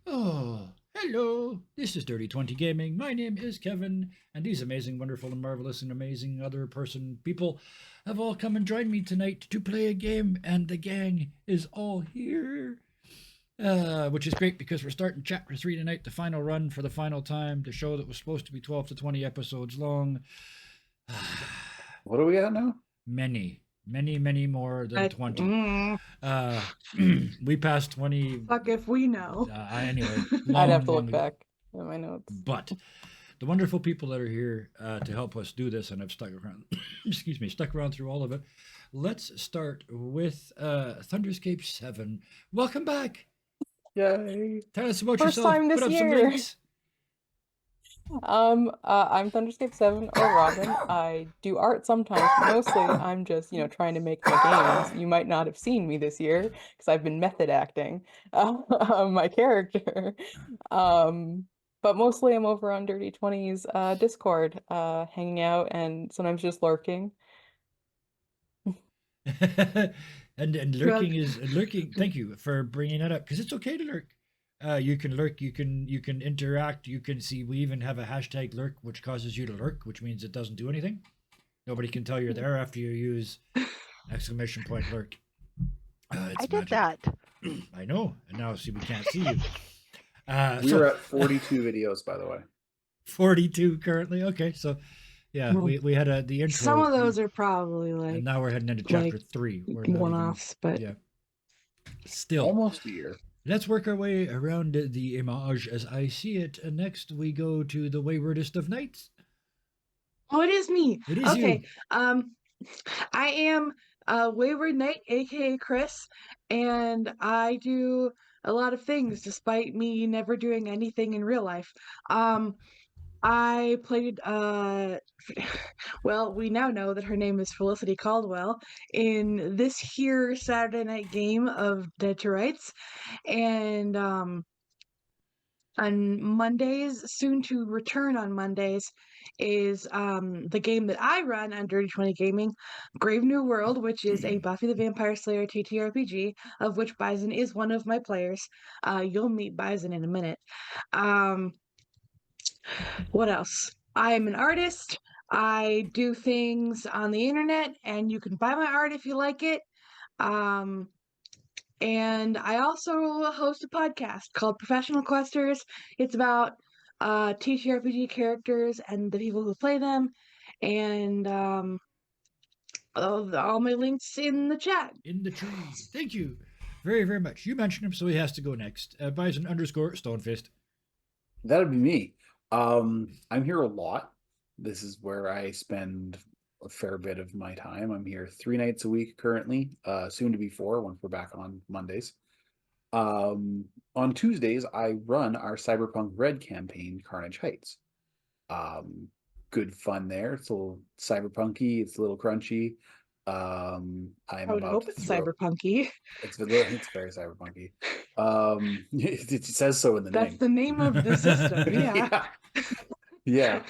Oh, hello. This is Dirty 20 Gaming. My name is Kevin, and these amazing, wonderful, and marvelous, and amazing other people have all come and joined me tonight to play a game, and the gang is all here. Which is great because we're starting chapter 3 tonight, the final run for the final time, the show that was supposed to be 12 to 20 episodes long. What are we at now? Many more than 20. Mm, Uh, we passed 20. fuck if we know. Anyway, I'd have to long look back at my notes. but the wonderful people that are here to help us do this and have stuck around, excuse me, stuck around through all of it. Let's start with Thunderscape 7. Welcome back. Yay. Tell us about First yourself. time this Put up some year. links. I'm Thunderscape 7 or Robin. I do art sometimes, but mostly I'm just, trying to make my games. You might not have seen me this year because I've been method acting my character. But mostly I'm over on Dirty 20's Discord, hanging out and sometimes just lurking. and lurking is lurking. Thank you for bringing that up because it's okay to lurk. You can lurk, you can interact, you can see. We even have a hashtag lurk, which causes you to lurk, which means it doesn't do anything. Nobody can tell you're there after you use exclamation point lurk. I did that. I know, and now see we can't see you. We're at 42 videos, by the way. 42 currently. Okay, so yeah, we had the intro. Some of those are probably like, and now we're heading into chapter 3. We're not one-offs, but yeah, still Almost a year. let's work our way around the image as I see it. And next we go to the waywardest of knights. oh, it is me. It is Okay. you. I am Wayward Knight, aka Chris, and I do a lot of things despite me never doing anything in real life. I played well, we now know that her name is Felicity Caldwell in this here Saturday night game of Dead to Rights. And on Mondays, soon to return on Mondays, is the game that I run on Dirty 20 Gaming, Grave New World, which is a Buffy the Vampire Slayer TTRPG, of which Bison is one of my players. You'll meet Bison in a minute. What else? I am an artist. I do things on the internet, and you can buy my art if you like it. And I also host a podcast called Professional Questers. It's about TTRPG characters and the people who play them. And all my links in the chat. In the tree. Thank you very, very much. You mentioned him, so he has to go next. Bison _ Stonefist. That'd be me. I'm here a lot. This is where I spend a fair bit of my time. I'm here 3 nights a week currently, soon to be 4 once we're back on Mondays. On Tuesdays, I run our Cyberpunk Red campaign, Carnage Heights. Good fun there. It's a little cyberpunky. It's a little crunchy. I'm I would about hope to it's throw. cyberpunky. It's very cyberpunky. It says so in the That's name. the name of the system. Yeah. Yeah.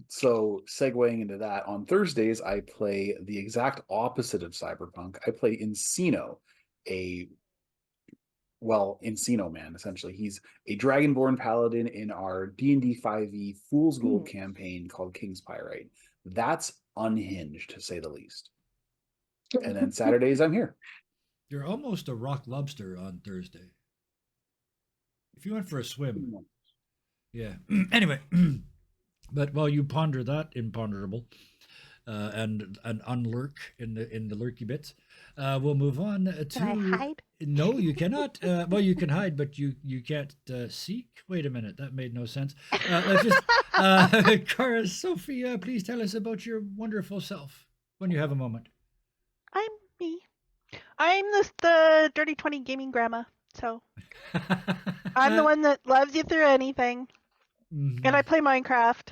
So segueing into that, on Thursdays I play the exact opposite of cyberpunk. I play Encino, Encino Man, essentially. He's a dragonborn paladin in our D&D 5e Fool's Gold campaign called King's Pyrite. That's unhinged, to say the least. And then Saturdays I'm here. You're almost a rock lobster on Thursday. If you went for a swim. Yeah. Anyway, but while you ponder that imponderable and unlurk in the lurky bits, we'll move on to. Can I hide? No, you cannot. Well, you can hide, but you can't seek. Wait a minute, that made no sense. Let's just, Cara, Sophia, please tell us about your wonderful self when you have a moment. I'm me. I'm the Dirty 20 gaming grandma. So I'm the one that loves you through anything. Mhm. And I play Minecraft.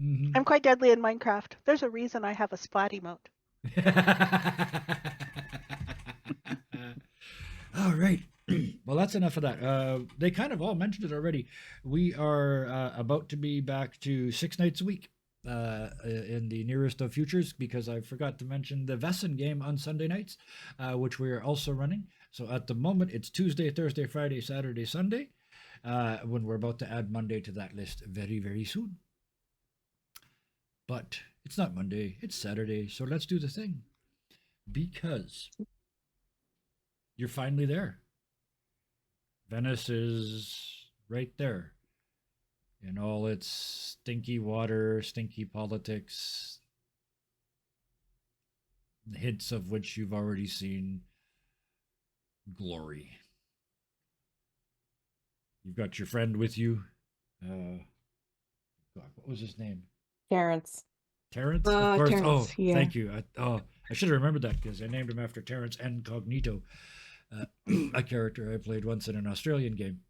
Mhm. I'm quite deadly in Minecraft. There's a reason I have a splat emote. All right. Well, that's enough of that. They kind of all mentioned it already. We are about to be back to 6 nights a week in the nearest of futures, because I forgot to mention the Vesson game on Sunday nights, which we are also running. So at the moment, it's Tuesday, Thursday, Friday, Saturday, Sunday. When we're about to add Monday to that list very, very soon. But it's not Monday, it's Saturday. So let's do the thing. Because you're finally there. Venice is right there in all its stinky water, stinky politics, hints of which you've already seen. Glory. You've got your friend with you. God, what was his name? Terrence. Terrence? Of course. Terrence, yeah. Thank you. I should have remembered that because I named him after Terrence Incognito, a character I played once in an Australian game.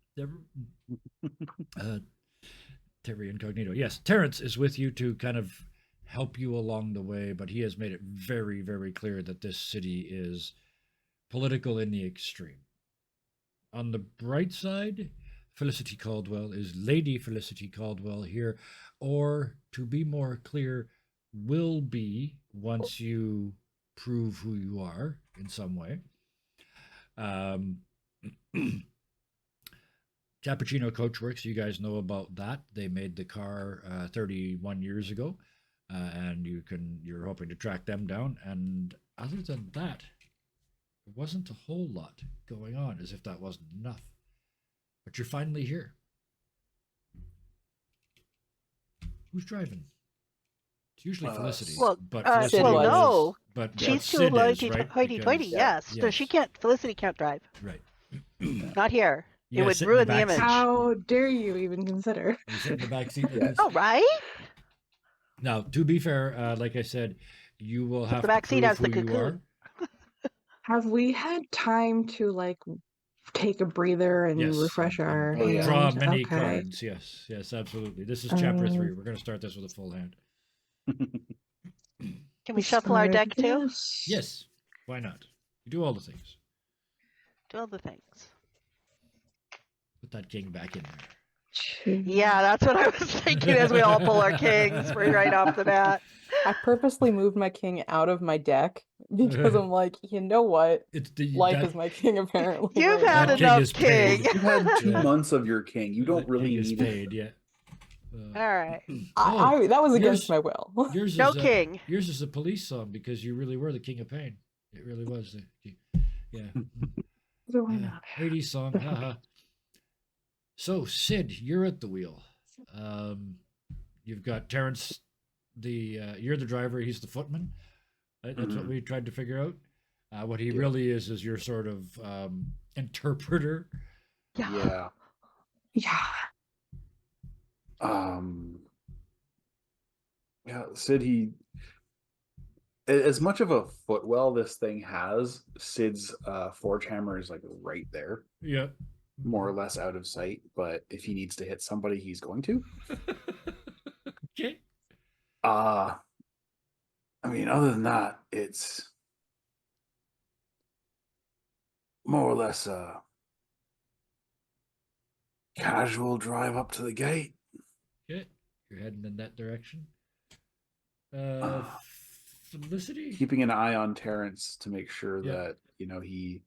Terry Incognito. Yes, Terrence is with you to kind of help you along the way, but he has made it very, very clear that this city is political in the extreme. On the bright side, Felicity Caldwell is Lady Felicity Caldwell here, or to be more clear, will be once you prove who you are in some way. Cappuccino Coachworks, you guys know about that. They made the car 31 years ago, and you're hoping to track them down. And other than that, there wasn't a whole lot going on, as if that wasn't enough. But you're finally here. Who's driving? It's usually Felicity. Well, but Felicity well, no. But She's too Sid is, hoity right? hoity, Because- yes. So she can't, Felicity can't drive. Right. Not here. You It gotta would sit in ruin the back image. seat. How dare you even consider? You sit in the back seat. Like Yeah. this. Oh, right? Now, to be fair, like I said, you will have the back to seat prove has the who you are. cocoon. Have we had time to like take a breather and Yes, refresh and our Oh, yeah. draw hand? many Okay. cards. Yes, absolutely. This is chapter Um, 3. We're going to start this with a full hand. Can we shuffle our deck too? Yes, why not? You do all the things. Do all the things. Put that king back in there. Yeah, that's what I was thinking as we all pull our kings right off the bat. I purposely moved my king out of my deck because I'm like, you know what? It's the Life that, is my king, apparently. You've right had now. That king enough is paid. king. You've had 2 Yeah. months of your king. You don't that really king is need it. paid yet. All right. That was against yours- my will. Yours No is king. Yours is a police song because you really were the king of pain. It really was. Yeah. Why not? 80s song. Haha. So Sid, you're at the wheel. You've got Terrence. You're the driver. He's the footman. That's what we tried to figure out. What he really is your sort of interpreter. Yeah. Yeah. Yeah, Sid, as much of a footwell this thing has, Sid's forge hammer is like right there, Yeah. more or less out of sight. But if he needs to hit somebody, he's going to. Okay. I mean, other than that, it's more or less a casual drive up to the gate. Okay. You're heading in that direction. Felicity? Keeping an eye on Terrence to make sure Yeah. that He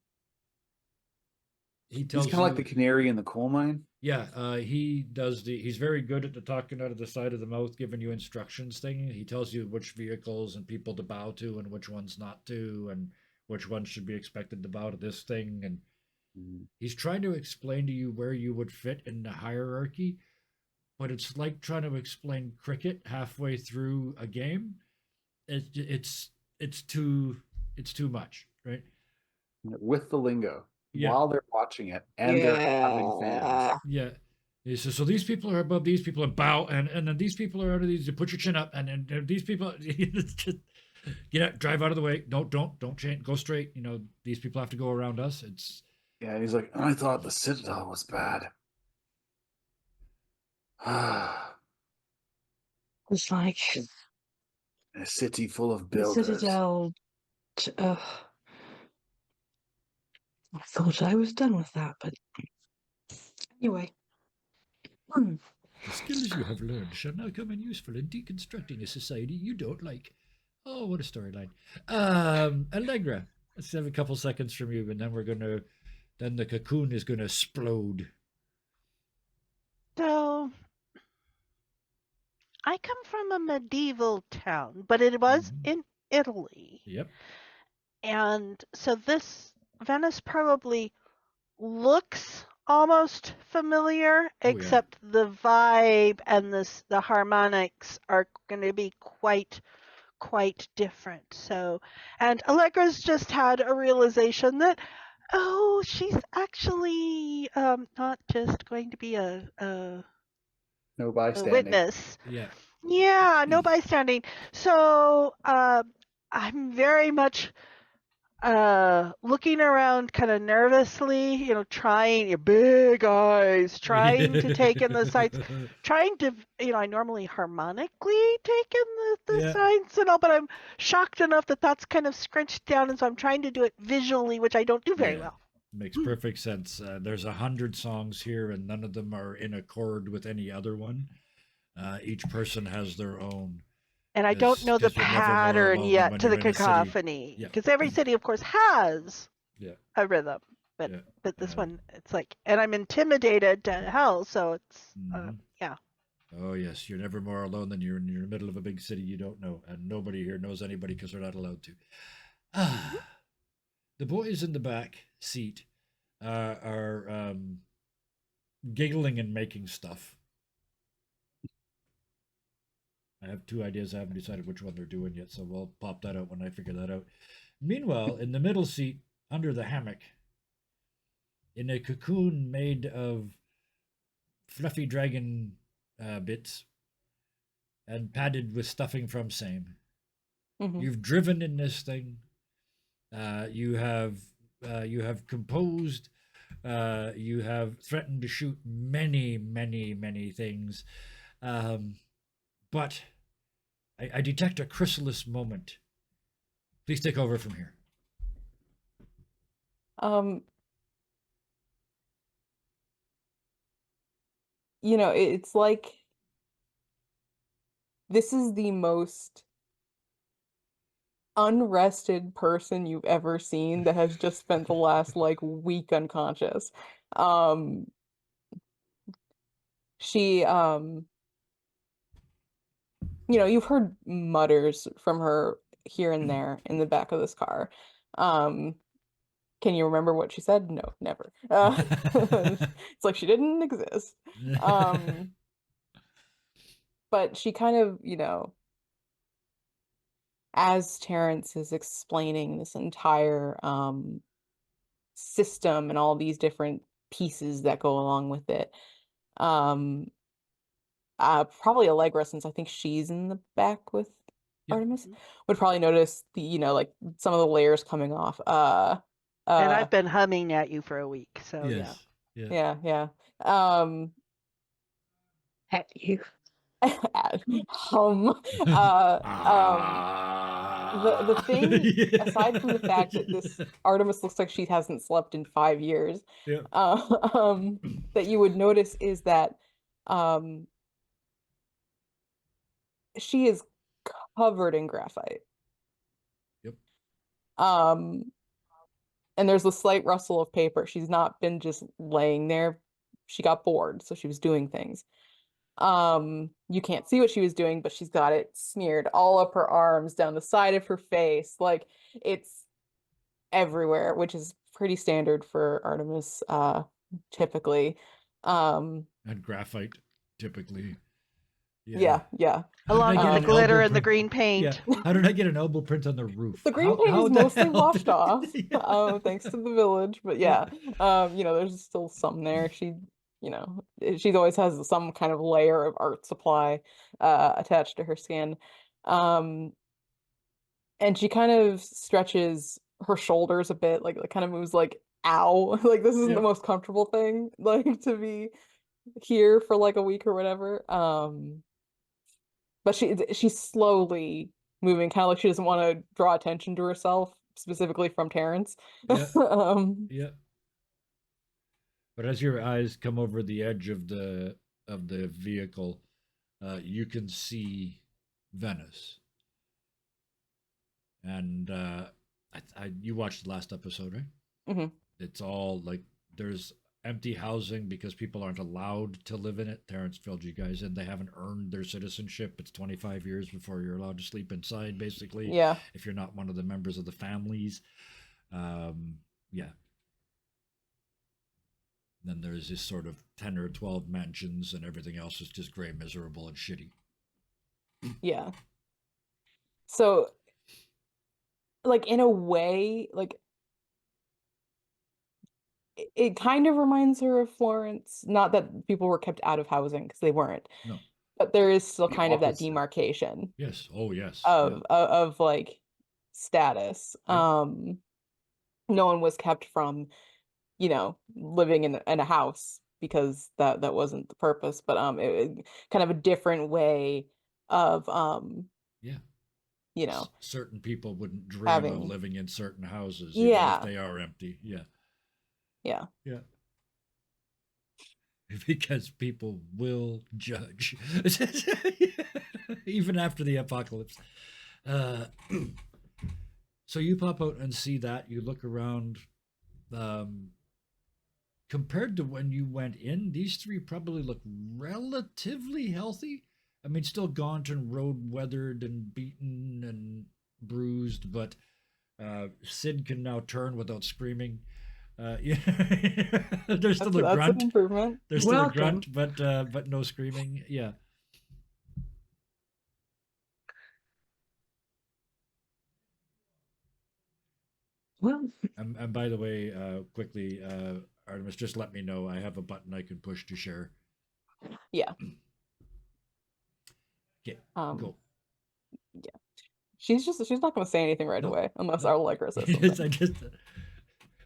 he's tells kind of like you- the canary in the coal mine. Yeah, he's very good at the talking out of the side of the mouth, giving you instructions thing. He tells you which vehicles and people to bow to and which ones not to, and which ones should be expected to bow to this thing. And he's trying to explain to you where you would fit in the hierarchy, but it's like trying to explain cricket halfway through a game. It's too much, right? With the lingo. Yeah. While they're watching it and they're having fans. Yeah. He says, so these people are above these people and bow, and then these people are under these. You put your chin up, and then these people just get out, drive out of the way. Don't change. Go straight. These people have to go around us. It's Yeah, and he's like, I thought the Citadel was bad. It's like A city full of the builders. Citadel. I thought I was done with that, but anyway. the skills you have learned shall now come in useful in deconstructing a society you don't like. Oh, what a storyline. Allegra, Let's have a couple seconds from you, and then the cocoon is gonna explode. So I come from a medieval town, but it was Mhm. in Italy. Yep. And so this Venice probably looks almost familiar, Oh yeah. except the vibe and the harmonics are going to be quite different. So, and Allegra's just had a realization that, oh, she's actually not just going to be No a bystanding. witness. Yeah. Yeah, no bystanding. So I'm very much looking around kind of nervously, trying your big eyes, trying to take in the sights, trying to, I normally harmonically take in the Yeah. sights and all, but I'm shocked enough that that's kind of scrunched down, and so I'm trying to do it visually, which I don't do very Yeah. well. Makes perfect sense. There's 100 songs here, and none of them are in accord with any other one. Each person has their own. And I don't know the Because you're never more pattern alone than yet when to you're the in a city. cacophony, Yeah. because every city, of course, has Yeah. a rhythm, but Yeah. this one, it's like, and I'm intimidated to hell, so it's Mhm. yeah. Oh yes, you're never more alone than you're in the middle of a big city you don't know, and nobody here knows anybody because they're not allowed to. Mhm. The boys in the back seat are giggling and making stuff. I have two ideas. I haven't decided which one they're doing yet, so we'll pop that out when I figure that out. Meanwhile, in the middle seat, under the hammock, in a cocoon made of fluffy dragon bits and padded with stuffing from same, Mhm. you've driven in this thing. You have composed. You have threatened to shoot many things, but I detect a chrysalis moment. Please take over from here. Um, it's like this is the most unrested person you've ever seen that has just spent the last like week unconscious. Um, she you've heard mutters from her here and there in the back of this car. Um, can you remember what she said? No, never. It's like she didn't exist. Um, but she kind of, as Terrence is explaining this entire system and all these different pieces that go along with it. Um, probably Allegra, since I think she's in the back with Yeah. Artemis, would probably notice the, like some of the layers coming off. And I've been humming at you for a week, so yeah. Yes. Yeah. Um, At you. hum. The thing, Yeah. aside from the fact that this Artemis looks like she hasn't slept in 5 years, Yeah. that you would notice is that um, she is covered in graphite. Yep. And there's a slight rustle of paper. She's not been just laying there. She got bored, so she was doing things. You can't see what she was doing, but she's got it smeared all up her arms, down the side of her face. Like it's everywhere, which is pretty standard for Artemis, typically. Um, And graphite, typically. yeah. How did I Along get with the an glitter elbow and the print? green paint. Yeah. How did I get an elbow print on the roof? The green paint How is the mostly hell washed did- off, Yeah. thanks to the village. But yeah, there's still some there. She always has some kind of layer of art supply attached to her skin. Um, and she kind of stretches her shoulders a bit, like kind of moves like, ow, like this isn't the Yep. most comfortable thing, like to be here for like a week or whatever. But she's slowly moving, kind of like she doesn't want to draw attention to herself, specifically from Terrence. Yeah. Um, Yeah. But as your eyes come over the edge of the vehicle, you can see Venice, and You watched the last episode, right? Hmm. It's all like there's empty housing because people aren't allowed to live in it. Terrence filled you guys in. They haven't earned their citizenship. It's 25 years before you're allowed to sleep inside, basically, Yeah. if you're not one of the members of the families. Yeah. Then there's this sort of 10 or 12 mansions, and everything else is just gray, miserable, and shitty. Yeah. So, like, in a way, like, it kind of reminds her of Florence. Not that people were kept out of housing, because they weren't. No. But there is still The kind of that opposite. demarcation Yes. Oh, yes. of like status. Yeah. No one was kept from, living in a house, because that wasn't the purpose. But kind of a different way of Yeah. Certain people wouldn't dream of having living in certain houses, even if yeah they are empty. Yeah. yeah Yeah. Because people will judge. Even after the apocalypse. So you pop out and see that. You look around. Compared to when you went in, these three probably look relatively healthy. I mean, still gaunt and road weathered and beaten and bruised, but Sid can now turn without screaming. Yeah, there's still a that's an grunt. improvement. There's still a Welcome. grunt, but no screaming. Yeah. Well, And by the way, quickly, Artemis, just let me know. I have a button I can push to share. Yeah. Okay, Um, go. yeah. She's not going to say anything right No, away unless no. our Allegra says Yes, something.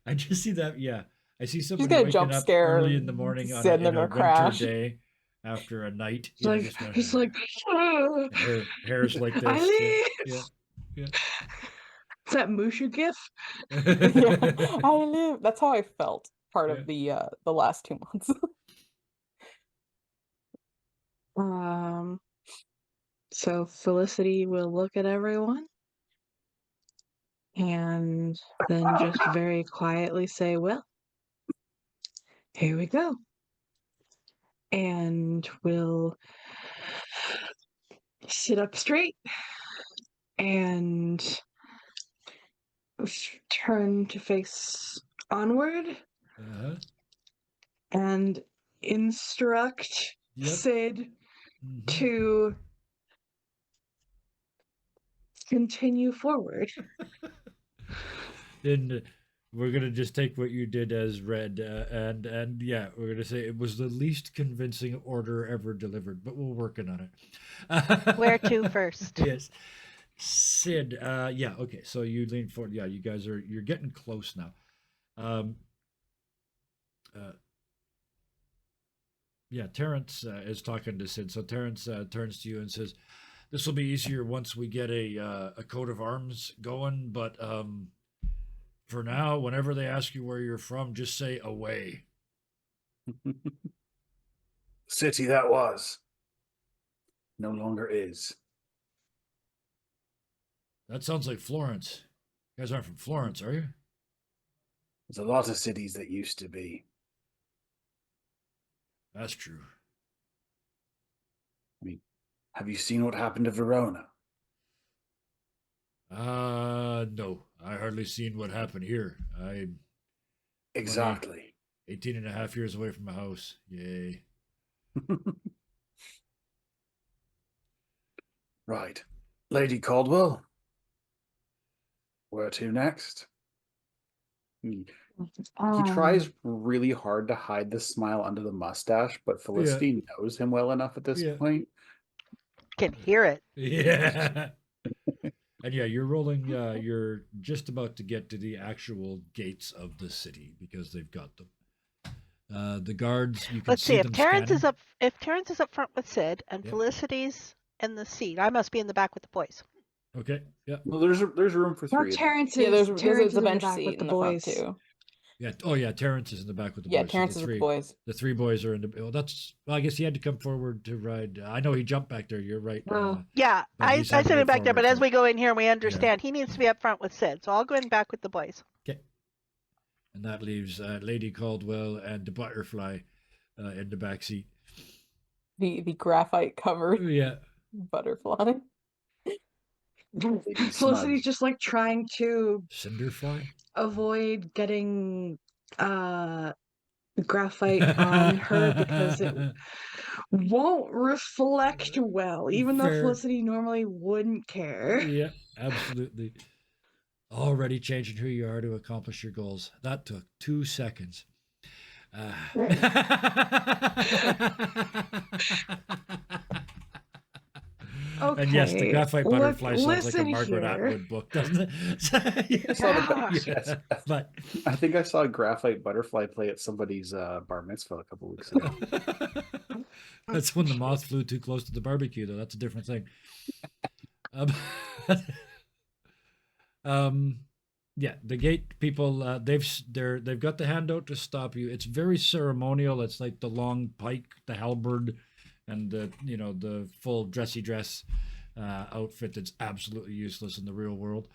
I just see that. Yeah, I see She's somebody gonna waking jump up scare early in the morning on Sid, and they're in a gonna winter crash. day after a night. it's like Just going, it's like hair's like I this. live. Yeah. Is that Mushu gif? Yeah, I live. That's how I felt part Yeah. of the last 2 months. So Felicity will look at everyone and then just very quietly say, "Well, here we go." And will sit up straight and turn to face onward Uh-huh. and instruct Yep. Sid Mhm. to continue forward. Then we're gonna just take what you did as read, and yeah, we're gonna say it was the least convincing order ever delivered, but we're working on it. Where to first? Yes, Sid. Yeah. Okay. So you lean forward. Yeah, you guys you're getting close now. Um, yeah, Terrence is talking to Sid. So Terrence turns to you and says, "This will be easier once we get a coat of arms going, but for now, whenever they ask you where you're from, just say away." City that was. No longer is. That sounds like Florence. You guys aren't from Florence, are you? There's a lot of cities that used to be. That's true. I mean, have you seen what happened to Verona? No. I hardly seen what happened here. I'm Exactly. 18 and a half years away from a house. Yay. Right. Lady Caldwell. Where to next? He tries really hard to hide the smile under the mustache, but Felicity knows him well enough at this point. Can hear it. Yeah. And yeah, you're rolling, you're just about to get to the actual gates of the city because they've got them. The guards, you can Let's see if them Terrence scanning. is up. If Terrence is up front with Sid and Yep. Felicity's in the seat, I must be in the back with the boys. Okay, yeah. Well, there's room for Well, three. Terrence Yeah, is there's Terrence a is in the bench back seat with the in the front boys. too. Yeah. Oh, yeah. Terrence is in the back with the Yeah, boys. So Terrence is with the boys. The three boys are in the. Well, I guess he had to come forward to ride. I know he jumped back there. You're right. Oh. Yeah, But I he's had to sent him get back there, but forward as for we it. go in here and we understand, he needs to be up front with Sid. So I'll go in back with the boys. Okay. And that leaves Lady Caldwell and the butterfly in the back seat. The graphite covered Yeah. butterfly. Lady Felicity's Smudge. just like trying to Cinderfly? avoid getting graphite on her because it won't reflect well, even though Fair. Felicity normally wouldn't care. Yeah, absolutely. Already changing who you are to accomplish your goals. That took 2 seconds. And yes, the Okay, graphite look, butterfly sounds like a listen Margaret here. Atwood book, doesn't it? I saw the Yeah. Yeah, but I think I saw a graphite butterfly play at somebody's bar mitzvah a couple weeks ago. that's when the moth flew too close to the barbecue, though. That's a different thing. Yeah, the gate people, they've got the handout to stop you. It's very ceremonial. It's like the long pike, the halberd, and the full dressy dress outfit that's absolutely useless in the real world.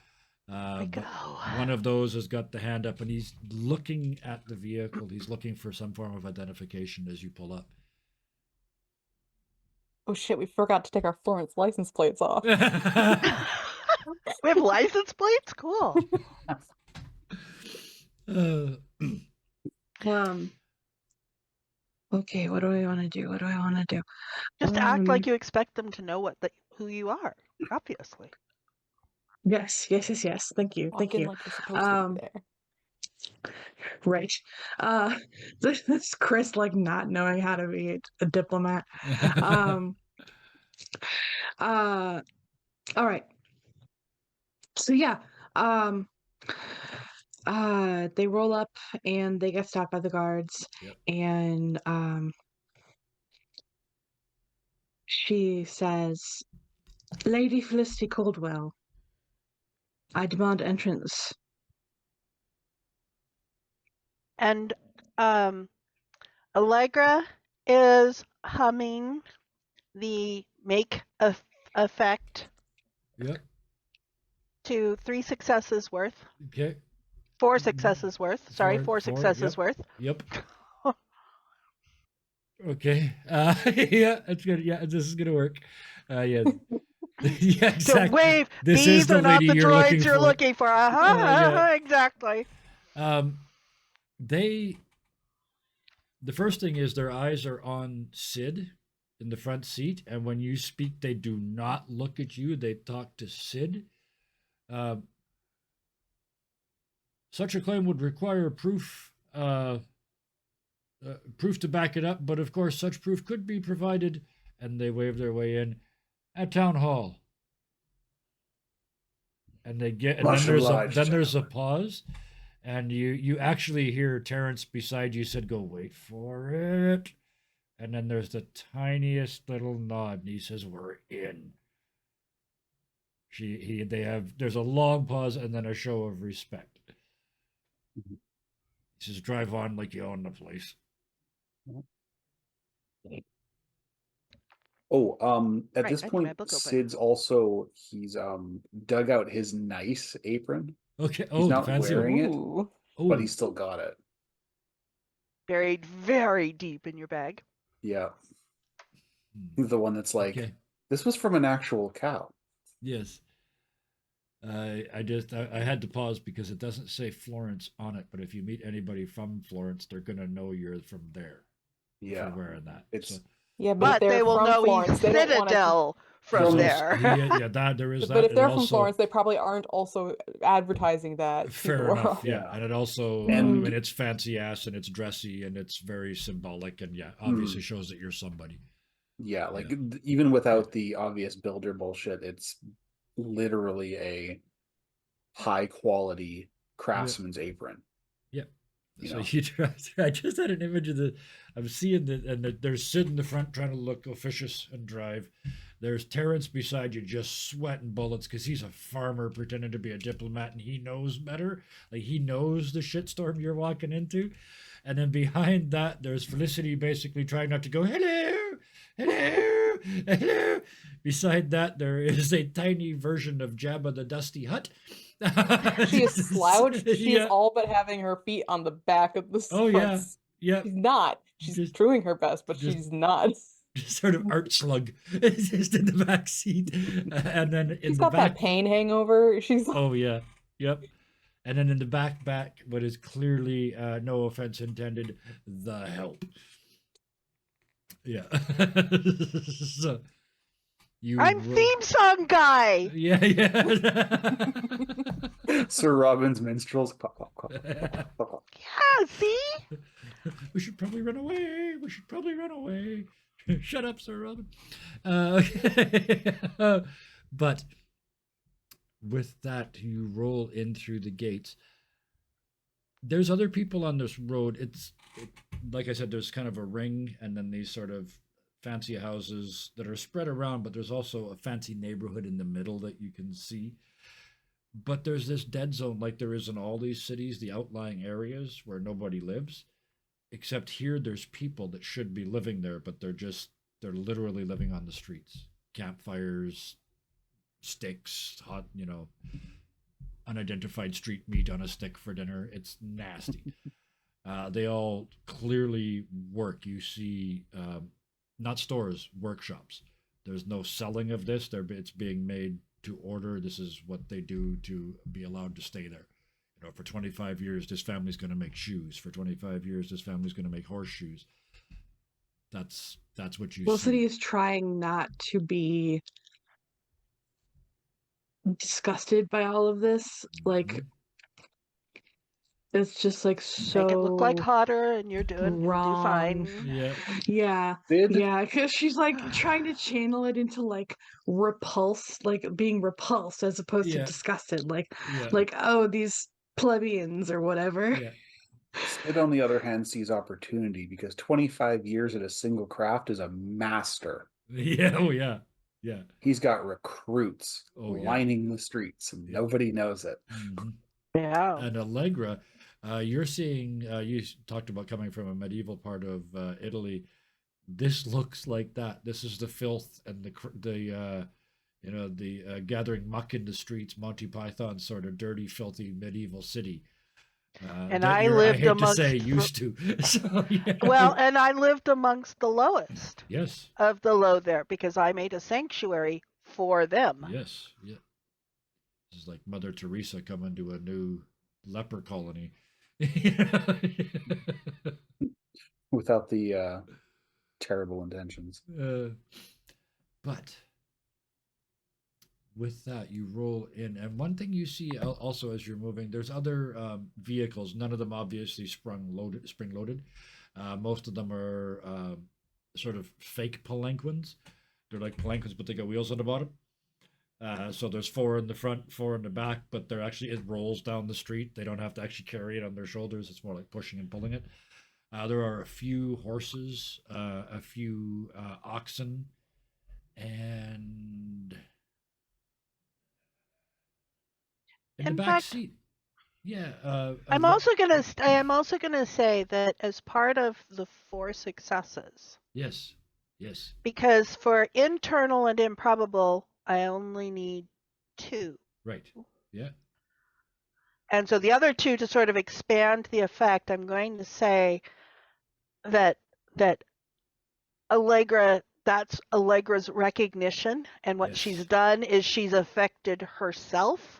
But one of those has got the hand up, and he's looking at the vehicle. He's looking for some form of identification as you pull up. Oh shit, we forgot to take our Florence license plates off. We have license plates? Cool. Okay, what do I want to do? What do I want to do? Just act like you expect them to know who you are, obviously. Yes. Thank you. Walk in like you're supposed to be there. Right. This is Chris like not knowing how to be a diplomat. All right. So yeah, they roll up and they get stopped by the guards. Yep. And she says, "Lady Felicity Caldwell, I demand entrance." And Allegra is humming the make effect Yep. to 3 successes worth. Okay. 4 successes worth. Sorry, 4 successes yep. worth. Yep. Okay. Yeah, that's good. Yeah, this is gonna work. Yeah. Yeah, exactly. So wave. This These is the are not lady the you're looking droids you're for. looking for. Yeah. Exactly. The first thing is their eyes are on Sid in the front seat, and when you speak, they do not look at you. They talk to Sid. Such a claim would require proof to back it up, but of course, such proof could be provided, and they wave their way in at town hall. And they get, and then there's a pause, and you actually hear Terrence beside you said, "Go wait for it," and then there's the tiniest little nod, and he says, "We're in." There's a long pause and then a show of respect. He says, "Drive on like you own the place." Oh, at Right, this I need my point, book open. Sid's he's dug out his nice apron. Okay. He's Oh, not the fancy wearing it, Ooh. but he's still got it. Buried very deep in your bag. Yeah. The one that's like, Okay. this was from an actual cow. Yes. I had to pause because it doesn't say Florence on it, but if you meet anybody from Florence, they're gonna know you're from there. Yeah. For wearing that. It's So, Yeah, But if they're they will from know Florence, he's they don't want it to- Citadel from so, there. yeah, that there is that. But if and they're from also, Florence, they probably aren't also advertising that. to fair the enough, world. yeah. And it also, And- and it's fancy ass and it's dressy and it's very symbolic and yeah, obviously shows that you're somebody. Yeah, like even without the obvious builder bullshit, it's literally a high quality craftsman's apron. Yeah. You So know? I just had an image of I'm seeing there's Sid in the front trying to look officious and drive, There's Terrence beside you just sweating bullets because he's a farmer pretending to be a diplomat and he knows better. Like he knows the shitstorm you're walking into. And then behind that, there's Felicity basically trying not to go, hello, hello, hello. Beside that, there is a tiny version of Jabba the Dusty Hutt. She is slouched. She Yeah. is all but having her feet on the back of the Oh, yeah. front. Yeah. She's not. She's Just- doing her best, but just- she's not. Sort of art slug just in the back seat. And then in She's the got back. that pain hangover. She's Oh, yeah. Yep. And then in the back, what is clearly, no offense intended, the help. Yeah. So you. I'm theme song guy. Yeah, yeah. Sir Robin's minstrels. Pop, pop, pop, pop, pop. Yeah, see? We should probably run away. We should probably run away. Shut up, Sir Robin. But with that, you roll in through the gates. There's other people on this road. Like I said, there's kind of a ring, and then these sort of fancy houses that are spread around, but there's also a fancy neighborhood in the middle that you can see. But there's this dead zone like there is in all these cities, the outlying areas where nobody lives. Except here, there's people that should be living there, but they're literally living on the streets. Campfires, sticks, hot, unidentified street meat on a stick for dinner. It's nasty. They all clearly work. You see, not stores, workshops. There's no selling of this. It's being made to order. This is what they do to be allowed to stay there. For 25 years, this family's going to make shoes. For 25 years, this family's going to make horseshoes. That's what you see. Felicity is trying not to be disgusted by all of this. Like, it's just like so Make it look like hotter and you'll do fine. Yeah. Yeah. Did Yeah, because she's like trying to channel it into like repulse, like being repulsed as opposed Yeah. to disgusted. Like, Yeah. like, oh, these plebeians or whatever. Yeah. Sid, on the other hand, sees opportunity because 25 years at a single craft is a master. Yeah. Oh, yeah. Yeah. He's got recruits lining the streets, and nobody knows it. Mhm. Yeah. And Allegra, you're seeing. You talked about coming from a medieval part of Italy. This looks like that. This is the filth and the gathering muck in the streets, Monty Python sort of dirty, filthy medieval city. And that I you're, lived I hate amongst to say used to. So, yeah. Well, and I lived amongst the lowest Yes. of the low there because I made a sanctuary for them. Yes. Yeah. This is like Mother Teresa coming to a new leper colony. Without the terrible intentions. But with that, you roll in, and one thing you see also as you're moving, there's other vehicles. None of them obviously spring loaded. Most of them are sort of fake palanquins. They're like palanquins, but they got wheels on the bottom. So there's 4 in the front, 4 in the back, but it rolls down the street. They don't have to actually carry it on their shoulders. It's more like pushing and pulling it. There are a few horses, a few oxen, and in the In back fact, seat. Yeah. I am also gonna say that as part of the 4 successes, Yes. Yes. because for internal and improbable, I only need 2. Right. Yeah. And so the other 2, to sort of expand the effect, I'm going to say that Allegra, that's Allegra's recognition, and what she's Yes. done is she's affected herself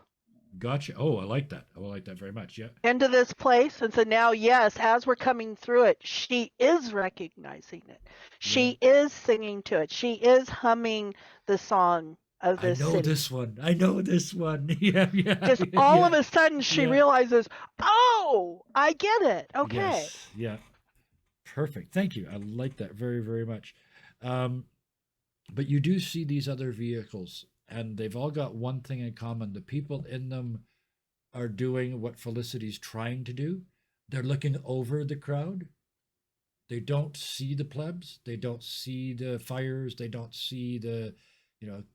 Gotcha. Oh, I like that. I like that very much. Yeah. into this place. And so now, yes, as we're coming through it, she is recognizing it. She is singing to it. She is humming the song of this I know city. this one. I know this one. Yeah. Yeah. Just all of yeah. a sudden she Yeah. realizes, oh, I get it. Okay. Yes. Yeah. Perfect. Thank you. I like that very, very much. But you do see these other vehicles, and they've all got one thing in common. The people in them are doing what Felicity's trying to do. They're looking over the crowd. They don't see the plebs. They don't see the fires. They don't see the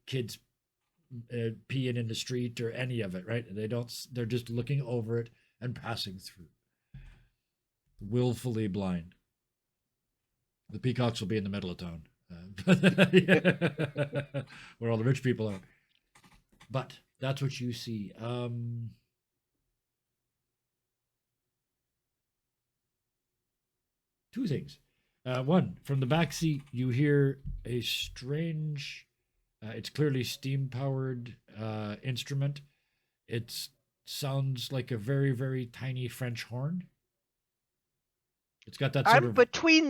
kids peeing in the street or any of it, right? They don't. They're just looking over it and passing through, willfully blind. The peacocks will be in the middle of town, where all the rich people are. But that's what you see. Two things. One, from the back seat, you hear a strange. It's clearly steam-powered instrument. It sounds like a very, very tiny French horn. It's got that sort of.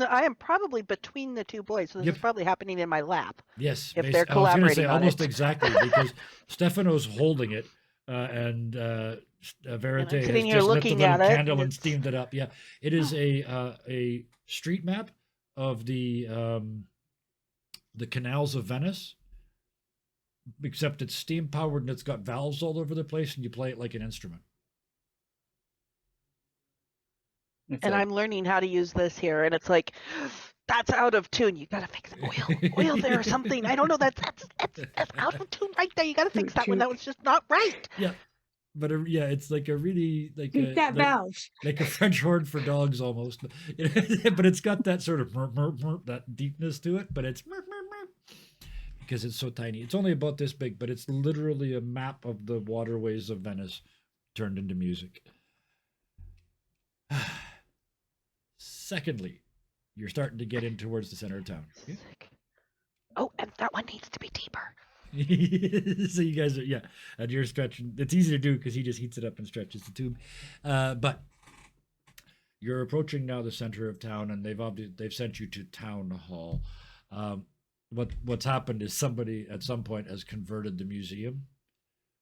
I am probably between the two boys, so this is probably happening in my lap. Yes, if they're I was going to say collaborating on almost it. exactly, because Stefano's holding it, and Verite has sitting here just lit the looking little at it, candle and and steamed it up. Yeah, it is a street map of the canals of Venice, except it's steam powered and it's got valves all over the place, and you play it like an instrument. And I'm learning how to use this here, and it's like, that's out of tune. You gotta fix oil there or something. I don't know. That's out of tune right there. You gotta fix that one. That was just not right. Yeah, but it's like a really valve, like a French horn for dogs almost. But it's got that sort of that deepness to it. But it's because it's so tiny. It's only about this big, but it's literally a map of the waterways of Venice turned into music. Secondly, you're starting to get in towards the center of town. Yeah? Oh, and that one needs to be deeper. So you guys are, and you're stretching. It's easy to do because he just heats it up and stretches the tube. But you're approaching now the center of town, and they've sent you to town hall. What's happened is somebody at some point has converted the museum.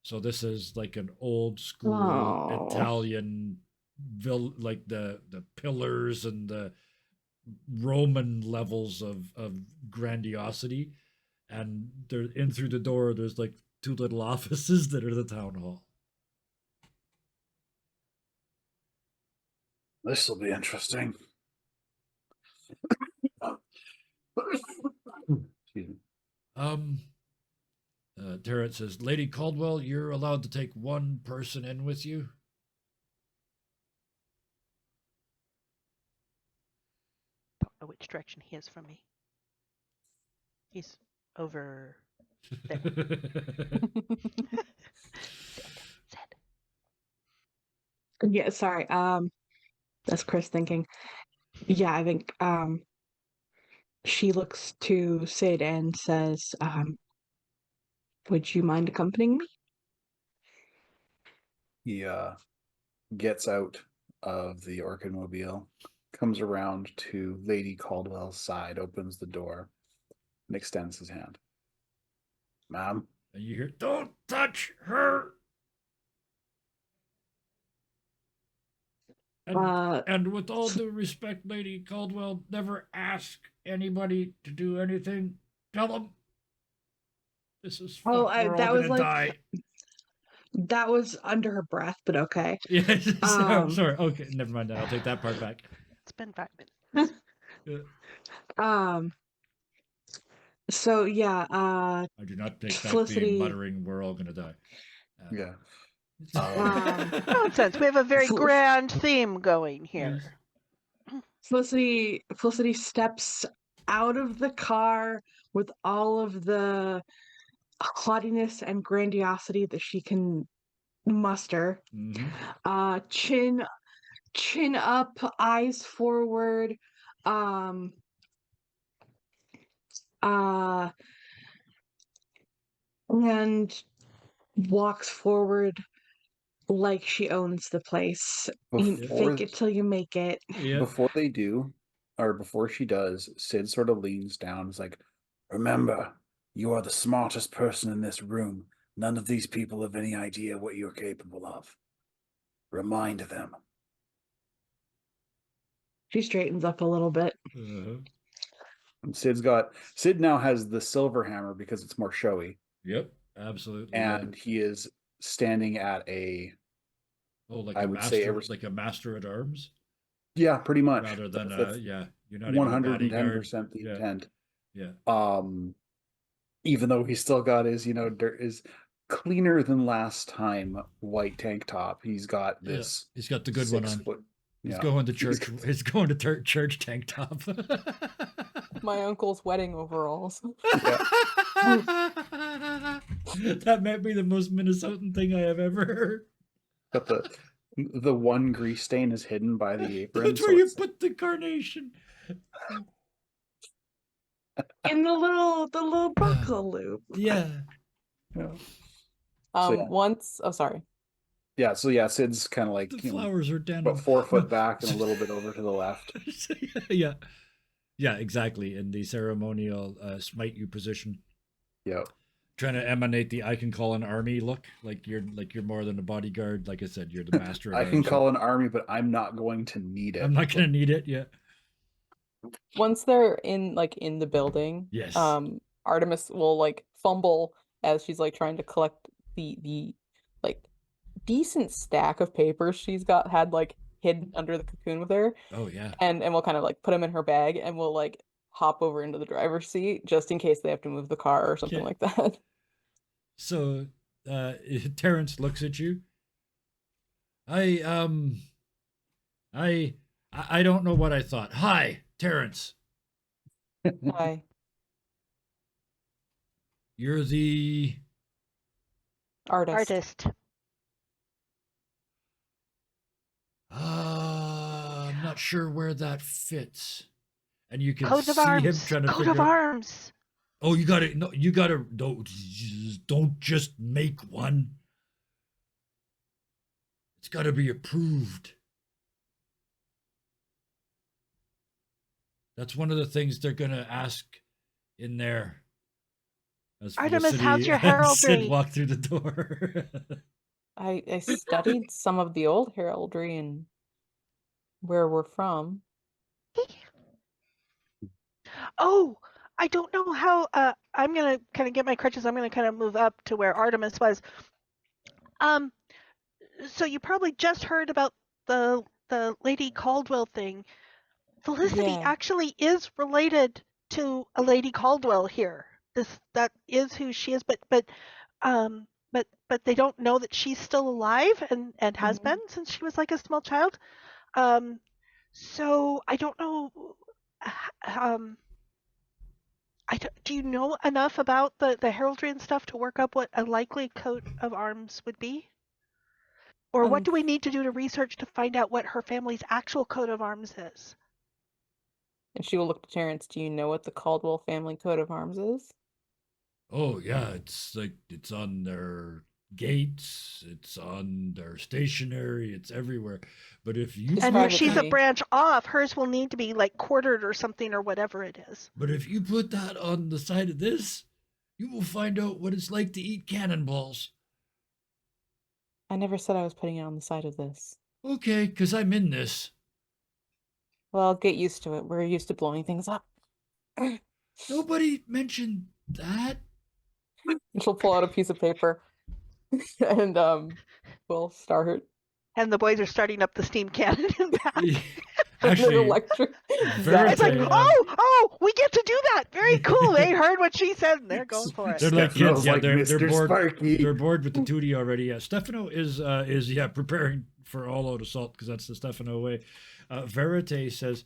So this is like an old school Italian like the pillars and the Roman levels of grandiosity, and they're in through the door. There's like two little offices that are the town hall. This will be interesting. Excuse me. Terrence says, Lady Caldwell, you're allowed to take one person in with you. Don't know which direction he is from me. He's over there. Sid. Yeah, sorry. That's Chris thinking. Yeah, I think she looks to Sid and says, would you mind accompanying me? He gets out of the Orchid Mobile, comes around to Lady Caldwell's side, opens the door, and extends his hand. Ma'am? And you hear, don't touch her! And with all due respect, Lady Caldwell, never ask anybody to do anything. Tell them this is we're all gonna die. That was under her breath, but okay. Yes, sorry. Okay, never mind that. I'll take that part back. It's been 5 minutes. So yeah. I do not take Felicity... back the muttering. We're all gonna die. Nonsense. We have a very grand theme going here. Felicity steps out of the car with all of the haughtiness and grandiosity that she can muster. Mm-hmm. Chin up, eyes forward. And walks forward like she owns the place. Fake it till you make it. Yeah. Before they do, or before she does, Sid sort of leans down and is like, remember, you are the smartest person in this room. None of these people have any idea what you're capable of. Remind them. She straightens up a little bit. And Sid now has the silver hammer because it's more showy. Yep, absolutely. And he is standing at like a master at arms. Yeah, pretty much. Rather than you're not 110% the intent. Yeah. even though he still got his, dirt is cleaner than last time white tank top. He's got Yeah, this he's got the good one 6 on. foot. He's Yeah, going to church. He's going to church tank top. My uncle's wedding overalls. yeah. That might be the most Minnesotan thing I have ever heard. Got the one grease stain is hidden by the apron. That's where so you it's- put the carnation. In the little buckle loop. Yeah. yeah. So, yeah. Once, oh, sorry. Yeah, so yeah, Sid's kind of like The flowers are denim. about 4 foot back and a little bit over to the left. Yeah. Yeah, exactly. In the ceremonial smite you position. Yeah. Trying to emanate the I can call an army look, like you're more than a bodyguard. Like I said, you're the master of I can arms. call an army, but I'm not going to need it. I'm not gonna need it, yeah. Once they're in the building, Yes. Artemis will like fumble as she's like trying to collect the like decent stack of papers she's had like hidden under the cocoon with her, Oh yeah. and we'll kind of like put them in her bag, and we'll like hop over into the driver's seat just in case they have to move the car or something Okay. like that. So Terrence looks at you. I don't know what I thought. Hi, Terrence. Hi. You're the Artist. I'm not sure where that fits. And you can Coat of see him arms. trying to Coat figure of out. arms. Oh, you gotta don't just make one. It's gotta be approved. That's one of the things they're gonna ask in there. As Artemis, how's Felicity your and Sid heraldry? walk through the door. I studied some of the old heraldry and where we're from. Oh, I don't know how. I'm gonna kind of get my crutches. I'm gonna kind of move up to where Artemis was. So you probably just heard about the Lady Caldwell thing. Felicity Yeah. actually is related to a Lady Caldwell here. That is who she is, but they don't know that she's still alive and has Mhm. been since she was like a small child. So I don't know. Do you know enough about the heraldry and stuff to work up what a likely coat of arms would be? Or what do we need to do to research to find out what her family's actual coat of arms is? And she will look to Terrence. Do you know what the Caldwell family coat of arms is? Oh yeah, it's like it's on their gates, it's on their stationery, it's everywhere. But if you Describe And put if it to she's a me. branch off, hers will need to be like quartered or something or whatever it is. but if you put that on the side of this, you will find out what it's like to eat cannonballs. I never said I was putting it on the side of this. Okay, because I'm in this. Well, get used to it. We're used to blowing things up. Nobody mentioned that. She'll pull out a piece of paper and we'll start And the boys are starting up the steam cannon in back. an Actually, electric very It's like, Verite, oh, we get to do that. Very cool. They heard what she said and they're going for it. they're like kids. Stefano's Yeah, like they're Mr. bored. Sparky. They're bored with the tootie already. Yeah, Stefano is preparing for all-out assault because that's the Stefano way. Verite says,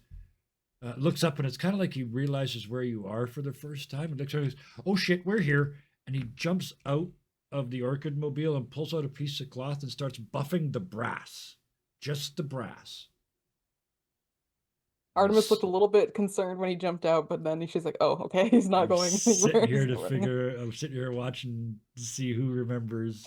looks up and it's kind of like he realizes where you are for the first time. And looks around and goes, "Oh shit, we're here!" And he jumps out of the orchid mobile and pulls out a piece of cloth and starts buffing the brass, just the brass. Artemis looked a little bit concerned when he jumped out, but then she's like, "Oh, okay, he's not going anywhere." I'm sitting here watching to see who remembers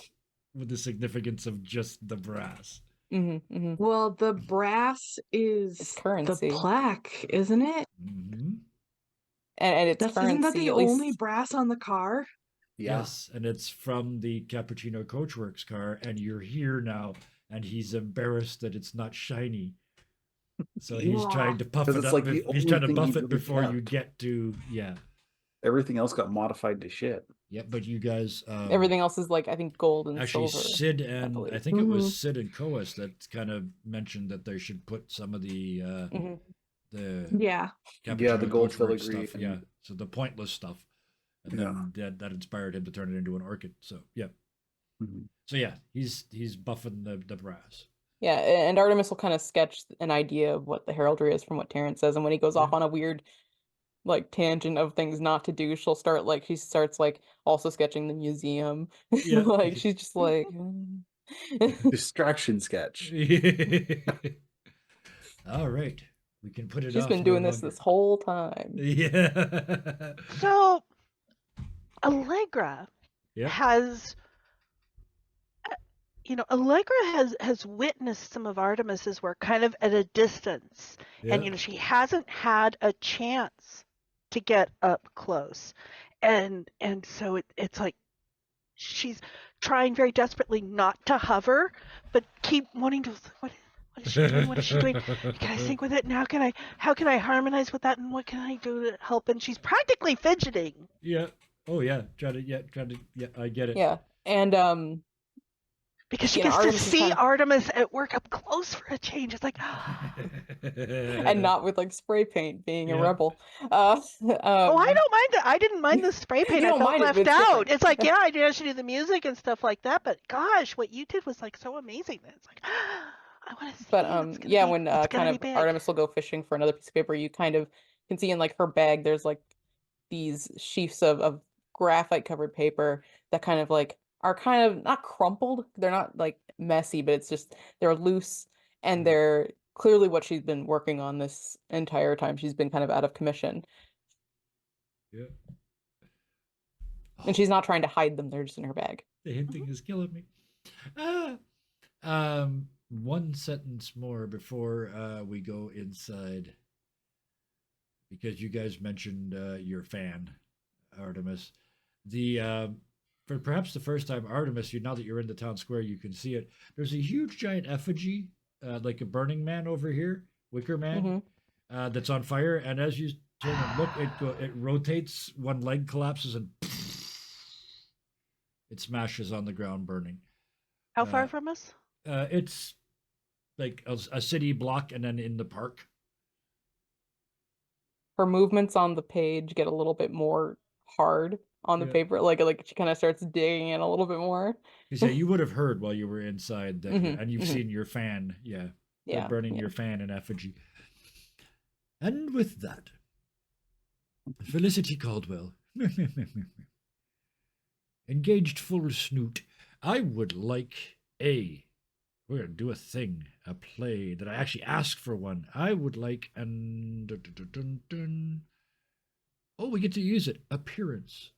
with the significance of just the brass. Well, the brass It's is the currency. plaque, isn't it? Mm-hmm. And it's Isn't currency. that the at only least brass on the car? Yeah. Yes, and it's from the Cappuccino Coachworks car, and you're here now, and he's embarrassed that it's not shiny. So he's trying to puff 'Cause it it's up. like the He's only trying to thing buff he it really before you kept. get to Everything else got modified to shit. Yeah, but you guys everything else is like I think gold and actually silver. Sid and I believe. think it was Sid and Coas that kind of mentioned that they should put some of the Yeah. Cappuccino Yeah, the gold Coachworks filigree stuff. Yeah, and- so the pointless stuff And then that inspired him to turn it into an orchid. So yeah. Mhm. So yeah, he's buffing the brass. Yeah, and Artemis will kind of sketch an idea of what the heraldry is from what Terrence says, and when he goes off Yeah. on a weird like tangent of things not to do, she starts like also sketching the museum. Yeah. Like she's just like Distraction sketch. All right. We can put it she's off been no doing longer. this whole time. Yeah. So Allegra Yeah. has Allegra has witnessed some of Artemis's work kind of at a distance. And Yeah. she hasn't had a chance to get up close. And so it's like she's trying very desperately not to hover, but keep wanting to what is she doing? What is she doing? Can I sync with it? And how can I harmonize with that? And what can I do to help? And she's practically fidgeting. Yeah. Oh yeah. Try to. Yeah. I get it. Yeah, and Because she you know, gets to Artemis is see kind of, Artemis at work up close for a change. It's like, and not with like spray paint being a Yeah. rebel. oh, I don't mind that. I didn't mind the spray paint. You I don't felt mind it, left but it's out. different. It's like, yeah, I did do the music and stuff like that, but gosh, what you did was like so amazing that it's like, I want to see. But yeah, when it's kind gonna of be big. Artemis will go fishing for another piece of paper, you kind of can see in like her bag there's like these sheafs of graphite covered paper that kind of like are kind of not crumpled. They're not like messy, but it's just they're loose and they're clearly what she's been working on this entire time. She's been kind of out of commission. Yeah. And she's not trying to hide them, they're just in her bag. The hinting is killing me. One sentence more before we go inside, because you guys mentioned your fan, Artemis. For perhaps the first time, Artemis, now that you're in the town square, you can see it. There's a huge giant effigy, like a Burning Man over here, Wicker Man, that's on fire. And as you turn and look, it rotates. One leg collapses and it smashes on the ground, burning. How far from us? It's like a city block, and then in the park. Her movements on the page get a little bit more hard on the paper, like she kind of starts digging in a little bit more. Because you would have heard while you were inside that, and you've seen your fan, they're burning your fan in effigy. And with that, Felicity Caldwell, engaged full snoot, I would like we're going to do a thing, a play that I actually asked for one. I would like oh, we get to use it, appearance.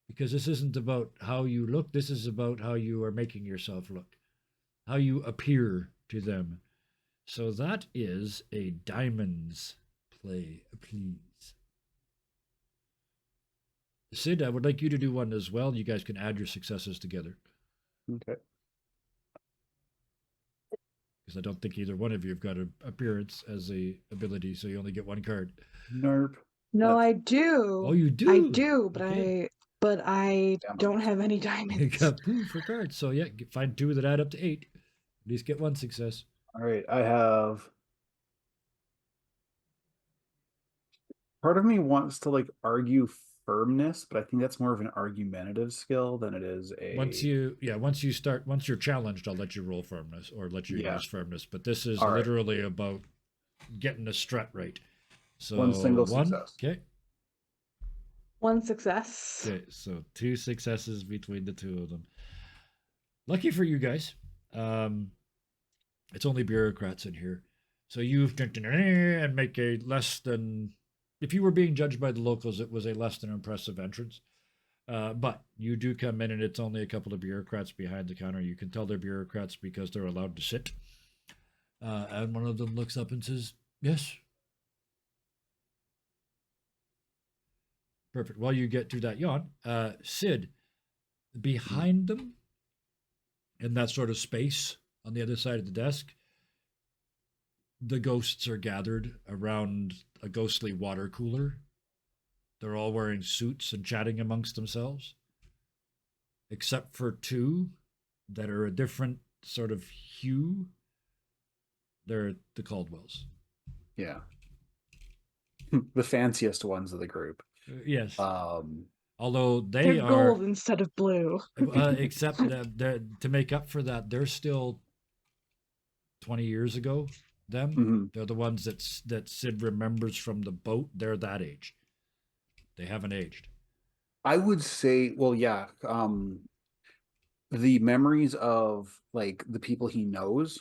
Because this isn't about how you look, this is about how you are making yourself look, how you appear to them. So that is a diamonds play, please. Sid, I would like you to do one as well. You guys can add your successes together. Okay. Because I don't think either one of you have got an appearance as a ability, so you only get one card. Nerp. No, I do. Oh, you do? I do, Okay. but I Diamonds. don't have any You diamonds. got poo for cards. So yeah, find two that add up to 8. At least get one success. All right, I have. Part of me wants to like argue firmness, but I think that's more of an argumentative skill than it is a. Once you're challenged, I'll let you roll firmness or let you use firmness. But this is All right. literally about getting a strut right. So One single success. Okay. One success. Okay, so 2 successes between the two of them. Lucky for you guys. It's only bureaucrats in here. So you've and make a less than, if you were being judged by the locals, it was a less than impressive entrance. But you do come in and it's only a couple of bureaucrats behind the counter. You can tell they're bureaucrats because they're allowed to sit. And one of them looks up and says, yes. Perfect. While you get through that yawn, Sid, behind them, in that sort of space on the other side of the desk, the ghosts are gathered around a ghostly water cooler. They're all wearing suits and chatting amongst themselves, except for 2 that are a different sort of hue. They're the Caldwells. Yeah. The fanciest ones of the group. Yes. Although They're they gold are, instead of blue. except to make up for that, they're still 20 years ago. Them, Mhm. they're the ones that Sid remembers from the boat. They're that age. They haven't aged. I would say, well, yeah, the memories of like the people he knows,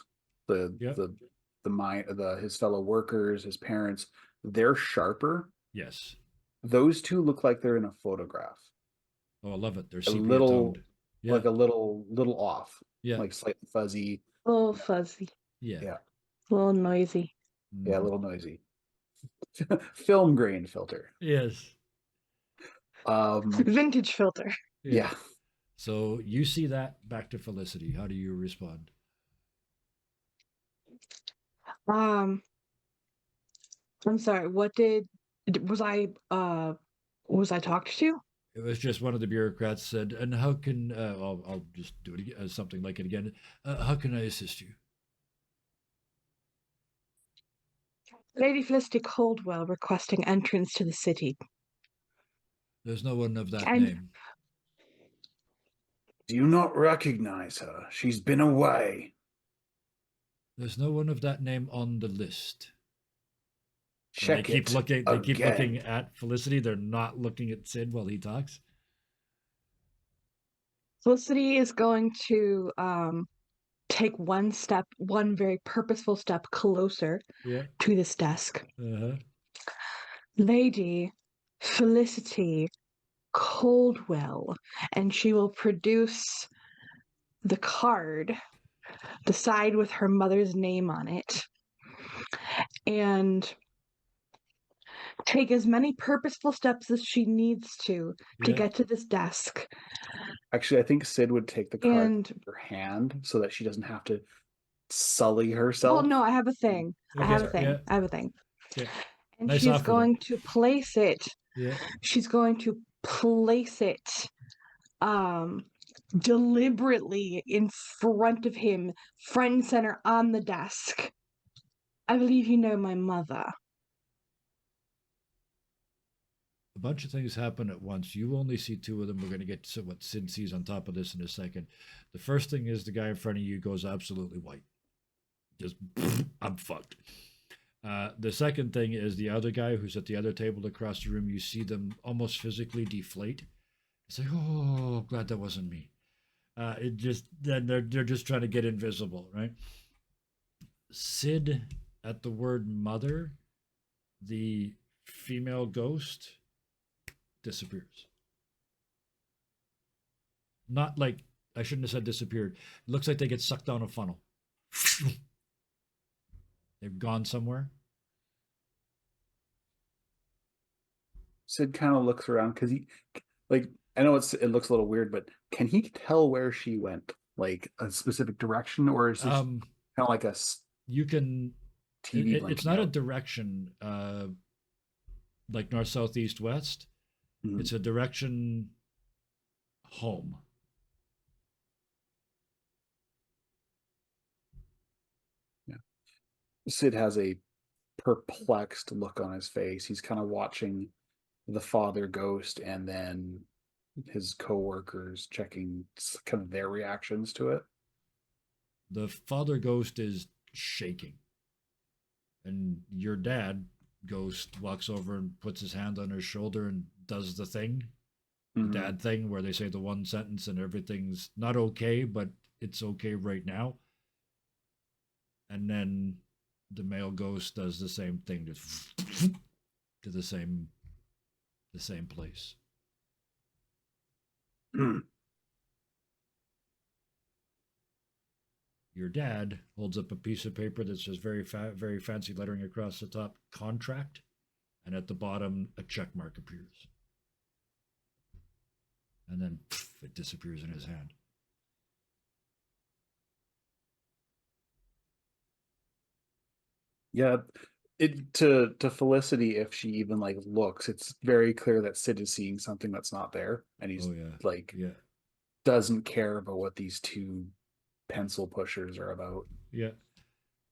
the Yep. the the mind, his fellow workers, his parents, they're sharper. Yes. Those two look like they're in a photograph. Oh, I love it. They're A sepia little, toned. Yeah. like a little off, Yeah. like slightly fuzzy. A little fuzzy, Yeah. Yeah, a little noisy. yeah, a Mhm. little noisy. Film grain filter. Yes. Vintage filter. Yeah. Yeah. So you see that, back to Felicity. How do you respond? Um, I'm sorry. Was I talked to? It was just one of the bureaucrats said, and how can, I'll just do it again, something like it again. How can I assist you? Lady Felicity Coldwell requesting entrance to the city. There's no one of that And name. Do you not recognize her? She's been away. There's no one of that name on the list. And Check it they keep looking again. at Felicity. They're not looking at Sid while he talks. Felicity is going to take one very purposeful step closer Yeah. to this desk. Uh-huh. Lady Felicity Coldwell, and she will produce the card, the side with her mother's name on it, and take as many purposeful steps as she needs to Yeah. get to this desk. Actually, I think Sid would take the card And in her hand so that she doesn't have to sully well, herself. no, I have a thing. I have a Okay. thing. Yeah. I have a thing. Yeah. And Nice she's offer, though. going to place it. Yeah. She's going to place it deliberately in front of him, front and center on the desk. I believe you know my mother. A bunch of things happen at once. You only see two of them. We're going to get to what Sid sees on top of this in a second. The first thing is the guy in front of you goes absolutely white. Just, I'm fucked. The second thing is the other guy who's at the other table across the room. You see them almost physically deflate. It's like, oh, glad that wasn't me. It just then they're just trying to get invisible, right? Sid, at the word mother, the female ghost disappears. Not like, I shouldn't have said disappeared. It looks like they get sucked down a funnel. They've gone somewhere. Sid kind of looks around because he, like, I know it looks a little weird, but can he tell where she went, like a specific direction, or is this kind of like a You can. TV It's blinking not a out? direction like north, south, east, west. Mhm. It's a direction home. Yeah. Sid has a perplexed look on his face. He's kind of watching the father ghost and then his coworkers checking kind of their reactions to it. The father ghost is shaking. And your dad ghost walks over and puts his hand on his shoulder and does the thing. Mhm. The dad thing where they say the one sentence and everything's not okay, but it's okay right now. And then the male ghost does the same thing to the same place. Your dad holds up a piece of paper that says very fancy lettering across the top, contract, and at the bottom a check mark appears. And then it disappears in his hand. Yeah, it to Felicity, if she even like looks, it's very clear that Sid is seeing something that's not there, and he's Oh yeah. like Yeah. doesn't care about what these two pencil pushers are about. Yeah.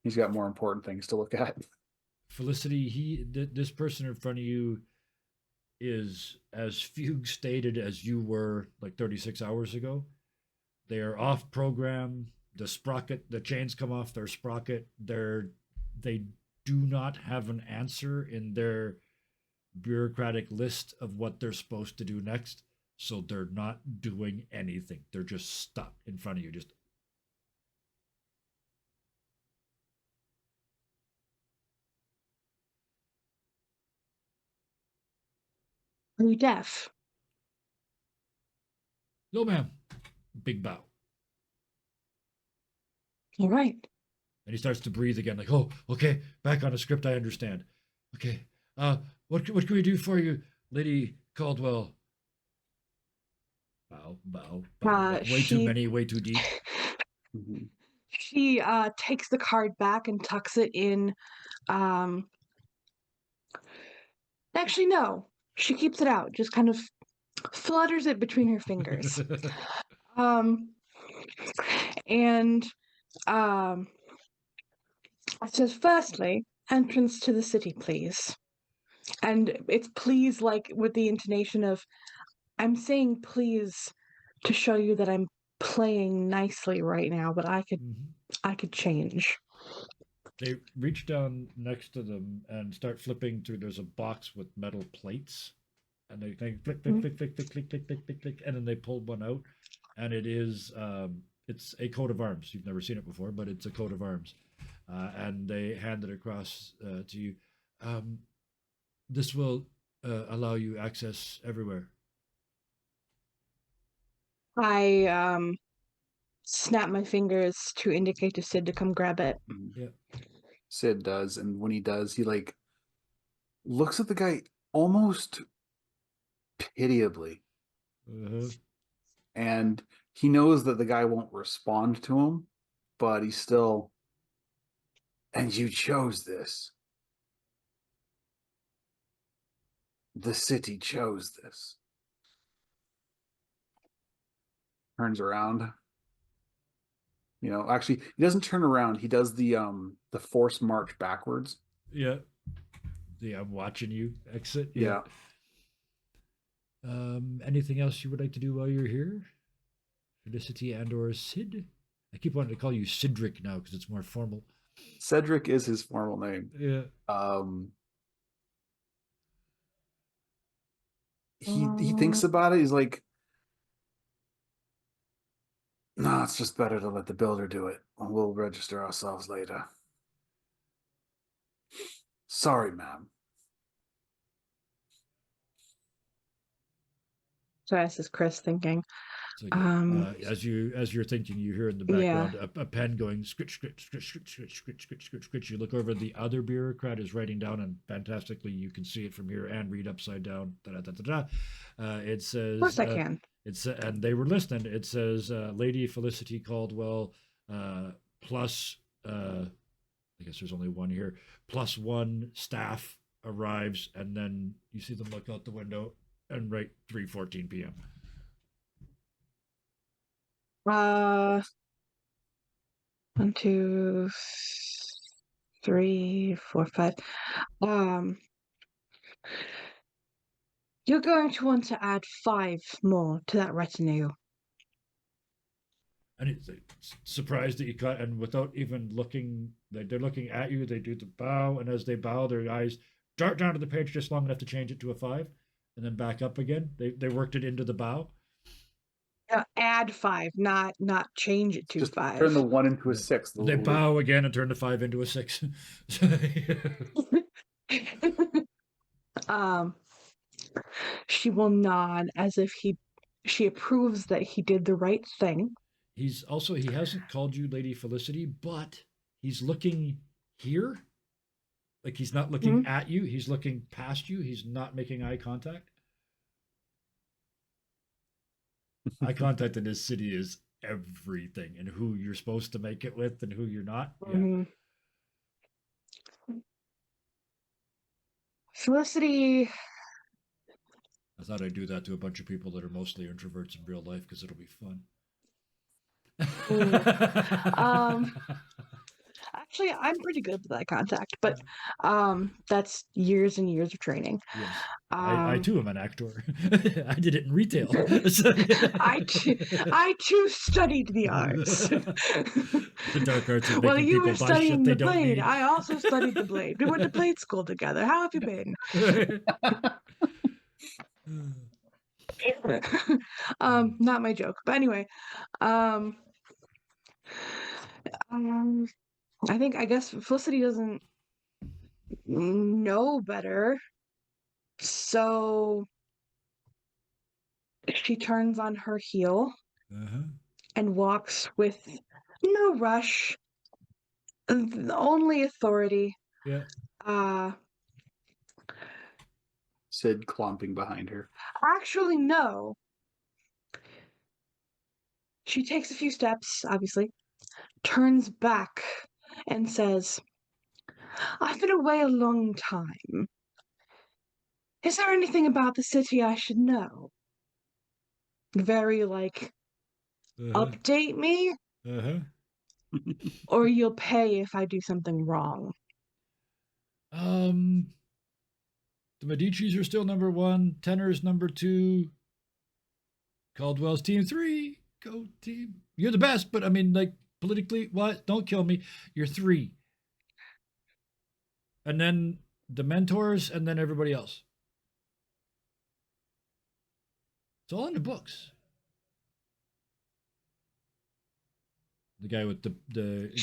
He's got more important things to look at. Felicity, this person in front of you, is as fugue stated as you were like 36 hours ago. They are off program. The sprocket, the chains come off their sprocket. They do not have an answer in their bureaucratic list of what they're supposed to do next. So they're not doing anything. They're just stuck in front of you. Just Are you deaf? no, ma'am. Big bow. All right. And he starts to breathe again, like, oh, okay, back on a script. I understand. Okay. What can we do for you, Lady Caldwell? Bow, bow, bow. Way too She many, way too deep. Mhm. she takes the card back and tucks it in. Um, actually, no. She keeps it out. Just kind of flutters it between her fingers. Um, and um, it says, firstly, entrance to the city, please. And it's please, like with the intonation of, I'm saying please to show you that I'm playing nicely right now, but Mhm. I could change. They reach down next to them and start flipping through. There's a box with metal plates, and they click, click, click, Mhm. click, click, click, click, click, click, click, click, and then they pull one out, and it's a coat of arms. You've never seen it before, but it's a coat of arms, and they hand it across to you. Um, this will allow you access everywhere. I snap my fingers to indicate to Sid to come grab it. Mhm. Yeah. Sid does, and when he does, he like looks at the guy almost pitiably, Uh-huh. and he knows that the guy won't respond to him, but he's still. And you chose this. The city chose this. Turns around. You know, actually, he doesn't turn around. He does the force march backwards. Yeah. The I'm watching you exit. Yeah. Yeah. Anything else you would like to do while you're here? Felicity and or Sid? I keep wanting to call you Cedric now because it's more formal. Cedric is his formal name. Yeah. He thinks about it. He's like, no, it's just better to let the builder do it. We'll register ourselves later. Sorry, ma'am. So this is Chris thinking. It's okay. As you're thinking, you hear in the Yeah. background a pen going scritch, scritch, scritch, scritch, scritch, scritch, scritch, scritch, scritch. You look over, the other bureaucrat is writing down, and fantastically, you can see it from here and read upside down. Da, da, da, da, da. It Of course says, I can. it's and they were listening. It says, Lady Felicity Caldwell, plus, I guess there's only one here, plus one staff arrives, and then you see them look out the window and write 3:14 p.m. 1, 2, 3, 4, 5. You're going to want to add 5 more to that retinue. And it's surprised that you cut, and without even looking, they're looking at you. They do the bow, and as they bow, their eyes dart down to the page just long enough to change it to a 5, and then back up again. They worked it into the bow. Add 5, not change it to Just 5. turn the 1 into a Yeah. 6. They bow again and turn the 5 into a 6. um, she will nod as if she approves that he did the right thing. He hasn't called you Lady Felicity, but he's looking here. Like he's not looking at you, he's looking past you. He's not making eye contact. Eye contact in this city is everything, and who you're supposed to make it with and who you're not. Yeah. Mhm. Felicity, I thought I'd do that to a bunch of people that are mostly introverts in real life because it'll be fun. Ooh. Actually, I'm pretty good with eye contact, but that's years and years of training. Yes. I too am an actor. I did it in retail. I too studied the arts. The dark arts of While making you people were buy studying shit they the don't blade, need. I also studied the blade. We went to blade school together. How have you been? Not my joke, but anyway, um, I guess Felicity doesn't know better, so she turns on her heel Uh-huh. and walks with no rush, only authority. Yeah. Sid clomping behind her. Actually, no. She takes a few steps, obviously, turns back, and says, I've been away a long time. Is there anything about the city I should know? Very, Uh-huh. update me, Uh-huh. or you'll pay if I do something wrong. The Medicis are still number 1. Tenor's number 2. Caldwell's team 3. Go team. You're the best, but I mean, politically, what? Don't kill me. You're 3. And then the mentors, and then everybody else. It's all in the books. The guy with the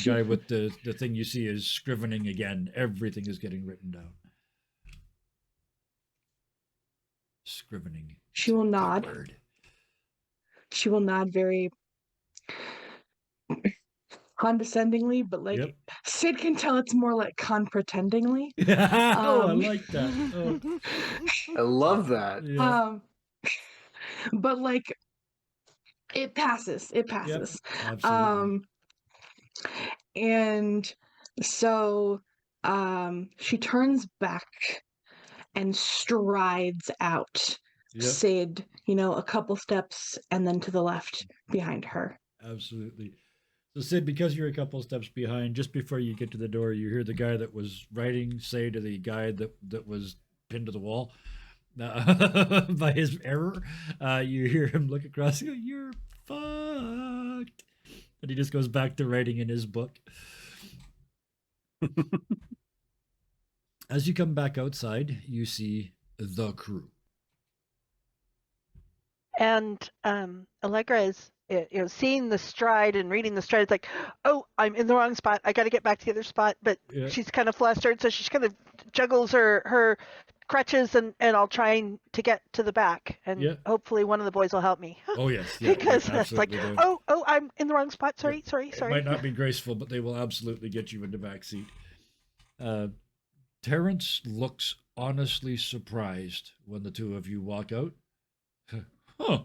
guy with the thing you see is scrivening again. Everything is getting written down. Scrivening. She will nod. Word. She will nod very condescendingly, but Yep. Sid can tell it's more like condescendingly. Oh, I like that. Oh. I love that. Yeah. But it passes. It passes. Yep, absolutely. And so she turns back and strides out. Yep. Sid, a couple steps and then to the left behind her. Absolutely. So Sid, because you're a couple steps behind, just before you get to the door, you hear the guy that was writing say to the guy that was pinned to the wall by his error. You hear him look across and go, "You're fucked," and he just goes back to writing in his book. As you come back outside, you see the crew. And Allegra is, seeing the stride and reading the stride. It's like, oh, I'm in the wrong spot. I got to get back to the other spot. But she's kind of flustered, so she's kind of juggles her crutches, and I'll try to get to the back, and hopefully one of the boys will help me. Oh yes, because it's like, oh, I'm in the wrong spot. Sorry. It might not be graceful, but they will absolutely get you in the back seat. Terrence looks honestly surprised when the two of you walk out. Huh.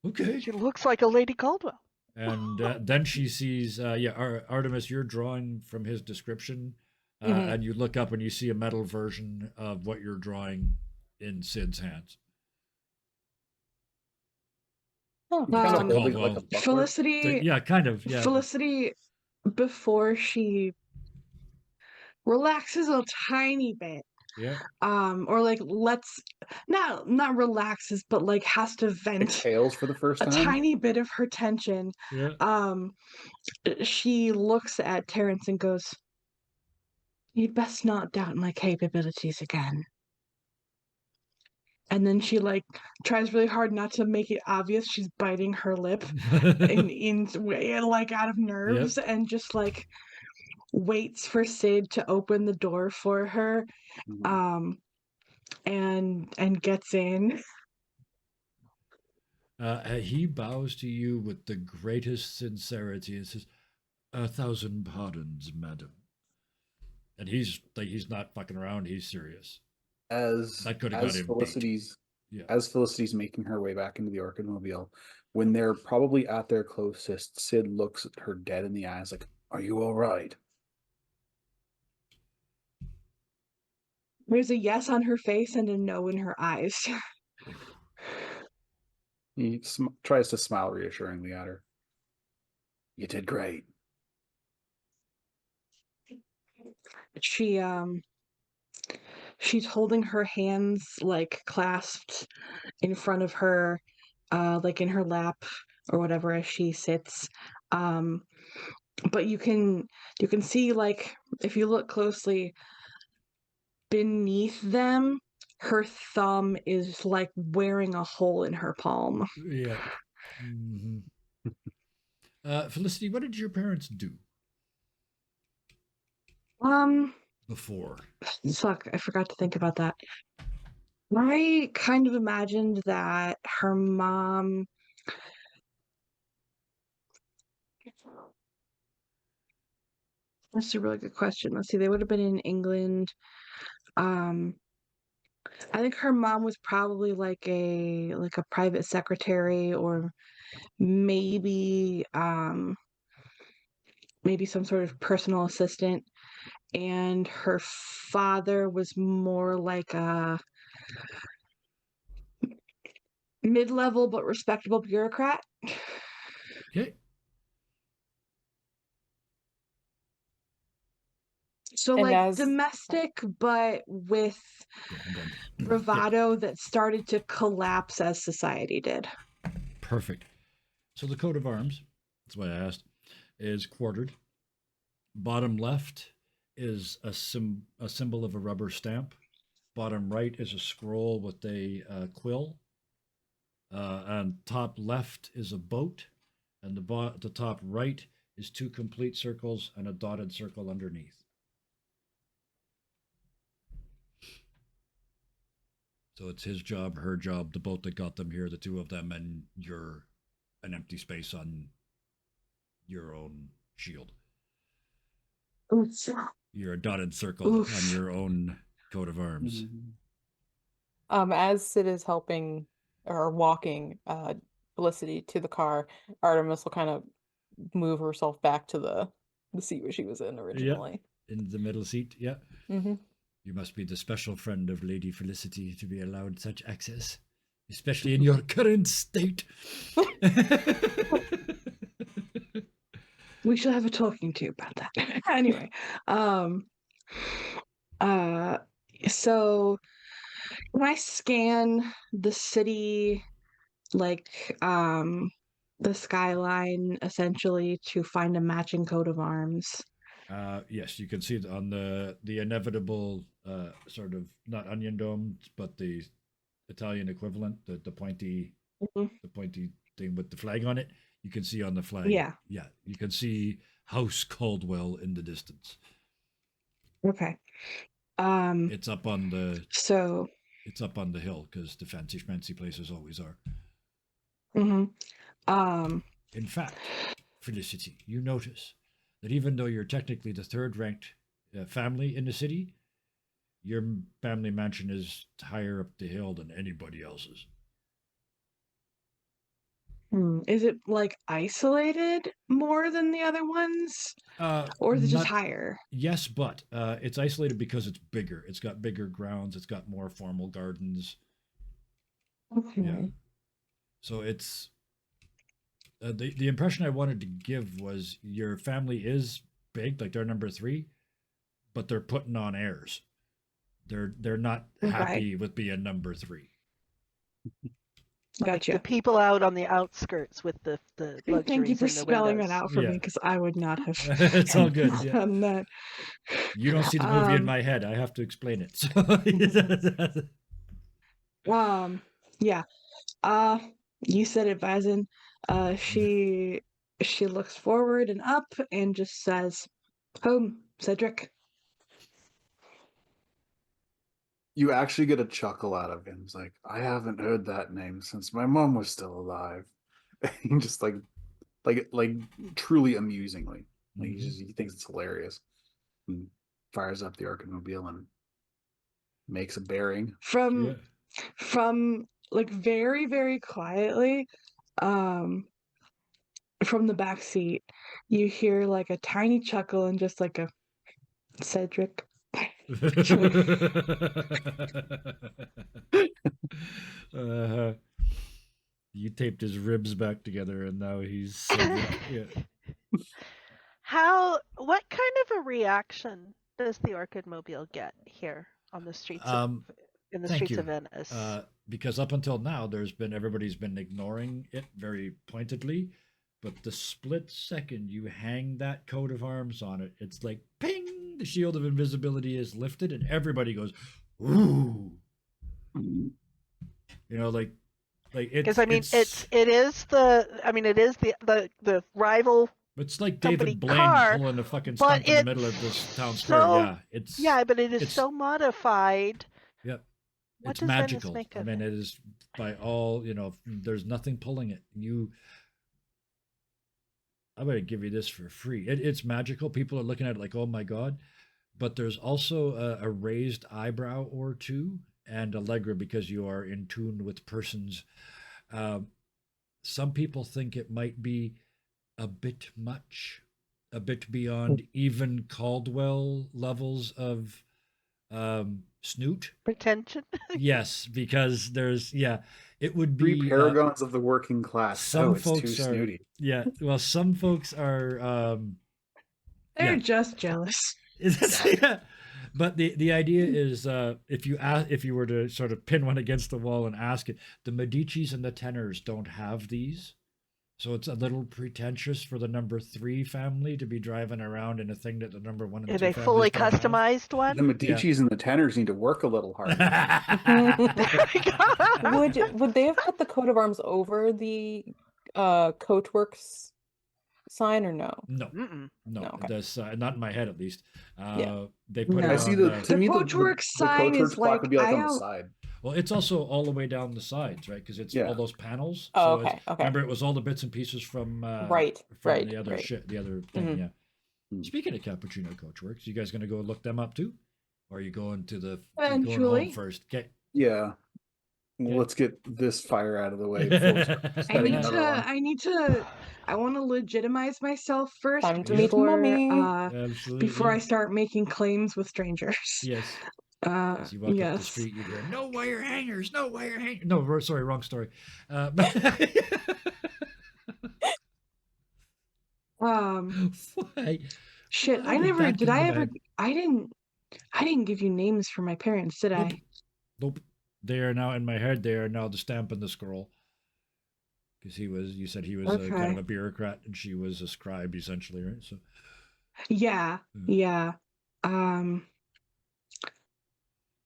Okay. She looks like a Lady Caldwell. And then she sees, Artemis, you're drawing from his description, and you look up and you see a metal version of what you're drawing in Sid's hands. Felicity. Yeah, kind of. Yeah. Felicity, before she relaxes a tiny bit. Yeah. Or let's not relaxes, but has to vent. Exhales for the first time. A tiny bit of her tension. Yeah. She looks at Terrence and goes, "You'd best not doubt my capabilities again." And then she tries really hard not to make it obvious she's biting her lip in out of nerves, and just waits for Sid to open the door for her, and gets in. He bows to you with the greatest sincerity and says, "1,000 pardons, madam." And he's not fucking around. He's serious. As Felicity's making her way back into the Orchid Mobile, when they're probably at their closest, Sid looks at her dead in the eyes, like, "Are you all right?" There's a yes on her face and a no in her eyes. He tries to smile reassuringly at her. "You did great." she she's holding her hands like clasped in front of her, like in her lap or whatever as she sits. Um, but you can see, like, if you look closely beneath them, her thumb is like wearing a hole in her palm. Yeah. Hmm. Felicity, what did your parents do Um, before? Suck, I forgot to think about that. I kind of imagined that her mom. That's a really good question. Let's see, they would have been in England. Um, I think her mom was probably like a private secretary, or maybe maybe some sort of personal assistant, and her father was more like a mid-level but respectable bureaucrat. Okay. So And like as domestic, but with Go on, go on. Yeah. bravado that started to collapse as society did. Perfect. So the coat of arms, that's why I asked, is quartered. Bottom left is a symbol of a rubber stamp. Bottom right is a scroll with a quill. And top left is a boat, and the top right is two complete circles and a dotted circle underneath. So it's his job, her job, the boat that got them here, the two of them, and you're an empty space on your own shield. Oof. You're a dotted circle on Oof. your own coat of arms. as Sid is helping or walking Felicity to the car, Artemis will kind of move herself back to the seat where she was in Yeah, originally. in the middle seat. Yeah. Mm-hmm. You must be the special friend of Lady Felicity to be allowed such access, especially in your current state. We shall have a talking to about that. Anyway, um, uh, so when I scan the city, like the skyline, essentially to find a matching coat of arms. Yes, you can see it on the inevitable sort of not onion dome, but the Italian equivalent, the pointy Mhm. the pointy thing with the flag on it. You can see on the flag. Yeah. Yeah, you can see House Caldwell in the distance. Okay. Um. It's up on the So. it's up on the hill because the fancy schmancy places always are. Mhm. Um. In fact, Felicity, you notice that even though you're technically the third ranked family in the city, your family mansion is higher up the hill than anybody else's. Is it like isolated more than the other ones, or is it just Not higher? yes, but it's isolated because it's bigger. It's got bigger grounds. It's got more formal gardens. Yeah. Okay. So it's the impression I wanted to give was your family is big, like they're number three, but they're putting on airs. They're not Okay. happy with being number three. Like the Gotcha. people out on the outskirts with the Thank you luxuries for in the spelling that windows. out for me, Yeah, because I would not have it's all good. Yeah, done that. you don't see the movie in Um. my head. I have to explain it. Yeah. Uh. You said it, Bazin. She looks forward and up and just says, "Home, Cedric." You actually get a chuckle out of him. He's like, I haven't heard that name since my mom was still alive. And just like truly amusingly. Like he thinks it's hilarious. And fires up the Archimobile and makes a bearing. From Yeah. like very, very quietly, um, from the back seat, you hear like a tiny chuckle and just like a Cedric. uh, you taped his ribs back together, and now he's Cedric. Yeah. What kind of a reaction does the Orchid Mobile get here on the streets in the Thank streets you. of Venice? Because up until now, everybody's been ignoring it very pointedly, but the split second you hang that coat of arms on it, it's like ping, the shield of invisibility is lifted, and everybody goes, ooh. You know, like Because I mean, it is the rival. It's like company David Blaine car, pulling a fucking but stunt in the middle of this town square. so- Yeah, it's but it is it's- so modified. Yep. What It's does Venice magical. make I of mean, it? it is by all, there's nothing pulling it. I'm going to give you this for free. It's magical. People are looking at it like, oh my God. But there's also a raised eyebrow or two and Allegra because you are in tune with persons. Some people think it might be a bit much, a bit beyond even Caldwell levels of snoot. Pretension. Yes, because it would Three be paragons of the working class. some It's folks too are snooty. well, some folks are They're yeah. just jealous. yeah. But the idea is if you were to sort of pin one against the wall and ask it, the Medicis and the Tenors don't have these. So it's a little pretentious for the number 3 family to be driving around in a thing that the number 1 and 2 Is a families fully don't have. customized The one? Medicis and the Tenors need to work a little harder. Would they have put the coat of arms over the Coachworks sign or no? No, Mm-mm. no, No, okay. that's not in my head at least. Yeah. They put No. it I on see The to me Coachworks the sign Coachworks is plaque like, would be like I on the don't- side. Well, it's also all the way down the sides, right? Because it's Yeah. all those panels. Oh, So okay, okay. Remember, it was all the bits and pieces from Right, the other right. shit, the other thing. Mhm. Yeah. Hmm. Speaking of Cappuccino Coachworks, you guys going to go look them up too, or are you going to the you going Eventually. home first? Okay. Yeah. Well, Yeah. let's get this fire out of the way before we start I setting need another one. I want to legitimize myself first Time to meet before mommy. Absolutely. before I start making claims with strangers. Yes. As you walk up the Yes. street, you hear no wire hangers, no wire hangers. No, sorry, wrong story. Why? Shit, How that get in the bag? I didn't give you names for my parents, did Nope. I? Nope. They are now in my head. They are now the stamp and the scroll. Because you said he was kind Okay. of a bureaucrat and she was a scribe essentially, right? So Yeah. Yeah.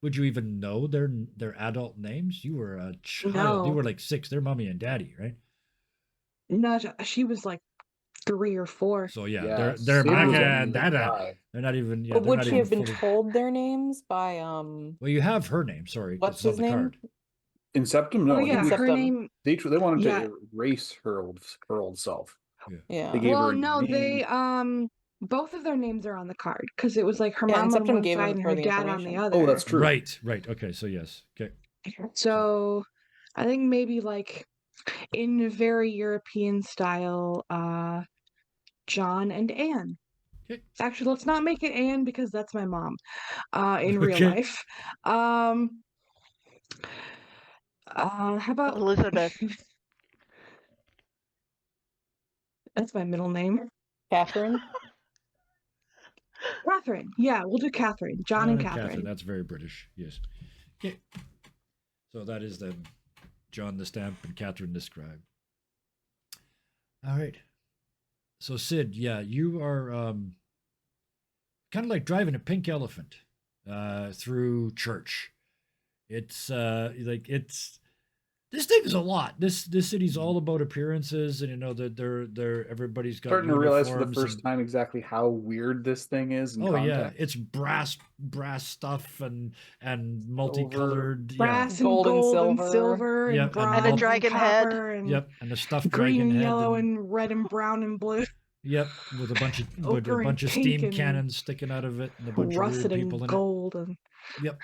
would you even know their adult names? You were a child. No. You were like 6. They're mommy and daddy, right? No, she was like 3 or 4. So yeah, Yeah, they're Sid was mama only and like dada. 5. They're not even. Yeah, But they're would not she even have been fully- told their names by Well, you have her name. Sorry, 'cause what's it's on his the name? card. In Septum, no. Oh yeah, Inceptum. her name. They wanted Yeah. to erase her old self. Yeah. They gave her Well, a no, name. they both of their names are on the card because it was like her Yeah, mom on Inceptum one gave side her and her the dad on the information. other. Oh, that's true. Right. Okay. So yes. Okay. So I think maybe like in very European style, John and Anne. Okay. Actually, let's not make it Anne because that's my mom. In real Okay. life. How about Elizabeth. That's my middle name. Catherine. Catherine. Yeah, we'll do Catherine. John and Catherine. That's very British. Yes. Okay. So that is then John the Stamp and Catherine the Scribe. All right. So Sid, yeah, you are kind of like driving a pink elephant through church. It's this thing is a lot. This city's all about appearances, and you know that they're everybody's got Starting to realize for the uniforms first and- time exactly how weird this thing is. In Oh yeah, context. it's brass stuff and multicolored. Brass and Gold and gold and silver. silver and Yep, and bronze a dragon head. copper and Yep, and the stuffed green dragon and head. yellow and red and brown and blue. Yep, with a bunch Ochre and of pink steam and cannons sticking out of it, and a bunch of Russet weird and people in gold and it. Yep,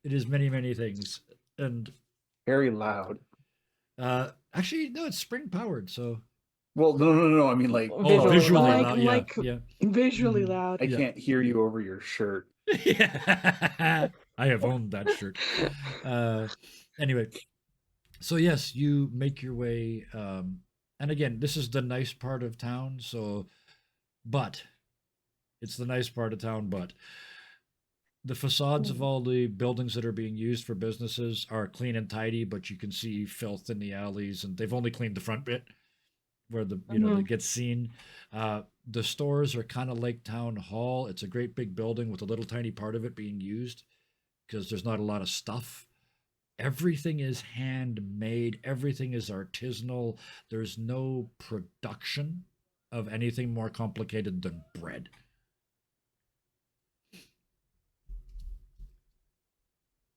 it is many things, and very loud. actually no, it's spring powered. So Well, no. I mean, like, Visually loud. loud. Like- Yeah, visually Mhm. loud. I Yeah. can't hear you over your shirt. yeah. I have owned that shirt. Anyway, so yes, you make your way, and again, this is the nice part of town. So, but it's the nice part of town, but The facades of all the buildings that are being used for businesses are clean and tidy, but you can see filth in the alleys, and they've only cleaned the front bit where the that gets seen. The stores are kind of like town hall. It's a great big building with a little tiny part of it being used because there's not a lot of stuff. Everything is handmade. Everything is artisanal. There's no production of anything more complicated than bread.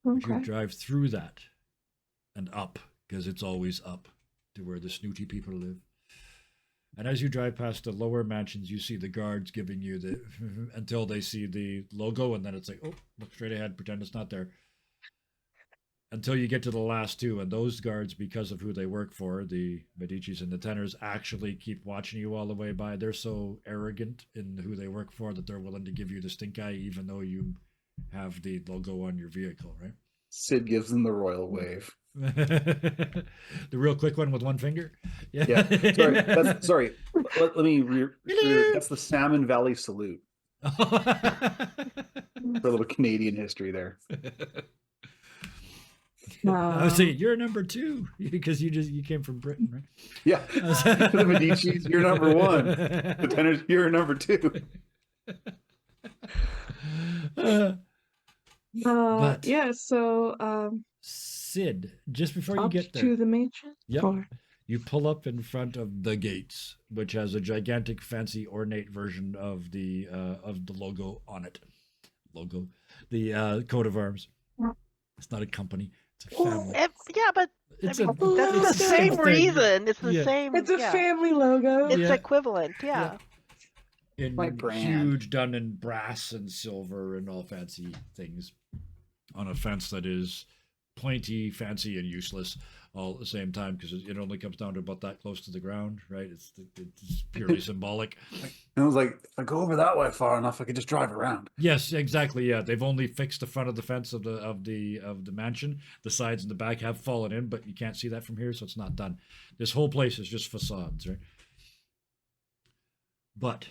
Okay. You drive through that and up, because it's always up to where the snooty people live. And as you drive past the lower mansions, you see the guards giving you the until they see the logo, and then it's like, oh, look straight ahead, pretend it's not there. Until you get to the last two, and those guards, because of who they work for, the Medicis and the Tenors, actually keep watching you all the way by. They're so arrogant in who they work for that they're willing to give you the stink eye, even though you have the logo on your vehicle, right? Sid gives them the royal wave. The real quick one with one finger. Yeah. Sorry. Let me. That's the Salmon Valley salute. For a little Canadian history there. I was saying you're number 2 because you came from Britain, right? Yeah. The Medicis, you're number 1. The Tenors, you're number 2. But yeah, so Sid, just before you up get there, to the mansion. yep, Or- you pull up in front of the gates, which has a gigantic, fancy, ornate version of the logo on it. The coat of arms. It's not a company; it's a family. Yeah, but It's I mean, a- that's it's the same thing. reason. It's the Yeah. same. It's a yeah. family logo. It's Yeah. equivalent. Yeah. In My brand. huge, done in brass and silver and all fancy things, on a fence that is pointy, fancy, and useless all at the same time, because it only comes down to about that close to the ground, right? It's purely symbolic. And I was like, if I go over that way far enough, I could just drive around. Yes, exactly. Yeah, they've only fixed the front of the fence of the mansion. The sides and the back have fallen in, but you can't see that from here, so it's not done. This whole place is just facades, right? But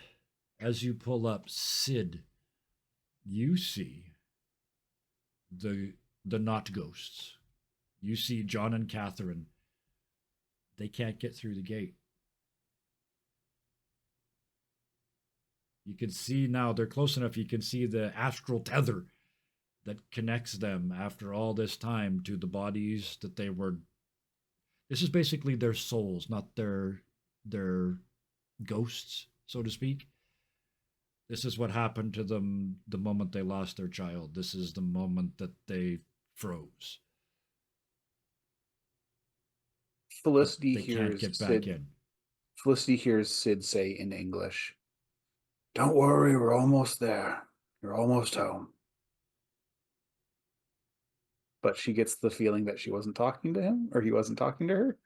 as you pull up, Sid, you see the not ghosts. You see John and Catherine. They can't get through the gate. You can see now, they're close enough, you can see the astral tether that connects them after all this time to the bodies that they were. This is basically their souls, not their ghosts, so to speak. This is what happened to them the moment they lost their child. This is the moment that they froze. Felicity They can't hears get back Sid. in. Felicity hears Sid say in English, "Don't worry, we're almost there. You're almost home." But she gets the feeling that she wasn't talking to him, or he wasn't talking to her.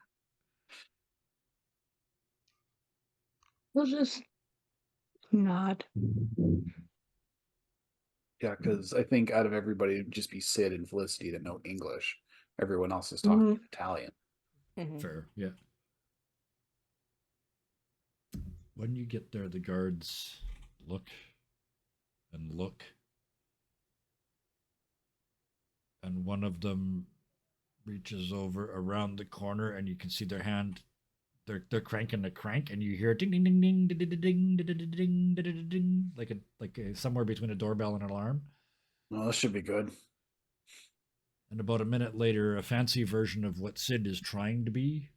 We'll just nod. Yeah, because I think out of everybody, it'd just be Sid and Felicity that know English. Everyone else is talking in Italian. Mhm. Fair, yeah. When you get there, the guards look and look. And one of them reaches over around the corner, and you can see their hand. They're cranking the crank, and you hear ding ding ding ding ding ding ding ding ding ding ding, like somewhere between a doorbell and an alarm. Well, this should be good. And about a minute later, a fancy version of what Sid is trying to be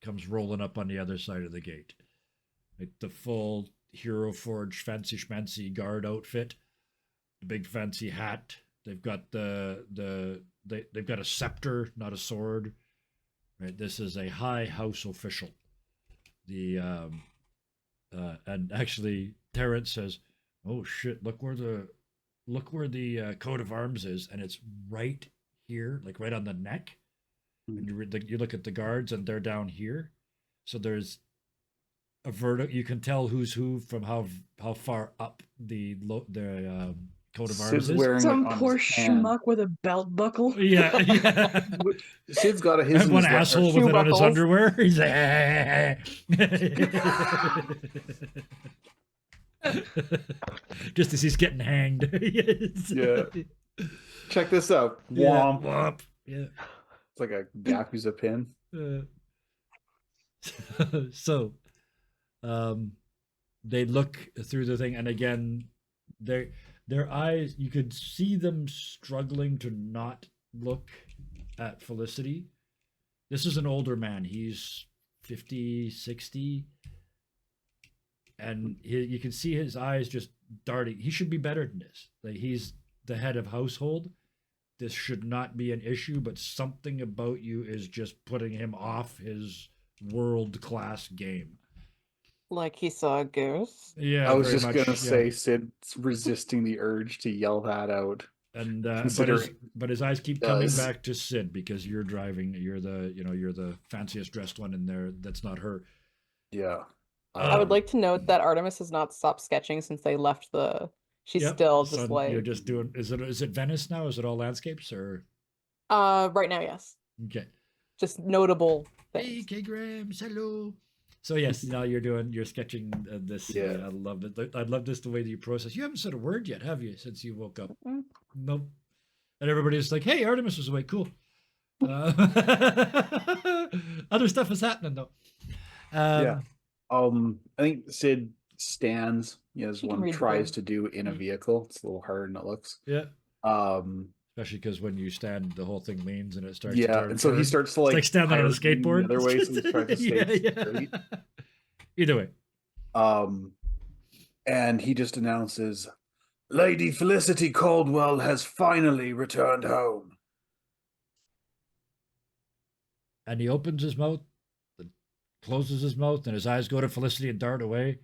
comes rolling up on the other side of the gate. Like the full Hero Forge fancy schmancy guard outfit, the big fancy hat. They've got they've got a scepter, not a sword. Right. This is a high house official. And actually Terrence says, "Oh shit, look where the coat of arms is, and it's right here, like right on the neck." And you look at the guards, and they're down here. So there's a vertical. You can tell who's who from how far up the coat of arms Sid's is. wearing Some it on poor his hand. schmuck with a belt buckle. Yeah, yeah. Sid's got his And in one his asshole shoe with it on his buckles. underwear. He's like, Just as he's getting hanged. Yes. Yeah. Check this out. Yeah. Womp. Womp. Yeah. It's like a Yakuza pin. So, they look through the thing, and again, their eyes, you could see them struggling to not look at Felicity. This is an older man. He's 50, 60. And you can see his eyes just darting. He should be better than this. Like, he's the head of household. This should not be an issue, but something about you is just putting him off his world-class game. Like he saw a ghost. Yeah, I was very just much, gonna yeah. say Sid's resisting the urge to yell that out. And Considering but his eyes keep he coming does. back to Sid, because you're driving. You're the fanciest dressed one in there. That's not her. Yeah. I would Um, like to note that Artemis has not stopped sketching since they left the. She's Yep, still just son, like. you're just doing. Is it Venice now? Is it all landscapes or? Right now, yes. Okay. Just notable Hey, things. K Grams, hello. So yes, now you're sketching this. Yeah. I love it. I love this, the way that you process. You haven't said a word yet, have you, since you woke up? Mm. Nope. And everybody's like, "Hey, Artemis was awake. Cool." Other stuff is happening though. Yeah. I think Sid stands, as She can one read the tries room. to do in a vehicle. It's a little harder than it looks. Yeah. Um, Especially because when you stand, the whole thing leans and it starts. yeah, to turn, and so he turn. starts to It's like, like standing on a tire lean skateboard. the other way, so he tries to stay straight. Either way. And he just announces, Lady Felicity Caldwell has finally returned home. And he opens his mouth, and closes his mouth, and his eyes go to Felicity and dart away.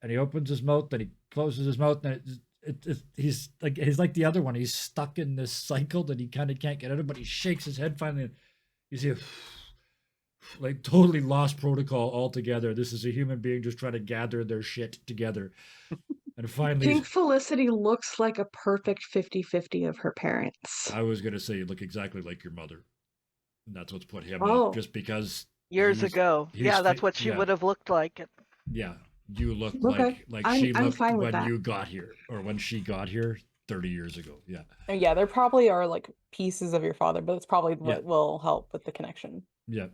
And he opens his mouth, and he closes his mouth, and he's like the other one. He's stuck in this cycle that he kind of can't get out of. But he shakes his head finally, and you see, like, totally lost protocol altogether. This is a human being just trying to gather their shit together. And I finally, think Felicity looks like a perfect 50-50 of her parents. I was gonna say you look exactly like your mother. And that's what's put him Oh. off, just because Years he's- ago. he's Yeah, that's fi- what she yeah. would have looked like. Yeah, you look Okay. like I'm- she I'm looked fine with when that. you got here, or when she got here 30 years ago. Yeah. And yeah, there probably are like pieces of your father, but it's probably what will help with the connection. Yeah.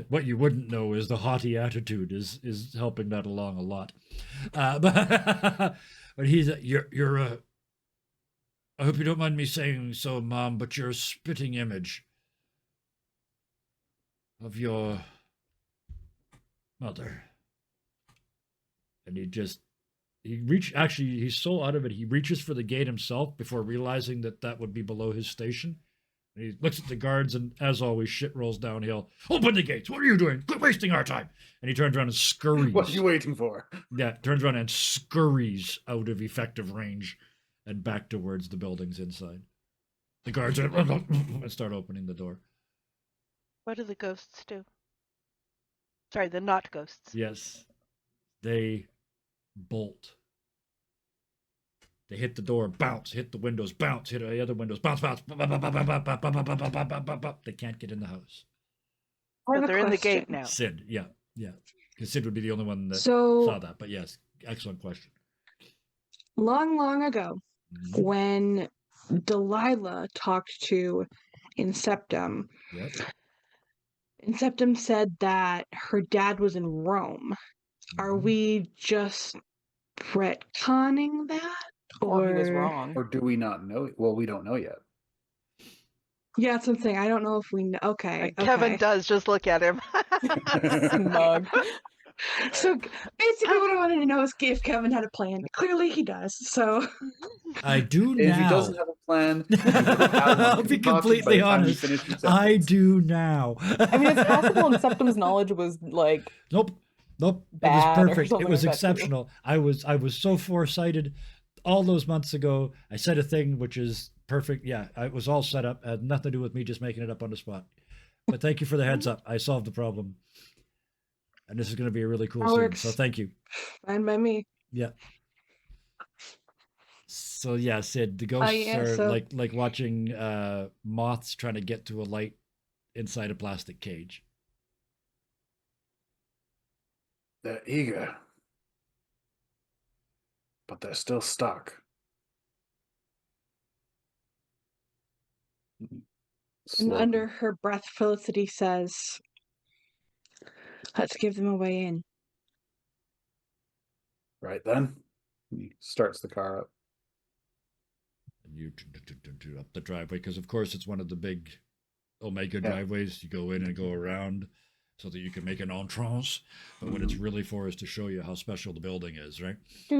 What you wouldn't know is the haughty attitude is helping that along a lot. But he's you're a. I hope you don't mind me saying so, Mom, but you're a spitting image of your mother. And he's so out of it, he reaches for the gate himself before realizing that would be below his station. And he looks at the guards, and as always, shit rolls downhill. Open the gates! What are you doing? Quit wasting our time! And he turns around and scurries. What are you waiting for? Yeah, turns around and scurries out of effective range and back towards the buildings inside. The guards and start opening the door. What do the ghosts do? Sorry, the not ghosts. Yes, they bolt. They hit the door, bounce, hit the windows, bounce, hit the other windows, bounce, bounce. They can't get in the house. I have But a they're in the gate question. now. Sid, yeah. Because Sid would be the only one that So saw that. But yes, excellent question. long ago, Mhm. when Delilah talked to Inceptum, Yep. Inceptum said that her dad was in Rome. Are Mhm. we just retconning that? Or he was wrong. Or do we not know? Well, we don't know yet. Yeah, that's something. I don't know if we know. Okay. Kevin Okay. does, just look at him. Smug. So basically, what I wanted to know is if Kevin had a plan. Clearly, he does. So I do If he now. doesn't have a plan, he could have one I'll in be his pocket by completely the time he honest. finished his I sentence. do now. I mean, it's possible Inceptum's knowledge was like Nope. It was bad or perfect. It something was like that, too. exceptional. I was so foresighted. All those months ago, I said a thing which is perfect. Yeah, it was all set up. It had nothing to do with me just making it up on the spot. But thank you for the heads up. I solved the problem. And this is going to be a really cool That scene. works. So thank you. fine by me. Yeah. So yeah, Sid, the ghosts yeah, are so- like watching moths trying to get to a light inside a plastic cage. They're eager. but they're still stuck. And Slowly. under her breath, Felicity says, "Let's give them a way in." Right then, he starts the car up. And you up the driveway because, of course, it's one of the big Omega driveways. You go in and go around so that you can make an entrance. But what it's really for is to show you how special the building is, right?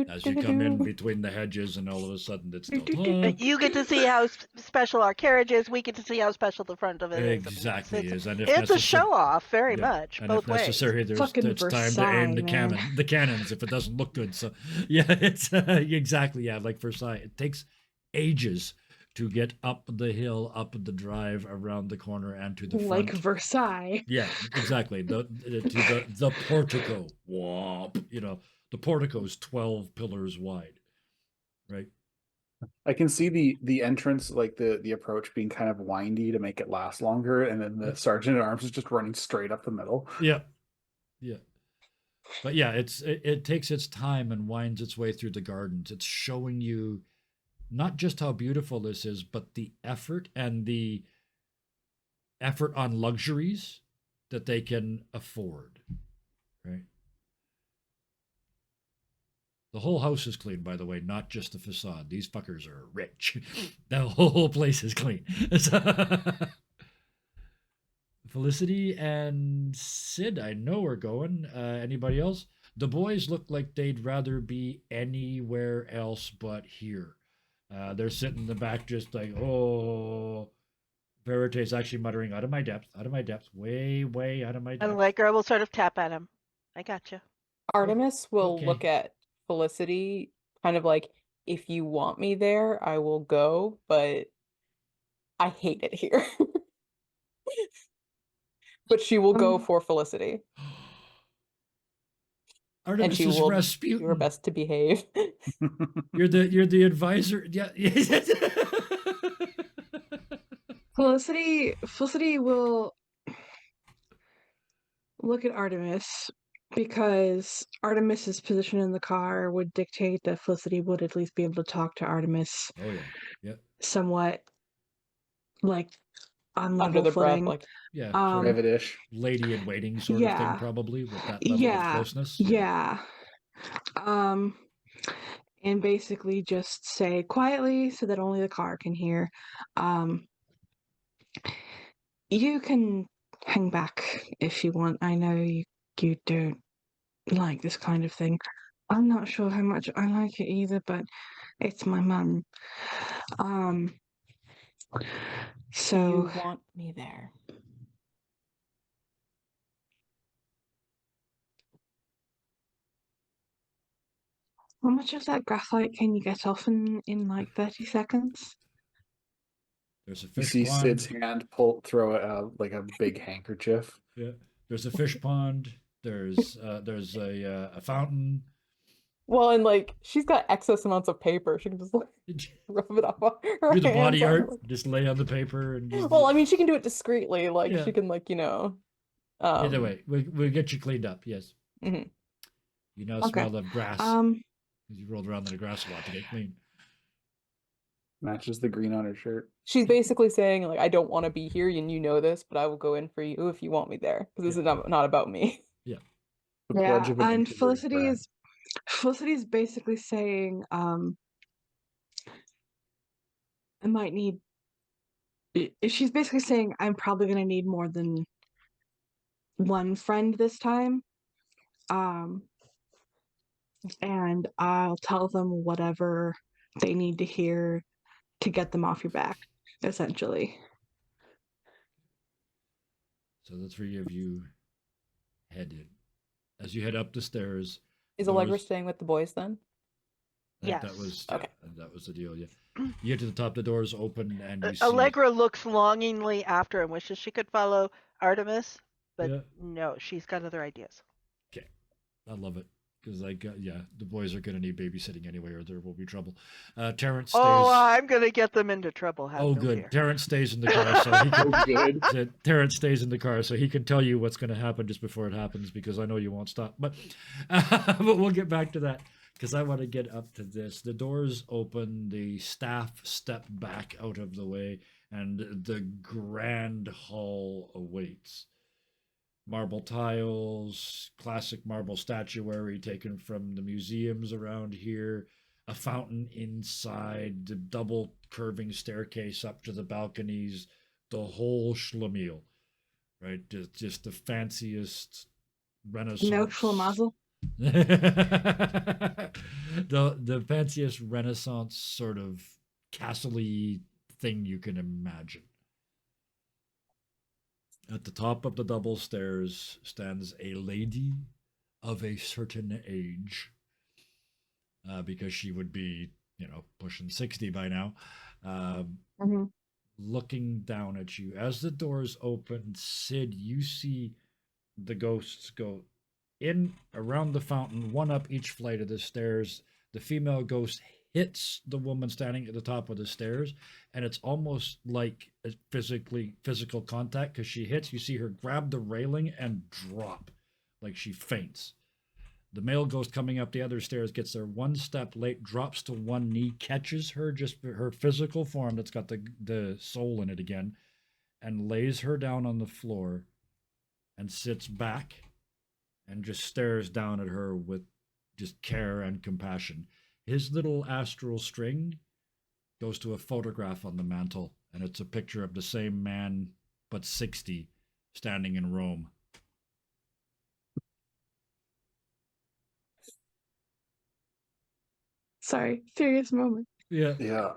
As you come in between the hedges, and all of a sudden it's still You get to see how special our carriage is. We get to see how special the front of it is. exactly is. And if It's a show off, very much, and both if ways. necessary, Fucking it's time to Versailles, aim man. the cannons if it doesn't look good. So yeah, it's exactly like Versailles. It takes ages to get up the hill, up the drive, around the corner, and to the front. Like Versailles. Yeah, exactly. To the portico. Whomp. You know, the portico is 12 pillars wide, right? I can see the entrance, like the approach being kind of windy to make it last longer, and then the sergeant at arms is just running straight up the middle. Yeah, yeah. But yeah, it takes its time and winds its way through the gardens. It's showing you not just how beautiful this is, but the effort on luxuries that they can afford, right? The whole house is clean, by the way, not just the facade. These fuckers are rich. The whole place is clean. Felicity and Sid, I know are going. Anybody else? The boys look like they'd rather be anywhere else but here. They're sitting in the back just like, oh. Verity's actually muttering, out of my depth, way, way out of my depth. And Allegra will sort of tap at him. I gotcha. Artemis will Okay. look at Felicity kind of like, if you want me there, I will go, but I hate it here. But she will go for Felicity. Artemis And she is will Rasputin. do her best to behave. You're the advisor. Yeah. Felicity will look at Artemis because Artemis's position in the car would dictate that Felicity would at least be able to talk to Artemis Oh yeah. Yep. somewhat like on Under level the breath, footing. like, Yeah. Private-ish. Lady in waiting sort of thing, Yeah. probably, with that level of closeness. Yeah. And basically just say quietly so that only the car can hear. You can hang back if you want. I know you don't like this kind of thing. I'm not sure how much I like it either, but it's my mum. do So you want me there? how much of that graphite can you get off in like 30 seconds? There's a You fish see pond. Sid's hand throw like a big handkerchief. Yeah. There's a fish pond. There's a fountain. Well, and like she's got excess amounts of paper. She can just like rub it off her Do the hands body on art. it. Just lay on the paper and just, Well, I mean, she can do it discreetly. Like Yeah. she can, like, either way, we'll get you cleaned up. Yes. Mhm. You now Okay. smell the grass. You rolled around in the grass a lot to get clean. Matches the green on her shirt. She's basically saying, like, I don't want to be here, and you know this, but I will go in for you if you want me there, because this is not about me. The pledge of an and introverted friend. Felicity's basically saying, I might need. She's basically saying, I'm probably going to need more than one friend this time. And I'll tell them whatever they need to hear to get them off your back, essentially. So the three of you head in. As you head up the stairs. Is Allegra doors- staying with the boys then? I think Yes. That was Okay. that was the deal. Yeah. You get to the top. The doors open and you see. Allegra looks longingly after and wishes she could follow Artemis, but Yeah. no, she's got other ideas. Okay, I love it because the boys are gonna need babysitting anyway, or there will be trouble. Terrence stays. Oh, I'm gonna get them into trouble. Have Oh, no good. fear. Terrence stays in the car, so he can. Good. Terrence stays in the car, so he can tell you what's going to happen just before it happens, because I know you won't stop. But but we'll get back to that. because I want to get up to this. The doors open, the staff step back out of the way, and the grand hall awaits. Marble tiles, classic marble statuary taken from the museums around here, a fountain inside, the double curving staircase up to the balconies, the whole schlemiel, right? Just the fanciest No Renaissance. schlemazel. The fanciest Renaissance sort of castle-y thing you can imagine. At the top of the double stairs stands a lady of a certain age, because she would be, pushing 60 by now, Mhm. looking down at you. As the doors open, Sid, you see the ghosts go in around the fountain, one up each flight of the stairs. The female ghost hits the woman standing at the top of the stairs, and it's almost like a physical contact, because she hits. You see her grab the railing and drop, like she faints. The male ghost coming up the other stairs gets there one step late, drops to one knee, catches her, just her physical form that's got the soul in it again, and lays her down on the floor and sits back and just stares down at her with just care and compassion. His little astral string goes to a photograph on the mantle, and it's a picture of the same man, but 60, standing in Rome. Sorry, serious moment. Yeah. Yeah.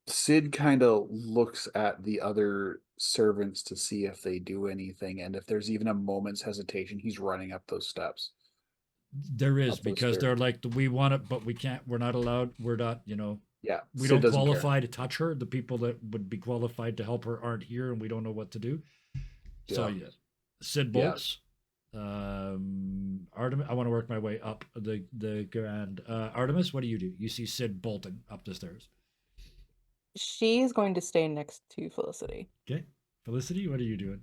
Sid kind of looks at the other servants to see if they do anything, and if there's even a moment's hesitation, he's running up those steps. There is, Up those because stairs. they're like, we want it, but we can't. We're not allowed. We're not, Yeah, we Sid don't doesn't care. qualify to touch her. The people that would be qualified to help her aren't here, and we don't know what to do. So, Yeah. Sid Yeah. bolts. Artemis, I want to work my way up the grand. Artemis, what do? You see Sid bolting up the stairs. She's going to stay next to Felicity. Okay. Felicity, what are you doing?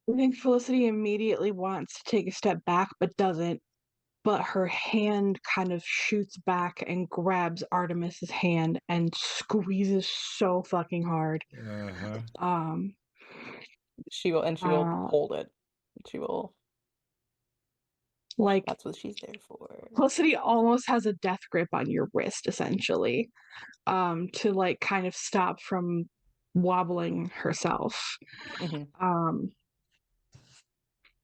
I think Felicity immediately wants to take a step back, but doesn't. But her hand kind of shoots back and grabs Artemis's hand and squeezes so fucking hard. Uh-huh. She will hold it. She will. Like, That's what she's there for. Felicity almost has a death grip on your wrist, essentially, to like kind of stop from wobbling herself. Mm-hmm.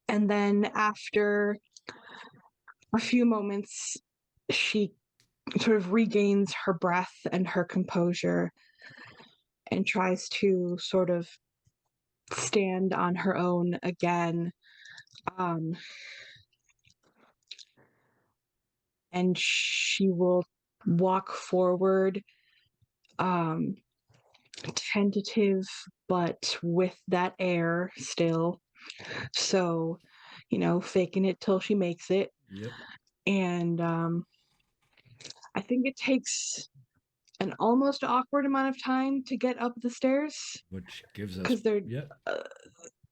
And then after a few moments, she sort of regains her breath and her composure and tries to sort of stand on her own again. And she will walk forward, tentative, but with that air still. So, faking it till she makes it. Yep. And I think it takes an almost awkward amount of time to get up the stairs, Which gives us, because they're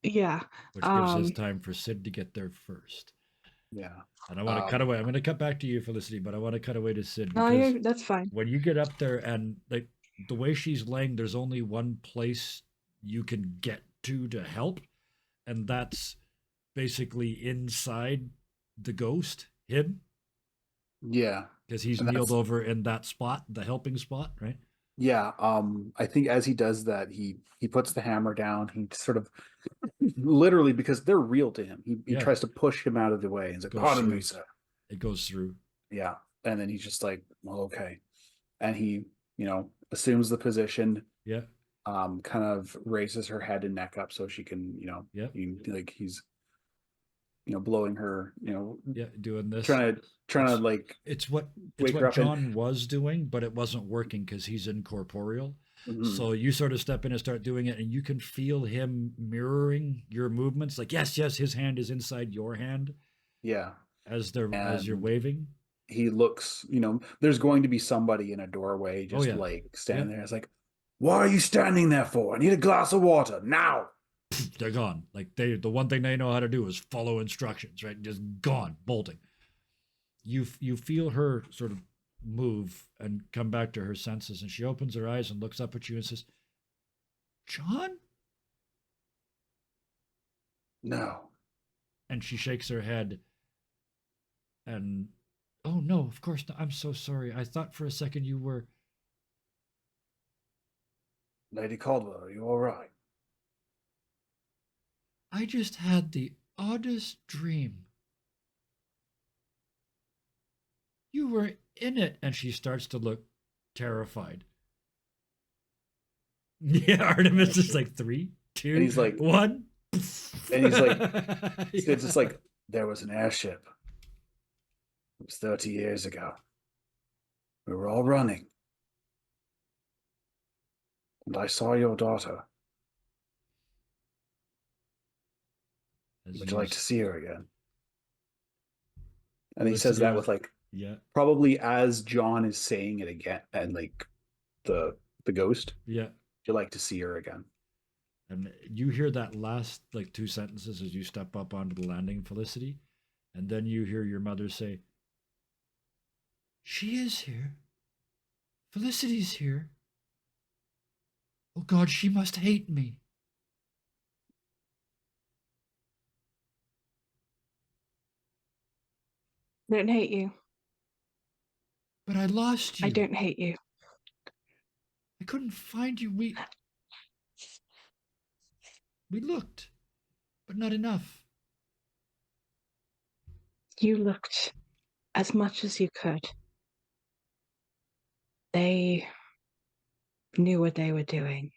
yeah. Which gives us time for Sid to get there first. Yeah. And I want to cut away. I'm going to cut back to you, Felicity, but I want to cut away to Sid, No, because that's fine. when you get up there and like the way she's laying, there's only one place you can get to help, and that's basically inside the ghost, him, Yeah. because he's And kneeled that's- over in that spot, the helping spot, right? Yeah. I think as he does that, he puts the hammer down. He sort of literally, because they're real to him, he Yeah. tries to push him out of the way. He's like, Goes "Pardon through. me, sir." It goes through. Yeah. And then he's just like, "Well, okay." And he, assumes the position, Yeah. kind of raises her head and neck up so she can, Yeah. like he's, blowing her, Yeah. Doing this. trying to like It's what wake her up and- John was doing, but it wasn't working because he's incorporeal. Mhm. So you sort of step in and start doing it, and you can feel him mirroring your movements. Like, yes, his hand is inside your hand yeah. as you're And waving. he looks, there's going to be somebody in a doorway just yeah. like standing there. It's like, "What are you standing there for? I need a glass of water now." they're gone. Like the one thing they know how to do is follow instructions, right? Just gone, bolting. You feel her sort of move and come back to her senses, and she opens her eyes and looks up at you and says, "John?" No. And she shakes her head and, "Oh no, of course not. I'm so sorry. I thought for a second you were." Lady Caldwell, are you all right? "I just had the oddest dream. You were in it." And she starts to look terrified. Yeah, Artemis is like 3, 2, And he's like, 1. and he's like, Yeah. it's just like, there was an airship. It was 30 years ago. We were all running. And I saw your daughter. As Would you like to see her again? And he Felicity, says that with like, yeah, probably as John is saying it again, and like the ghost, yeah. would you like to see her again? And you hear that last like 2 sentences as you step up onto the landing, Felicity, and then you hear your mother say, "She is here. Felicity's here. Oh God, she must hate me." I don't hate you. "But I lost you. I don't hate you. I couldn't find you. We looked, but not enough." You looked as much as you could. They knew what they were doing.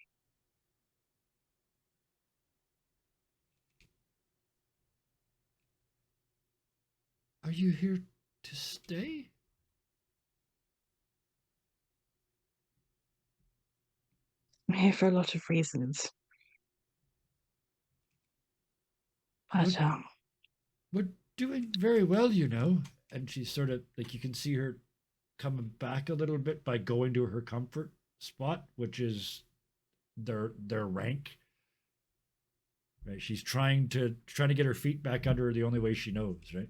"Are you here to stay?" I'm here for a lot of reasons. But What- "We're doing very well, you know." And she's sort of like, you can see her coming back a little bit by going to her comfort spot, which is their rank. Right? She's trying to get her feet back under her the only way she knows, right?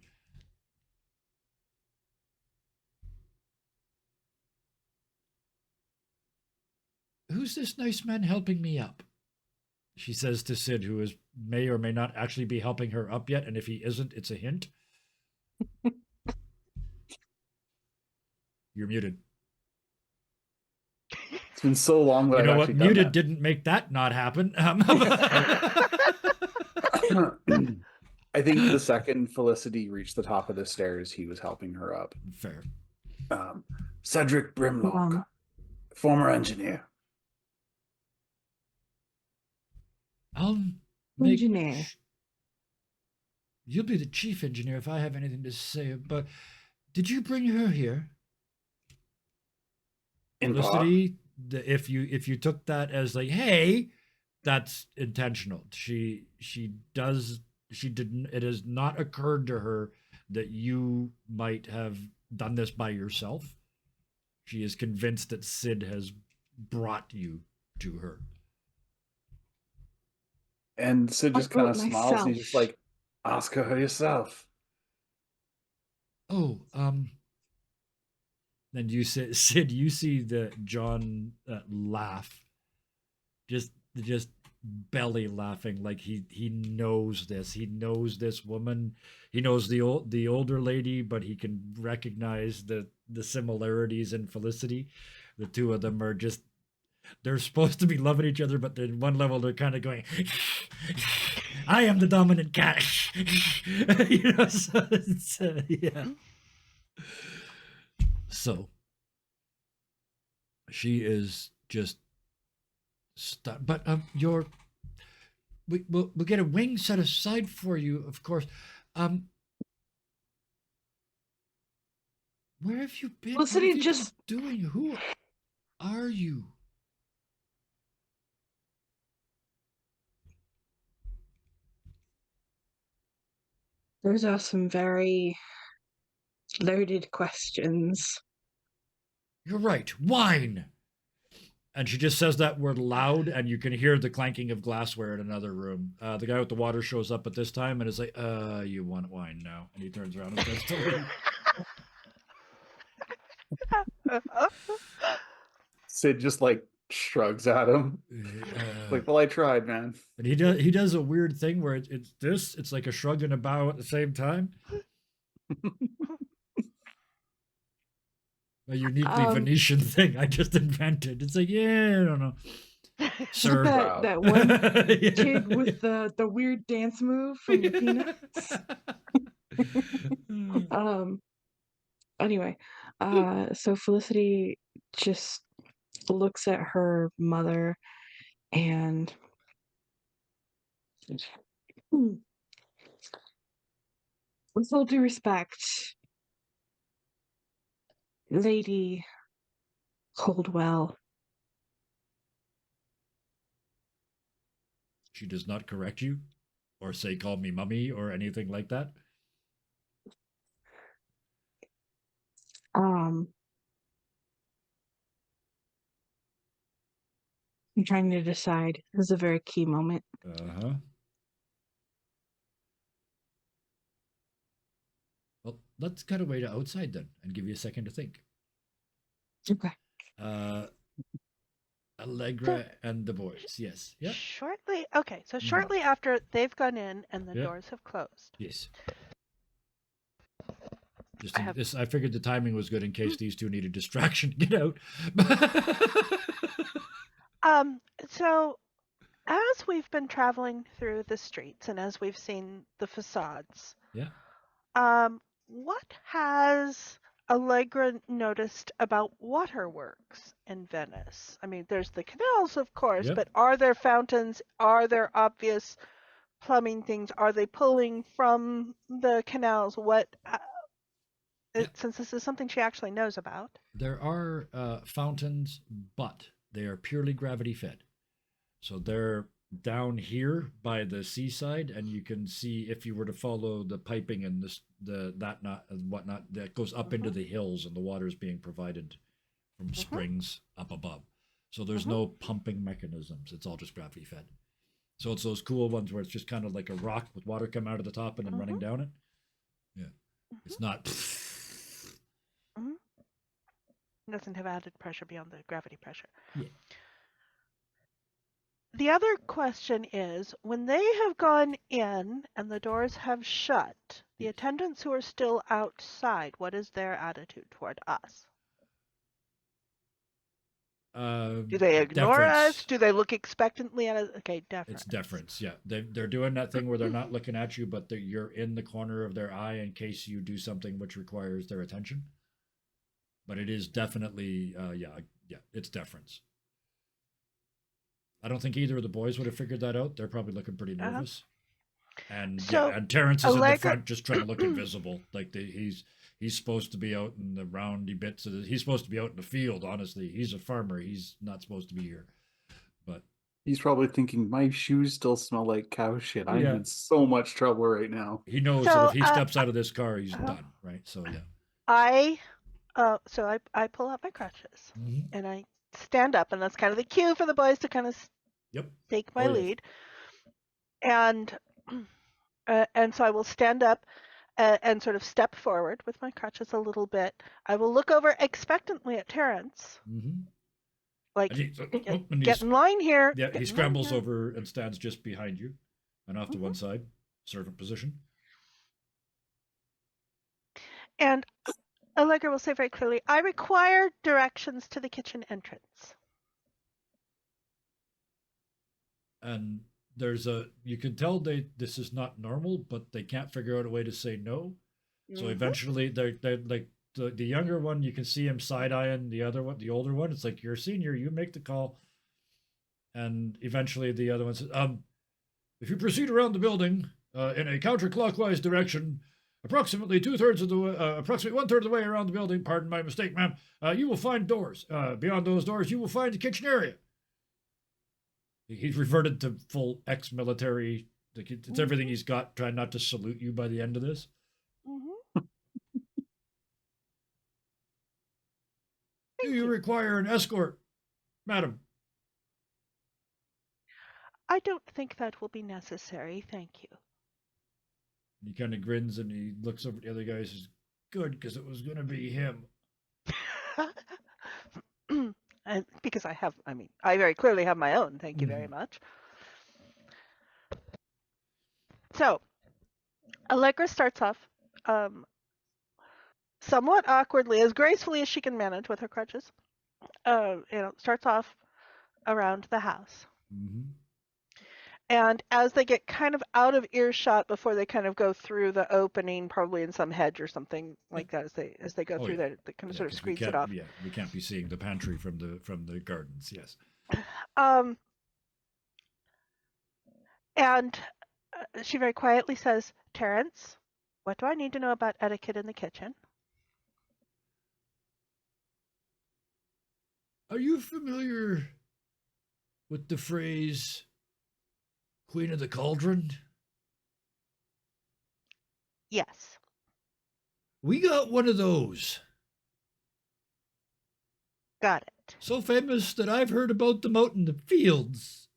"Who's this nice man helping me up?" she says to Sid, who is may or may not actually be helping her up yet, and if he isn't, it's a hint. You're muted. It's been so long that You I've know what? actually done Muted that. didn't make that not happen. I think the second Felicity reached the top of the stairs, he was helping her up. Fair. Cedric Brimlock, former engineer. I'll make. Engineer. You'll be the chief engineer if I have anything to say. But did you bring her here, In part. Felicity? If you took that as like, hey, that's intentional. She didn't. It has not occurred to her that you might have done this by yourself. She is convinced that Sid has brought you to her. And Sid I just kind brought of smiles and he's just myself. like, ask her yourself. Oh, then you say, Sid, you see the John laugh, just belly laughing, like he knows this. He knows this woman. He knows the older lady, but he can recognize the similarities in Felicity. The two of them are just, they're supposed to be loving each other, but at one level they're kind of going, I am the dominant cat. You know, so it's, yeah. So she is just stuck. But we'll get a wing set aside for you, of course. Where have you been? What have Felicity you just been doing? Who are you? Those are some very loaded questions. You're right. Wine. And she just says that word loud, and you can hear the clanking of glassware in another room. The guy with the water shows up at this time and is like, you want wine now? And he turns around and starts to leave. Sid just like shrugs at him. Like, well, I tried, man. And he does a weird thing where it's like a shrug and a bow at the same time. A uniquely Venetian thing I just invented. It's like, yeah, I don't know. Sir. Wow. That one kid with the weird dance move from the Peanuts. Anyway, so Felicity just looks at her mother and with all due respect, Lady Coldwell, She does not correct you or say, call me mummy or anything like that. I'm trying to decide. This is a very key moment. Uh-huh. Well, let's cut away to outside then and give you a second to think. Okay. Allegra and the boys. Yes. Yep. Shortly after they've gone in and the Yep. doors have closed. Yes. I figured the timing was good in case these two needed distraction to get out. So as we've been traveling through the streets and as we've seen the facades, Yeah. what has Allegra noticed about waterworks in Venice? I mean, there's the canals, of course, Yep. but are there fountains? Are there obvious plumbing things? Are they pulling from the canals? Since this is something she actually knows about. There are fountains, but they are purely gravity fed. So they're down here by the seaside, and you can see if you were to follow the piping and whatnot that goes up into the hills, and the water is being provided from springs up above. So there's no pumping mechanisms. It's all just gravity fed. So it's those cool ones where it's just kind of like a rock with water coming out of the top and then running down it. Yeah, it's not. Doesn't have added pressure beyond the gravity pressure. Yeah. The other question is, when they have gone in and the doors have shut, the attendants who are still outside, what is their attitude toward us? Do they ignore us? Do they look expectantly at us? Okay, deference. It's deference, yeah. They're doing that thing where they're not looking at you, but you're in the corner of their eye in case you do something which requires their attention. But it is definitely, it's deference. I don't think either of the boys would have figured that out. They're probably looking pretty nervous. And Terrence is in the front just trying to look invisible. Like he's supposed to be out in the roundy bits of he's supposed to be out in the field, honestly. He's a farmer. He's not supposed to be here. But he's probably thinking, my shoes still smell like cow shit. I'm in so much trouble right now. He knows that if he steps out of this car, he's done, right? So yeah. I pull out my crutches and I stand up, and that's kind of the cue for the boys to kind of take my lead. And so I will stand up and sort of step forward with my crutches a little bit. I will look over expectantly at Terrence. Like, get in line here. Yeah, he scrambles over and stands just behind you and off to one side, servant position. And Allegra will say very clearly, I require directions to the kitchen entrance. And you can tell this is not normal, but they can't figure out a way to say no. So eventually they're like the younger one, you can see him side-eyeing the other one, the older one. It's like, you're a senior, you make the call. And eventually the other one says, if you proceed around the building in a counterclockwise direction, approximately approximately 1/3 of the way around the building, pardon my mistake, ma'am, you will find doors. Beyond those doors, you will find the kitchen area. He's reverted to full ex-military. It's everything he's got, trying not to salute you by the end of this. Do you require an escort, madam? I don't think that will be necessary, thank you. He kind of grins and he looks over at the other guy and says, good, because it was going to be him. And because I very clearly have my own, thank you very Mhm. much. So, Allegra starts off somewhat awkwardly, as gracefully as she can manage with her crutches. Starts off around the house. Mm-hmm. And as they get kind of out of earshot before they kind of go through the opening, probably in some hedge or something like that, as they go through Yeah. that, kind of Yeah, sort of 'cause we screens it can't. off. Yeah, we can't be seeing the pantry from the gardens. Yes. Um, and she very quietly says, "Terrence, what do I need to know about etiquette in the kitchen?" Are you familiar with the phrase "Queen of the Cauldron"? Yes. We got one of those. Got it. So famous that I've heard about them out in the fields.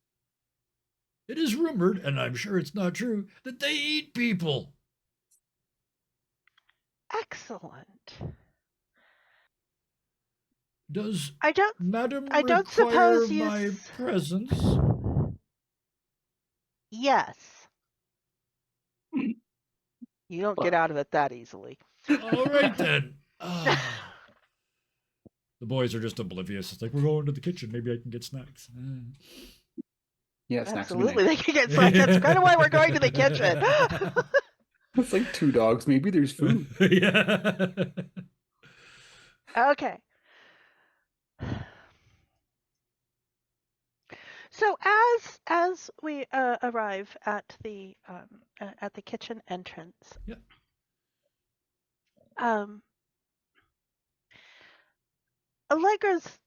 It is rumored, and I'm sure it's not true, that they eat people. Excellent. Does I don't Madam I don't require suppose my presence? Yes. You don't get out of it that easily. All right then. The boys are just oblivious. It's like, we're going to the kitchen. Maybe I can get snacks. Yeah, snacks Absolutely, and they can get snacks. That's kind of why we're going to the kitchen. It's like 2 dogs. Maybe there's food. Yeah. Okay. So as we arrive at the kitchen entrance, Yep. Allegra's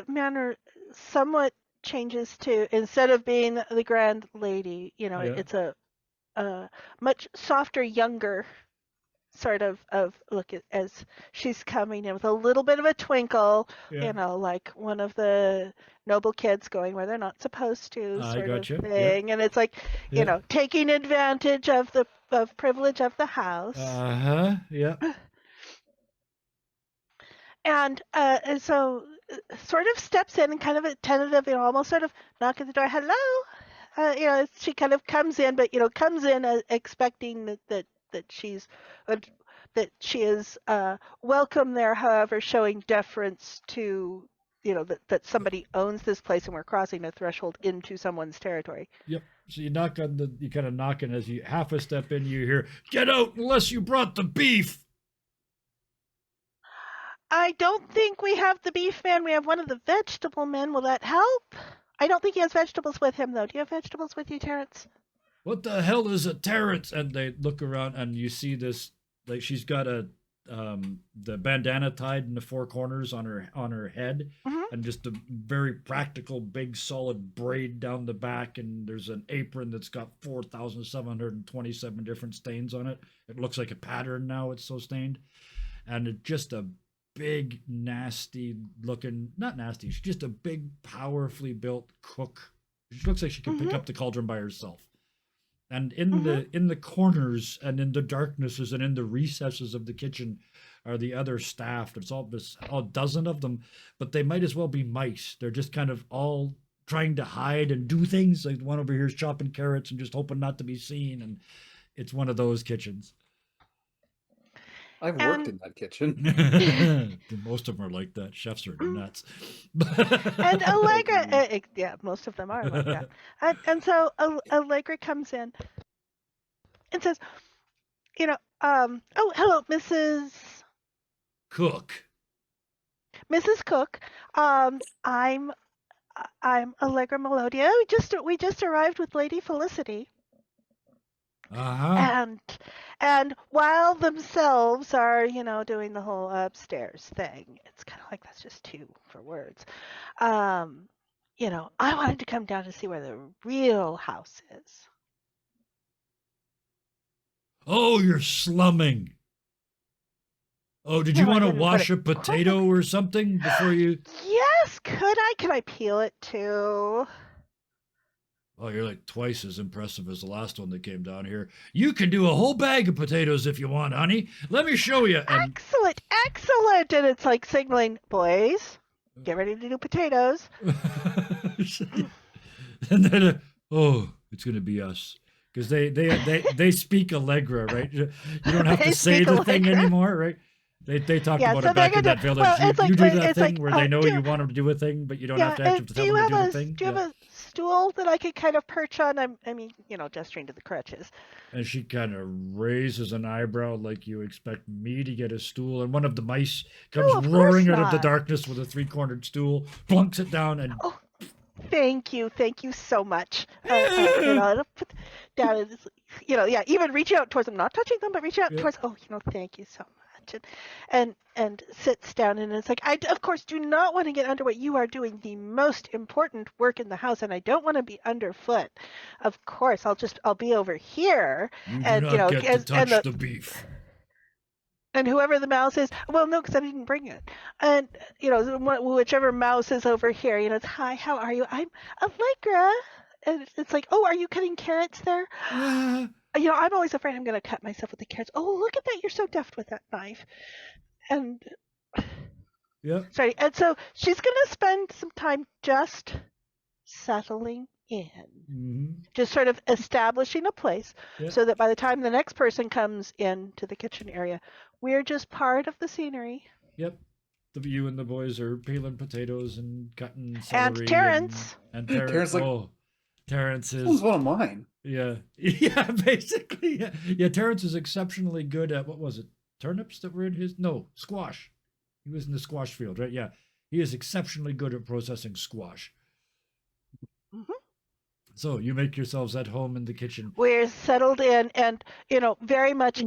manner somewhat changes to, instead of being the grand lady, Yeah. it's a much softer, younger sort of look as she's coming in with a little bit of a twinkle, Yeah. like one of the noble kids going where they're not supposed to, I sort of gotcha. Yeah. thing. And it's like, Yeah. taking advantage of the privilege of the house. Yeah. And so sort of steps in and kind of a tentative, almost sort of knock at the door. Hello, she kind of comes in, but comes in expecting that she's that she is welcome there. However, showing deference to that somebody owns this place and we're crossing a threshold into someone's territory. Yep. So you kind of knock, and as you half a step in, you hear, "Get out unless you brought the beef." I don't think we have the beef man. We have one of the vegetable men. Will that help? I don't think he has vegetables with him, though. Do you have vegetables with you, Terrence? What the hell is a Terrence? And they look around, and you see this, like, she's got the bandana tied in the four corners on her head, Mhm. and just a very practical big solid braid down the back, and there's an apron that's got 4,727 different stains on it. It looks like a pattern now, it's so stained. And it's just a big, nasty looking, not nasty, she's just a big, powerfully built cook. She looks like she can pick Mhm. up the cauldron by herself. And in Mhm. the corners and in the darknesses and in the recesses of the kitchen are the other staff. There's all dozen of them, but they might as well be mice. They're just kind of all trying to hide and do things. Like one over here is chopping carrots and just hoping not to be seen. And it's one of those kitchens. I've worked And in that kitchen. Most of them are like that. Chefs are Mm. nuts. and Allegra, Agreed. yeah, most of them are like that. And so Allegra comes in and says, oh, hello, Cook. Mrs. Cook. I'm Allegra Melodia. We just arrived with Lady Felicity. Uh-huh. And while themselves are, doing the whole upstairs thing, it's kind of like that's just two for words. Um, I wanted to come down to see where the real house is. Oh, you're slumming. Oh, did you No, I want to didn't, but wash a it quite potato or something before you? Yes, could I? Can I peel it too? Oh, you're like twice as impressive as the last one that came down here. You can do a whole bag of potatoes if you want, honey. Let me show you. And Excellent, excellent. And it's like signaling, boys, get ready to do potatoes. and then, oh, it's gonna be us because they speak Allegra, right? You don't have They to say speak the thing Allegra. anymore, right? They talked Yeah, about so it they're back in gonna that do. village. Well, You, it's like you do that it's thing like where they know do, you want them to do a thing, but you don't yeah. have to actually Do tell you them to have do the a thing. do you Yeah. have a stool that I could kind of perch on? I mean, gesturing to the crutches. And she kind of raises an eyebrow like you expect me to get a stool. And one of the mice comes No, of course roaring out of the not. darkness with a three-cornered stool, plunks it down, and Oh, thank you so much. It'll put down, yeah, even reaching out towards them, not touching them, but reaching out yeah. towards. Oh, thank you so much, and sits down, and it's like, I of course do not want to get under what you are doing, the most important work in the house, and I don't want to be underfoot. Of course, I'll be over here, You do and not get to and touch the beef. and whoever the mouse is, well, no, because I didn't bring it. And, whichever mouse is over here, it's, hi, how are you? I'm Allegra. And it's like, oh, are you cutting carrots there? Yeah. I'm always afraid I'm going to cut myself with the carrots. Oh, look at that. You're so deft with that knife. And, Yep. sorry. And so she's going to spend some time just settling in. Mm-hmm. Just sort of establishing a place Yep. so that by the time the next person comes into the kitchen area, we're just part of the scenery. Yep. You and the boys are peeling potatoes and cutting celery. And Terrence. And Terrence, like, Terrence this one's is. one of mine. Yeah. Yeah, basically. Yeah. Yeah, Terrence is exceptionally good at, what was it? Turnips that were in his? No, squash. He was in the squash field, right? Yeah. He is exceptionally good at processing squash. Mm-hmm. So you make yourselves at home in the kitchen. We're settled in and, very much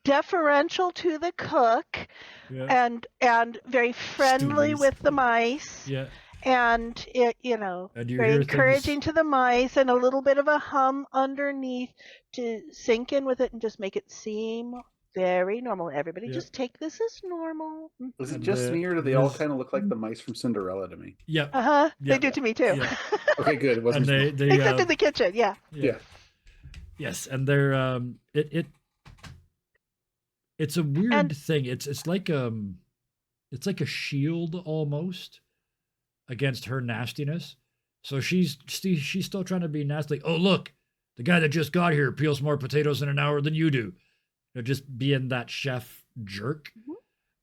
deferential to the cook. Yeah. And very friendly Stoolies. with the mice. Yeah. And And you very hear encouraging things. to the mice, and a little bit of a hum underneath to sink in with it and just make it seem very normal. Everybody Yeah. just take this as normal. Is it And just me, or do they all Liz- kind of look like the mice from Cinderella to me? Yeah. Uh-huh. Yeah. They do to me too. Yeah. Okay, good. It wasn't. And they Except in the kitchen, yeah. Yeah. Yes, and they're it's a weird And thing. It's like a shield almost against her nastiness. So she's still trying to be nasty. Oh, look, the guy that just got here peels more potatoes in an hour than you do. Just being that chef jerk. Mhm.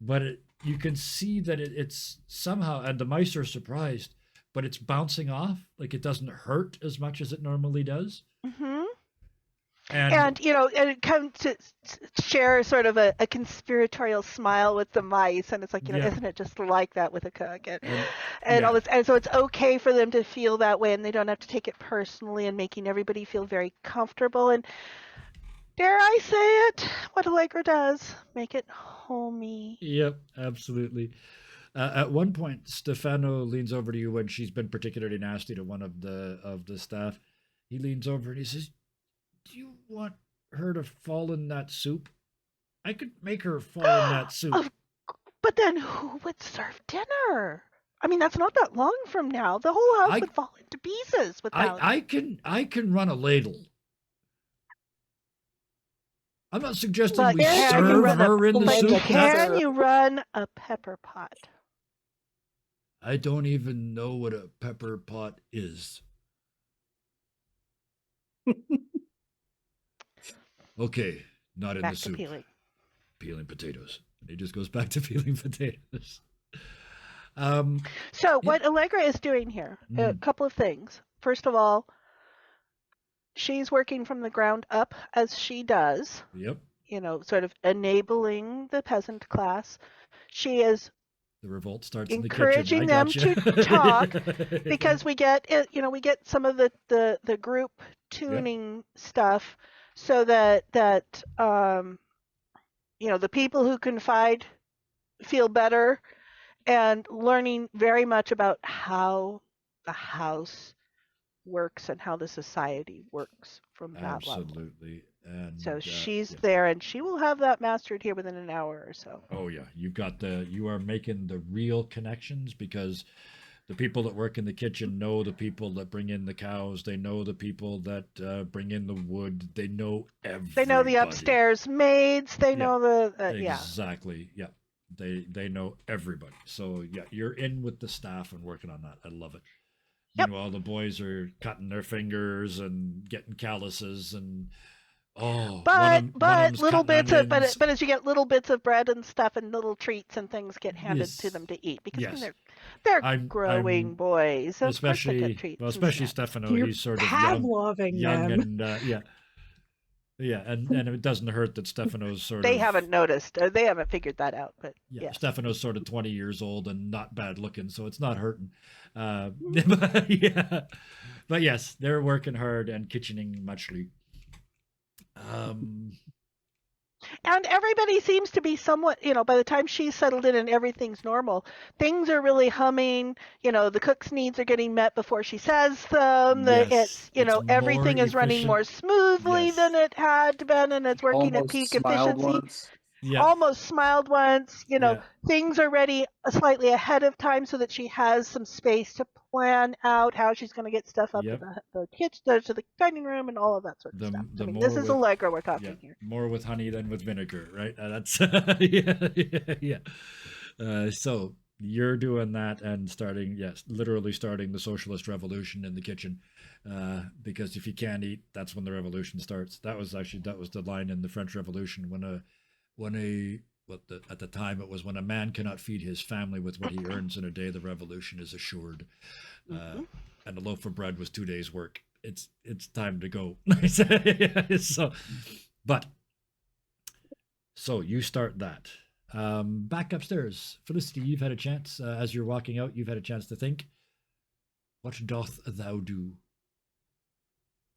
But you can see that it's somehow, and the mice are surprised, but it's bouncing off. Like it doesn't hurt as much as it normally does. mhm. And And it comes to share sort of a conspiratorial smile with the mice, and it's like, Yeah. isn't it just like that with a cook? And yeah. all this, and so it's okay for them to feel that way, and they don't have to take it personally, and making everybody feel very comfortable. And dare I say it, what Allegra does, make it homey. Yep, absolutely. At one point, Stefano leans over to you when she's been particularly nasty to one of the staff. He leans over and he says, "Do you want her to fall in that soup? I could make her fall in that soup." Of- But then who would serve dinner? I mean, that's not that long from now. The whole house I- would fall into pieces without. I can run a ladle. I'm not suggesting But we can you serve run a- her in the but soup. can Can you run a pepper pot? I don't even know what a pepper pot is. Okay, not in Back the to soup. peeling. Potatoes. And he just goes back to peeling potatoes. So Yeah. what Allegra is doing here, a couple of things. First of all, she's working from the ground up as she does, Yep. Sort of enabling the peasant class. She is The revolt starts encouraging in the them kitchen. to talk because we get some of the group tuning stuff so that the people who confide feel better, and learning very much about how the house works and how the society works from that level. Absolutely. And So she's yeah. there, and she will have that mastered here within an hour or so. Oh yeah, you are making the real connections because The people that work in the kitchen know the people that bring in the cows. They know the people that bring in the wood. They know everybody. They know the upstairs maids. They Yeah, know the exactly. Yeah, they know everybody. So yeah, you're in with the staff and working on that. I love it. Yep. Meanwhile, the boys are cutting their fingers and getting calluses and one of them's little cutting bits of onions. but as you get little bits of bread and stuff and little treats and things get handed to Yes. them to eat because Yes. they're I'm growing boys. Of course they get especially treats. well, and especially snacks. Stefano. You're He's sort of Pavloving young them. and yeah, and it doesn't hurt that Stefano's sort They of haven't noticed. Or they haven't figured that out. But yeah, Stefano's sort of 20 years old and not bad looking, so it's not hurting. But yes, they're working hard and kitchening muchly. And everybody seems to be somewhat, by the time she's settled in and everything's normal, things are really humming. The cook's needs are getting met before she says them. Yes, it's Everything more is running more efficient. smoothly Yes. than it had been, and it's working at Almost peak smiled efficiency. once. Yeah. Almost smiled once. Yeah. Things are ready slightly ahead of time so that she has some space to plan out how she's going to get stuff up Yep. to the kitchen, to the dining room, and all of that sort of stuff. The This more is with Allegra we're talking here. more with honey than with vinegar, right? That's yeah. So you're doing that and starting, yes, literally starting the socialist revolution in the kitchen, because if you can't eat, that's when the revolution starts. That was the line in the French Revolution at the time it was when a man cannot feed his family with what he earns in a day, the revolution is assured. And a loaf of bread was 2 days' work. It's time to go. So you start that. Back upstairs, Felicity. You've had a chance as you're walking out. You've had a chance to think. What doth thou do?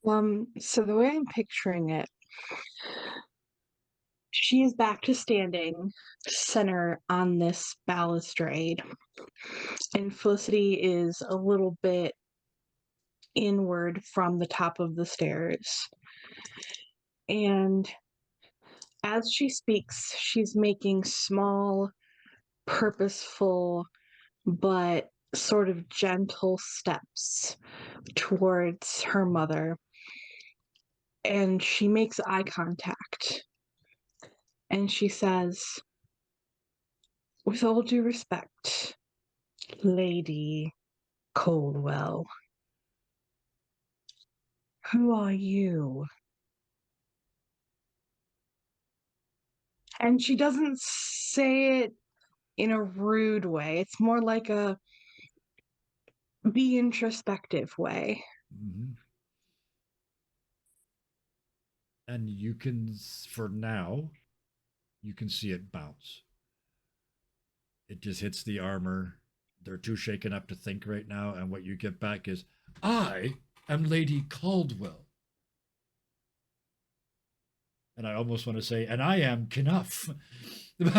So the way I'm picturing it, she is back to standing center on this balustrade, and Felicity is a little bit inward from the top of the stairs. And as she speaks, she's making small, purposeful, but sort of gentle steps towards her mother. And she makes eye contact. And she says, "With all due respect, Lady Coldwell, who are you?" And she doesn't say it in a rude way. It's more like a be introspective way. Mm-hmm. And you can, for now, you can see it bounce. It just hits the armor. They're too shaken up to think right now, and what you get back is, I am Lady Caldwell. And I almost want to say, and I am Knuff. But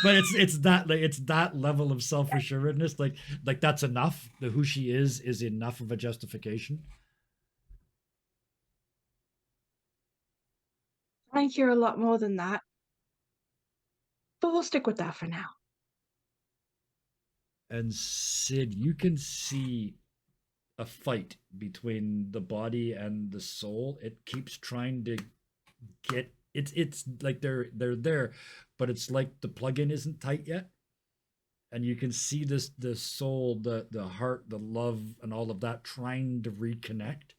it's that level of self-assuredness. Like that's enough. The who she is enough of a justification. I hear a lot more than that. But we'll stick with that for now. And Sid, you can see a fight between the body and the soul. It keeps trying to get it's like they're there, but it's like the plug-in isn't tight yet. And you can see the soul, the heart, the love, and all of that trying to reconnect.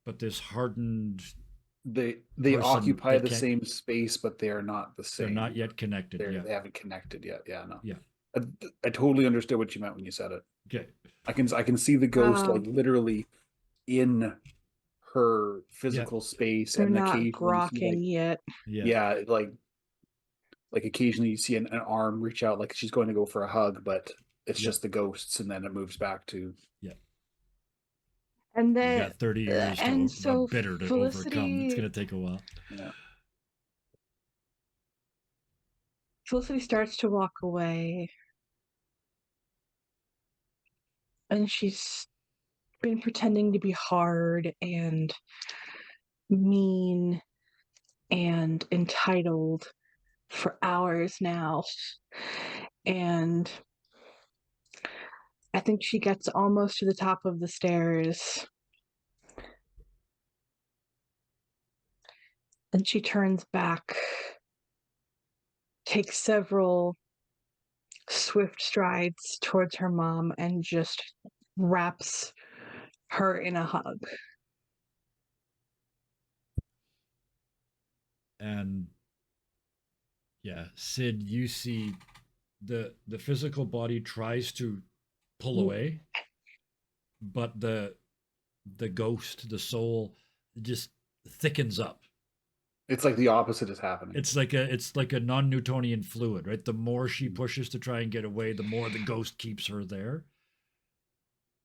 But this hardened They person occupy that the can't- same space, but they are not the they're same. not yet connected. They haven't connected yet. Yeah, no. Yeah. I totally understood what you meant when you said it. Okay. I can see the ghost like literally in her physical space, They're and not occasionally grokking yet. Yeah. like occasionally you see an arm reach out like she's going to go for a hug, but it's Yep. just the ghosts, and then it moves back to And You then got 30 years and to so bitter to Felicity, overcome. It's going to take a while. yeah. Felicity starts to walk away. And she's been pretending to be hard and mean and entitled for hours now. And I think she gets almost to the top of the stairs. And she turns back, takes several swift strides towards her mom, and just wraps her in a hug. And yeah, Sid, you see the physical body tries to pull away, but the ghost, the soul, just thickens up. It's like the opposite is happening. It's like a non-Newtonian fluid, right? The more she pushes to try and get away, the more the ghost keeps her there.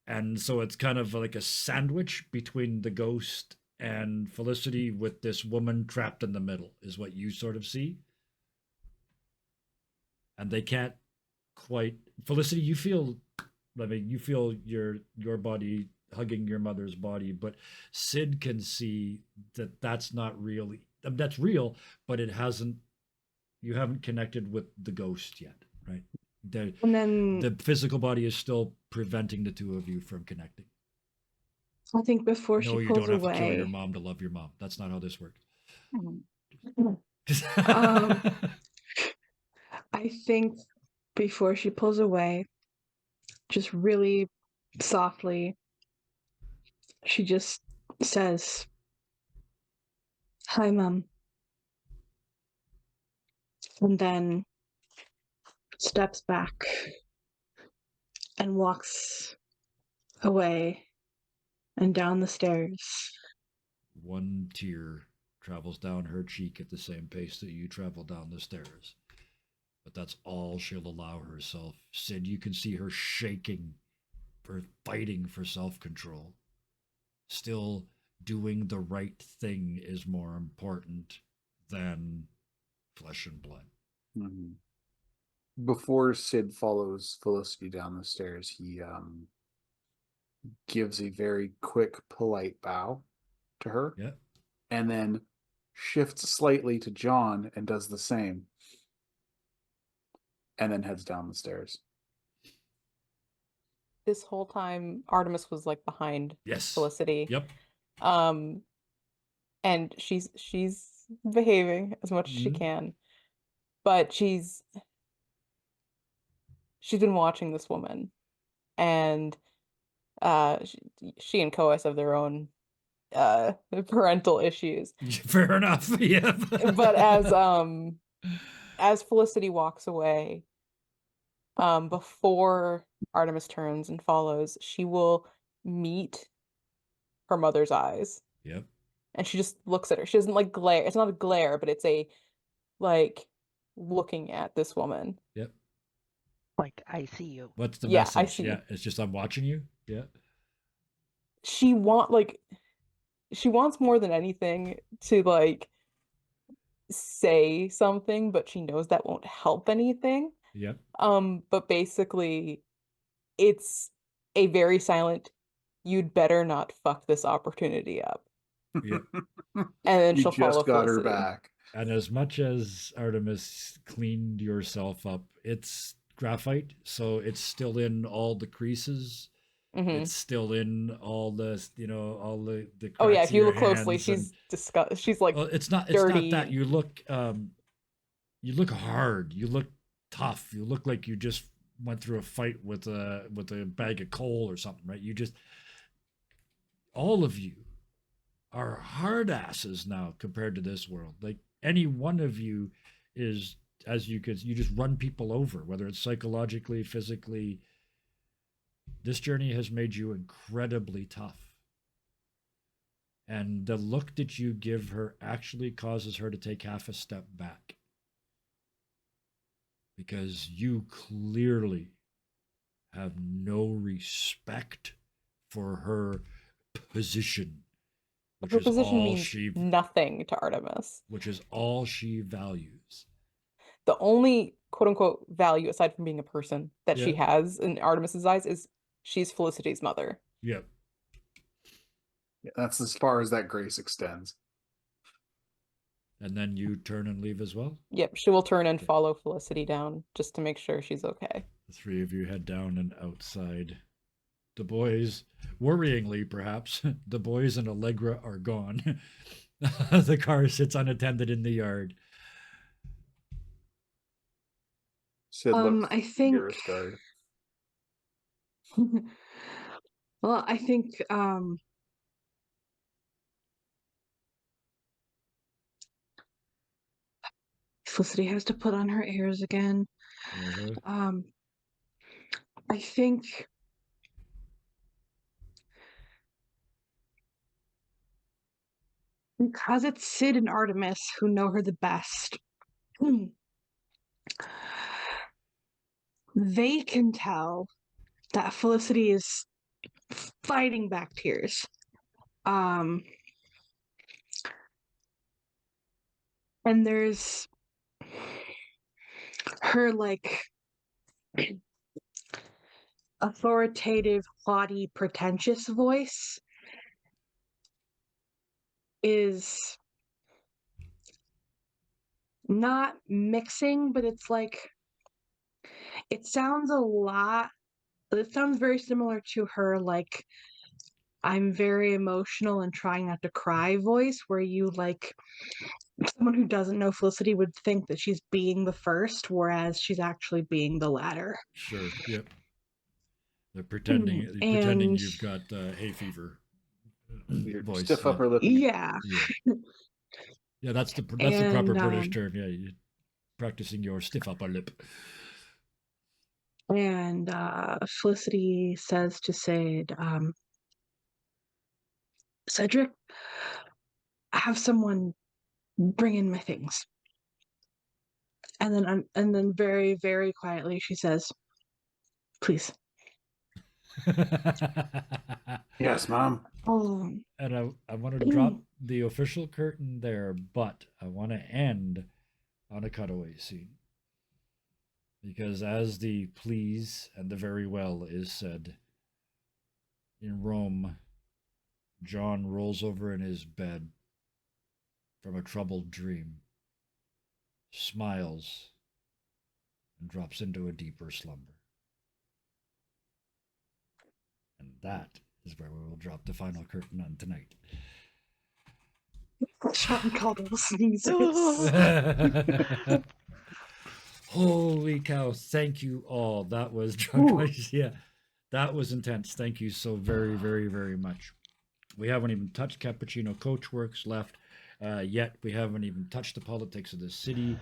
And so it's kind of like a sandwich between the ghost and Felicity, with this woman trapped in the middle, is what you sort of see. And they can't quite. Felicity, you feel, I mean, you feel your body hugging your mother's body, but Sid can see that that's not really, that's real, but it hasn't. You haven't connected with the ghost yet, right? And then The physical body is still preventing the two of you from connecting. I think before No, she you pulls don't have to kill your away, mom to love your mom. That's not how this works. I think before she pulls away, just really softly, she just says, "Hi, Mom." And then steps back and walks away and down the stairs. One tear travels down her cheek at the same pace that you travel down the stairs. But that's all she'll allow herself. Sid, you can see her shaking, for fighting for self-control. Still, doing the right thing is more important than flesh and blood. Mhm. Before Sid follows Felicity down the stairs, he gives a very quick, polite bow to her, Yeah. and then shifts slightly to John and does the same, and then heads down the stairs. This whole time, Artemis was like behind Yes. Felicity. Yep. And she's behaving as much as she can, but she's been watching this woman, and she and Coas have their own parental issues. Fair enough. Yeah. But as Felicity walks away, before Artemis turns and follows, she will meet her mother's eyes. Yep. And she just looks at her. She doesn't like glare. It's not a glare, but it's a like looking at this woman. Yep. Like, I see you. What's the Yeah, message? I see. Yeah, it's just I'm watching you. Yeah. She wants more than anything to like say something, but she knows that won't help anything. Yep. But basically it's a very silent, "You'd better not fuck this opportunity up." Yep. And then You she'll follow just got her Felicity. back. And as much as Artemis cleaned yourself up, it's graphite, so it's still in all the creases. Mhm. It's still in all the, all the cracks Oh yeah, if in you your look closely, hands she's She's like well, it's not dirty. that. You look hard. You look tough. You look like you just went through a fight with a bag of coal or something, right? You just, all of you are hard asses now compared to this world. Like any one of you is, as you just run people over, whether it's psychologically, physically. This journey has made you incredibly tough. And the look that you give her actually causes her to take half a step back. Because you clearly have no respect for her position, which Her is position all means she nothing to Artemis. which is all she values. The only quote unquote value aside from being a person that she Yeah. has in Artemis's eyes is she's Felicity's mother. Yep. Yeah, that's as far as that grace extends. And then you turn and leave as well? Yep, she will turn and Yeah. follow Felicity down just to make sure she's okay. The three of you head down and outside. The boys, worryingly perhaps, the boys and Allegra are gone. The car sits unattended in the yard. Sid looks I think. nearest guard. Well, I think Felicity has to put on her airs again. Uh-huh. I think because it's Sid and Artemis who know her the best, they can tell that Felicity is fighting back tears. And there's her like authoritative, haughty, pretentious voice is not mixing, but it's like it sounds very similar to her like I'm very emotional and trying not to cry voice, where you like someone who doesn't know Felicity would think that she's being the first, whereas she's actually being the latter. Sure. Yep. They're pretending you've got hay fever. Voice. Stiff Yeah. upper lip. Yeah. Yeah, that's the proper British term. Yeah, you're practicing your stiff upper lip. And Felicity says to Sid, Cedric, have someone bring in my things. And then very, very quietly she says, please. Yes, Mom. Oh. And I want to drop the official curtain there, but I want to end on a cutaway scene. Because as the please and the very well is said, in Rome, John rolls over in his bed from a troubled dream, smiles, and drops into a deeper slumber. And that is where we will drop the final curtain on tonight. Sean Caldwell sneezes. Holy cow, thank you all. That was yeah, that was intense. Thank you so very, very, very much. We haven't even touched Cappuccino Coachworks left yet. We haven't even touched the politics of the city.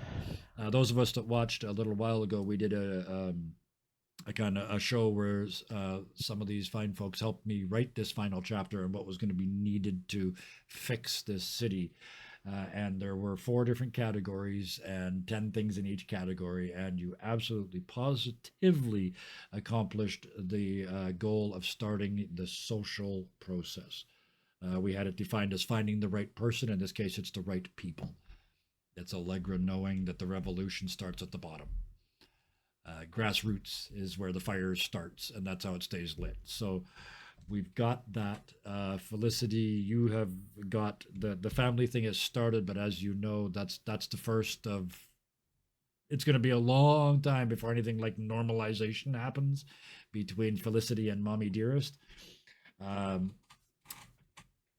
Those of us that watched a little while ago, we did a kind of a show where some of these fine folks helped me write this final chapter and what was going to be needed to fix this city. And there were 4 different categories and 10 things in each category. And you absolutely positively accomplished the goal of starting the social process. We had it defined as finding the right person. In this case, it's the right people. It's Allegra knowing that the revolution starts at the bottom. Grassroots is where the fire starts, and that's how it stays lit. So we've got that. Felicity, you have got the family thing has started, but as you know, that's the first of. It's going to be a long time before anything like normalization happens between Felicity and Mommy Dearest.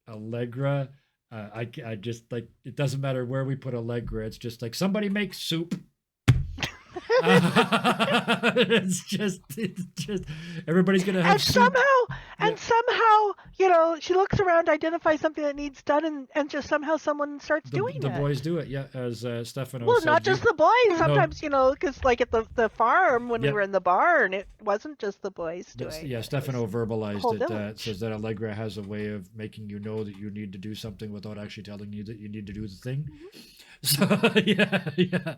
Allegra, I just like it doesn't matter where we put Allegra. It's just like somebody make soup. It's just everybody's gonna have somehow she looks around, identifies something that needs done, and just somehow someone starts doing it. The boys do it, yeah, as Stefano well said. Not just the boys, sometimes because like at the farm when we were in the barn, it wasn't just the boys doing it. Yeah, Stefano verbalized it, says that Allegra has a way of making you know that you need to do something without actually telling you that you need to do the thing. So yeah.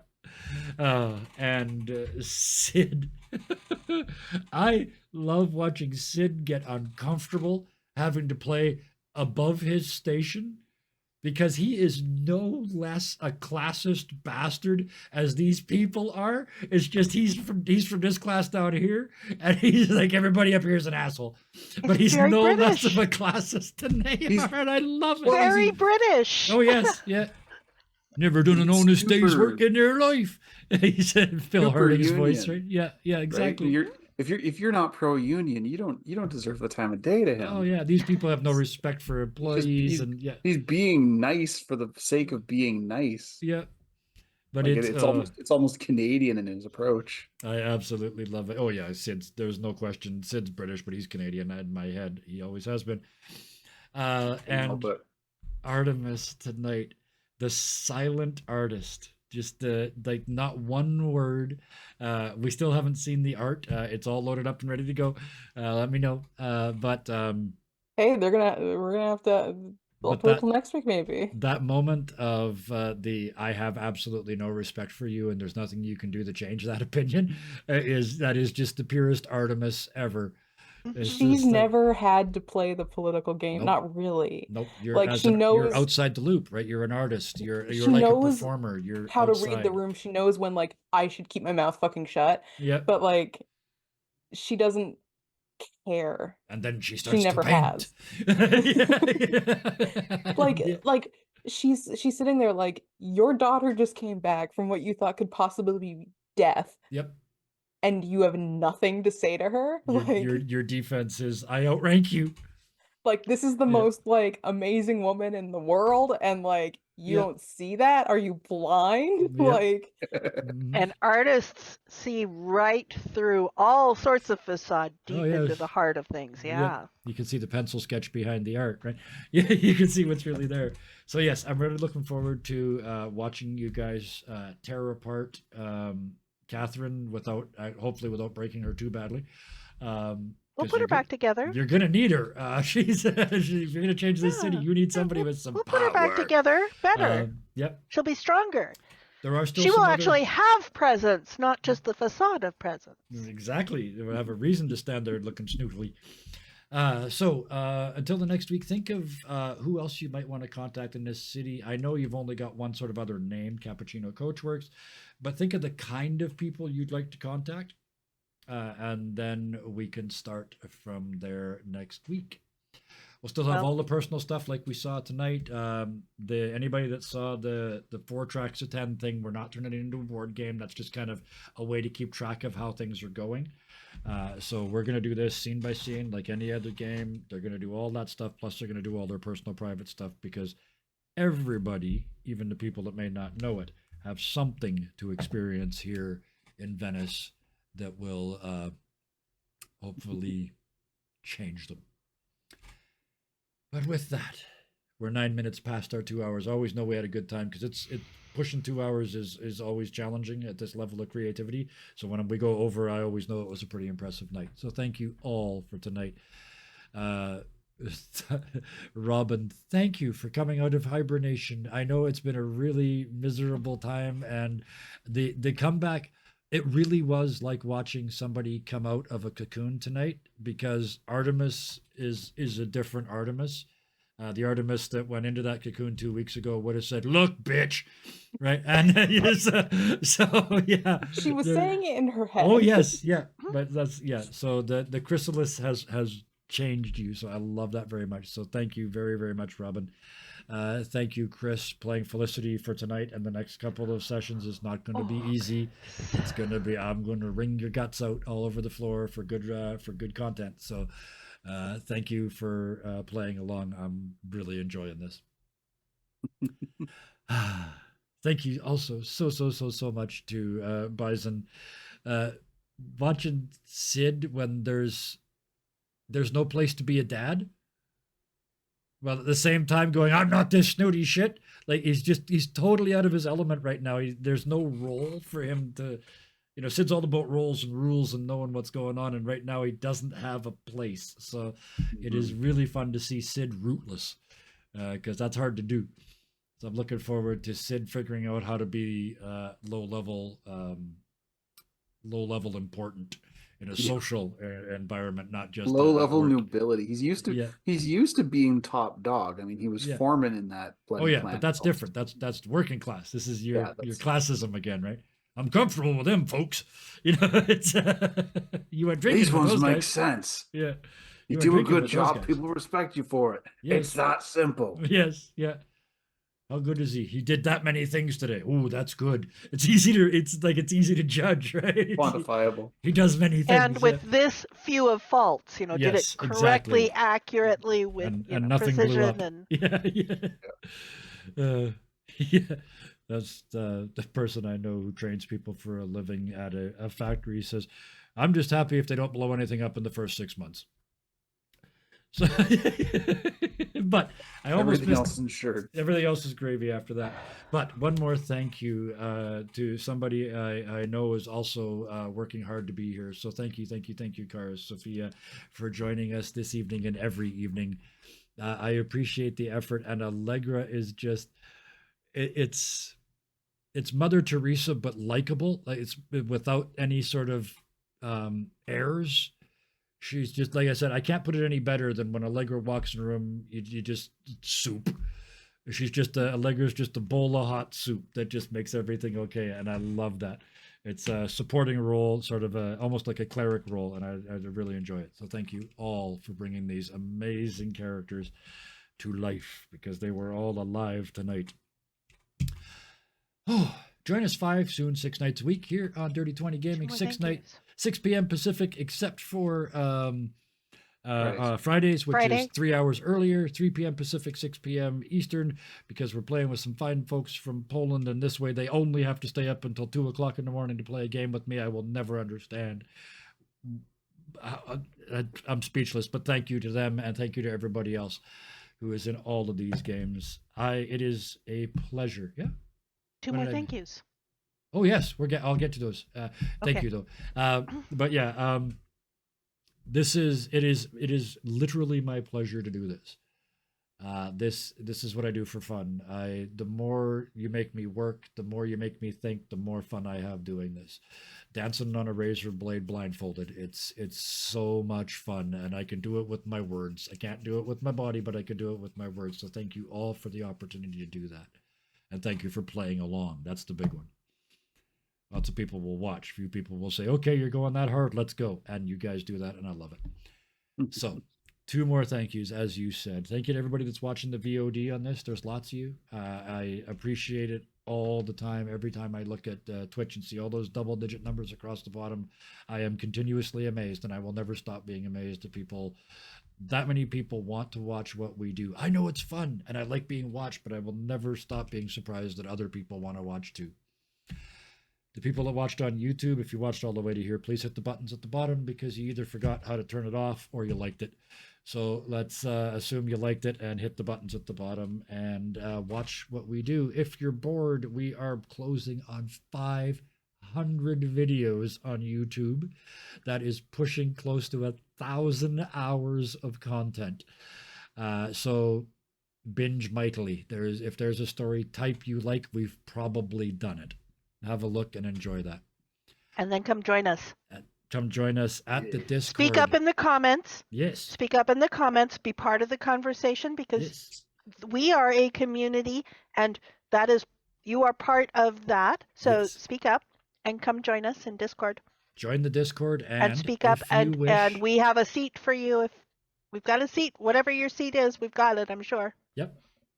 And Sid, I love watching Sid get uncomfortable having to play above his station, because he is no less a classist bastard as these people are. It's just he's from this class down here, and he's like everybody up here is an asshole, but he's no less of a classist than they are, and I love it. Very British. Oh yes, yeah. Never done an It's honest day's super- work in their life. He said Phil Super Harding's voice, union, right? Yeah, right? exactly. If you're not pro union, you don't deserve the time of day to him. Oh yeah, these people have no respect for He's employees, and yeah, he's being nice for the sake of being nice. yeah. But Like it's it's almost Canadian in his approach. I absolutely love it. Oh yeah, Sid's. There's no question. Sid's British, but he's Canadian in my head. He always has been. And But Artemis tonight, the silent artist. Just like not one word. We still haven't seen the art. It's all loaded up and ready to go. Let me know. But Hey, we're gonna have to. I'll But wait that- till next week, maybe. that moment of the I have absolutely no respect for you, and there's nothing you can do to change that opinion, is just the purest Artemis ever. It's She's just like, never had to play the political game. Nope. Not really. nope. You're Like, she you're knows- outside the loop, right? You're an artist. You're She like a knows performer. You're How to read the outside. room. She knows when, like, I should keep my mouth fucking shut. Yep. But, like, she doesn't care. And then she starts never to paint. Like, Yeah. like she's sitting there like, your daughter just came back from what you thought could possibly be death, Yep. and you have nothing to say to her. Your defense is I outrank you. Like, this is the Yeah. most, like, amazing woman in the world, and, like, you Yeah. don't see that? Are you blind? Yep. Like, Mhm. And artists see right through all sorts of facade deep Oh, yeah. into the heart of things. Yep. Yeah. You can see the pencil sketch behind the art, right? Yeah, you can see what's really there. So yes, I'm really looking forward to watching you guys tear apart Catherine without, hopefully without breaking her too badly. We'll 'Cause put her you're back together. You're gonna need her. If you're gonna change this city, Yeah. you need somebody with some We'll power. put her back together better. Yep. She'll be stronger. There are still She some will other- actually have presence, not just the facade of presence. Exactly. They will have a reason to stand there looking snootly. So until the next week, think of who else you might want to contact in this city. I know you've only got one sort of other name, Cappuccino Coachworks, but think of the kind of people you'd like to contact, and then we can start from there next week. We'll still have Well- all the personal stuff like we saw tonight. Anybody that saw the 4 tracks of 10 thing, we're not turning it into a board game. That's just kind of a way to keep track of how things are going. So we're going to do this scene by scene like any other game. They're going to do all that stuff, plus they're going to do all their personal private stuff, because everybody, even the people that may not know it, have something to experience here in Venice that will hopefully change them. But with that, we're 9 minutes past our 2 hours. Always know we had a good time, because it's pushing 2 hours is always challenging at this level of creativity. So when we go over, I always know it was a pretty impressive night. So thank you all for tonight. Robin, thank you for coming out of hibernation. I know it's been a really miserable time, and the comeback, it really was like watching somebody come out of a cocoon tonight, because Artemis is a different Artemis. The Artemis that went into that cocoon 2 weeks ago would have said, "Look, bitch," right? And so yeah, she was the- saying it in her head. Oh yes, yeah, but that's yeah. So the chrysalis has changed you, so I love that very much. So thank you very, very much, Robin. Thank you, Chris, playing Felicity for tonight, and the next couple of sessions is not going to be easy. It's going to be, I'm going to wring your guts out all over the floor for good content. So thank you for playing along. I'm really enjoying this. Thank you also so much to Bison. Watching Sid when there's no place to be a dad, while at the same time going, I'm not this snooty shit. Like he's totally out of his element right now. There's no role for him to, Sid's all about roles and rules and knowing what's going on. And right now he doesn't have a place. So it is really fun to see Sid rootless, because that's hard to do. So I'm looking forward to Sid figuring out how to be low level important in a social environment, not just low at level work. nobility. He's used to being top dog. I mean, he was Yeah. foreman in that. Oh yeah, but that's different. That's working class. This is your classism again, right? I'm comfortable with them folks. It's you went drinking. These with ones those make guys. sense. Yeah, You went do a drinking good with those job. guys. People respect you for it. Yes. It's that simple. Yes, yeah. How good is he? He did that many things today. Ooh, that's good. It's easy to judge, right? Quantifiable. He does many And things. with this few of faults, did it Yes, correctly, exactly. accurately, with And nothing blew up. precision, and Yeah, yeah. Yeah. That's the person I know who trains people for a living at a factory says, I'm just happy if they don't blow anything up in the first 6 months. So, but I almost Everything missed else insured. everything else is gravy after that. But one more thank you to somebody I know is also working hard to be here. So thank you, Cara Sophia, for joining us this evening and every evening. I appreciate the effort, and Allegra is just it's Mother Teresa but likable. Like it's without any sort of airs. She's just like I said. I can't put it any better than when Allegra walks in a room. You just soup. She's just Allegra's just a bowl of hot soup that just makes everything okay, and I love that. It's a supporting role, sort of almost like a cleric role, and I really enjoy it. So thank you all for bringing these amazing characters to life because they were all alive tonight. Oh, join us 5, soon 6 nights a week here on Dirty 20 Gaming. More 6 thank yous. 6 p.m. Pacific, except for Fridays, which Friday. is 3 hours earlier, 3 p.m. Pacific, 6 p.m. Eastern, because we're playing with some fine folks from Poland, and this way they only have to stay up until 2 o'clock in the morning to play a game with me. I will never understand. I'm speechless, but thank you to them, and thank you to everybody else who is in all of these games. It is a pleasure. Yeah. Two What more did I thank do? yous. Oh yes, I'll get to those. Thank Okay. you though. But yeah, it is literally my pleasure to do this. This is what I do for fun. The more you make me work, the more you make me think, the more fun I have doing this. Dancing on a razor blade blindfolded. It's so much fun, and I can do it with my words. I can't do it with my body, but I can do it with my words. So thank you all for the opportunity to do that. And thank you for playing along. That's the big one. Lots of people will watch. Few people will say, okay, you're going that hard. Let's go. And you guys do that, and I love it. So, 2 more thank yous, as you said. Thank you to everybody that's watching the VOD on this. There's lots of you. I appreciate it all the time. Every time I look at Twitch and see all those double-digit numbers across the bottom, I am continuously amazed, and I will never stop being amazed at people. That many people want to watch what we do. I know it's fun, and I like being watched, but I will never stop being surprised that other people want to watch too. The people that watched on YouTube, if you watched all the way to here, please hit the buttons at the bottom because you either forgot how to turn it off or you liked it. So let's assume you liked it and hit the buttons at the bottom and watch what we do. If you're bored, we are closing on 500 videos on YouTube. That is pushing close to 1,000 hours of content. So binge mightily. If there's a story type you like, we've probably done it. Have a look and enjoy that. And then come join us. Come join us at the Discord. Speak up in the comments. Yes. Speak up in the comments. Be part of the conversation because we are a community, and you are part of that. So speak up and come join us in Discord. Join the Discord and speak up, and we have a seat for you. If we've got a seat, whatever your seat is, we've got it, I'm sure. Yep.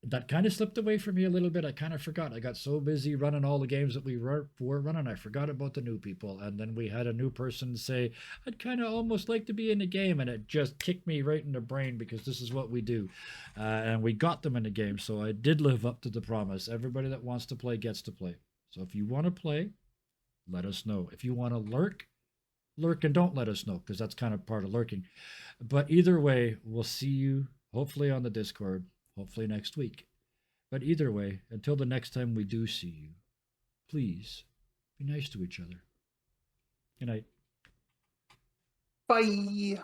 That kind of slipped away from me a little bit. I kind of forgot. I got so busy running all the games that we were running, I forgot about the new people. And then we had a new person say, I'd kind of almost like to be in the game. And it just kicked me right in the brain because this is what we do. And we got them in the game. So I did live up to the promise. Everybody that wants to play gets to play. So if you want to play, let us know. If you want to lurk and don't let us know because that's kind of part of lurking. But either way, we'll see you hopefully on the Discord. Hopefully next week. But either way, until the next time we do see you, please be nice to each other. Good night. Bye.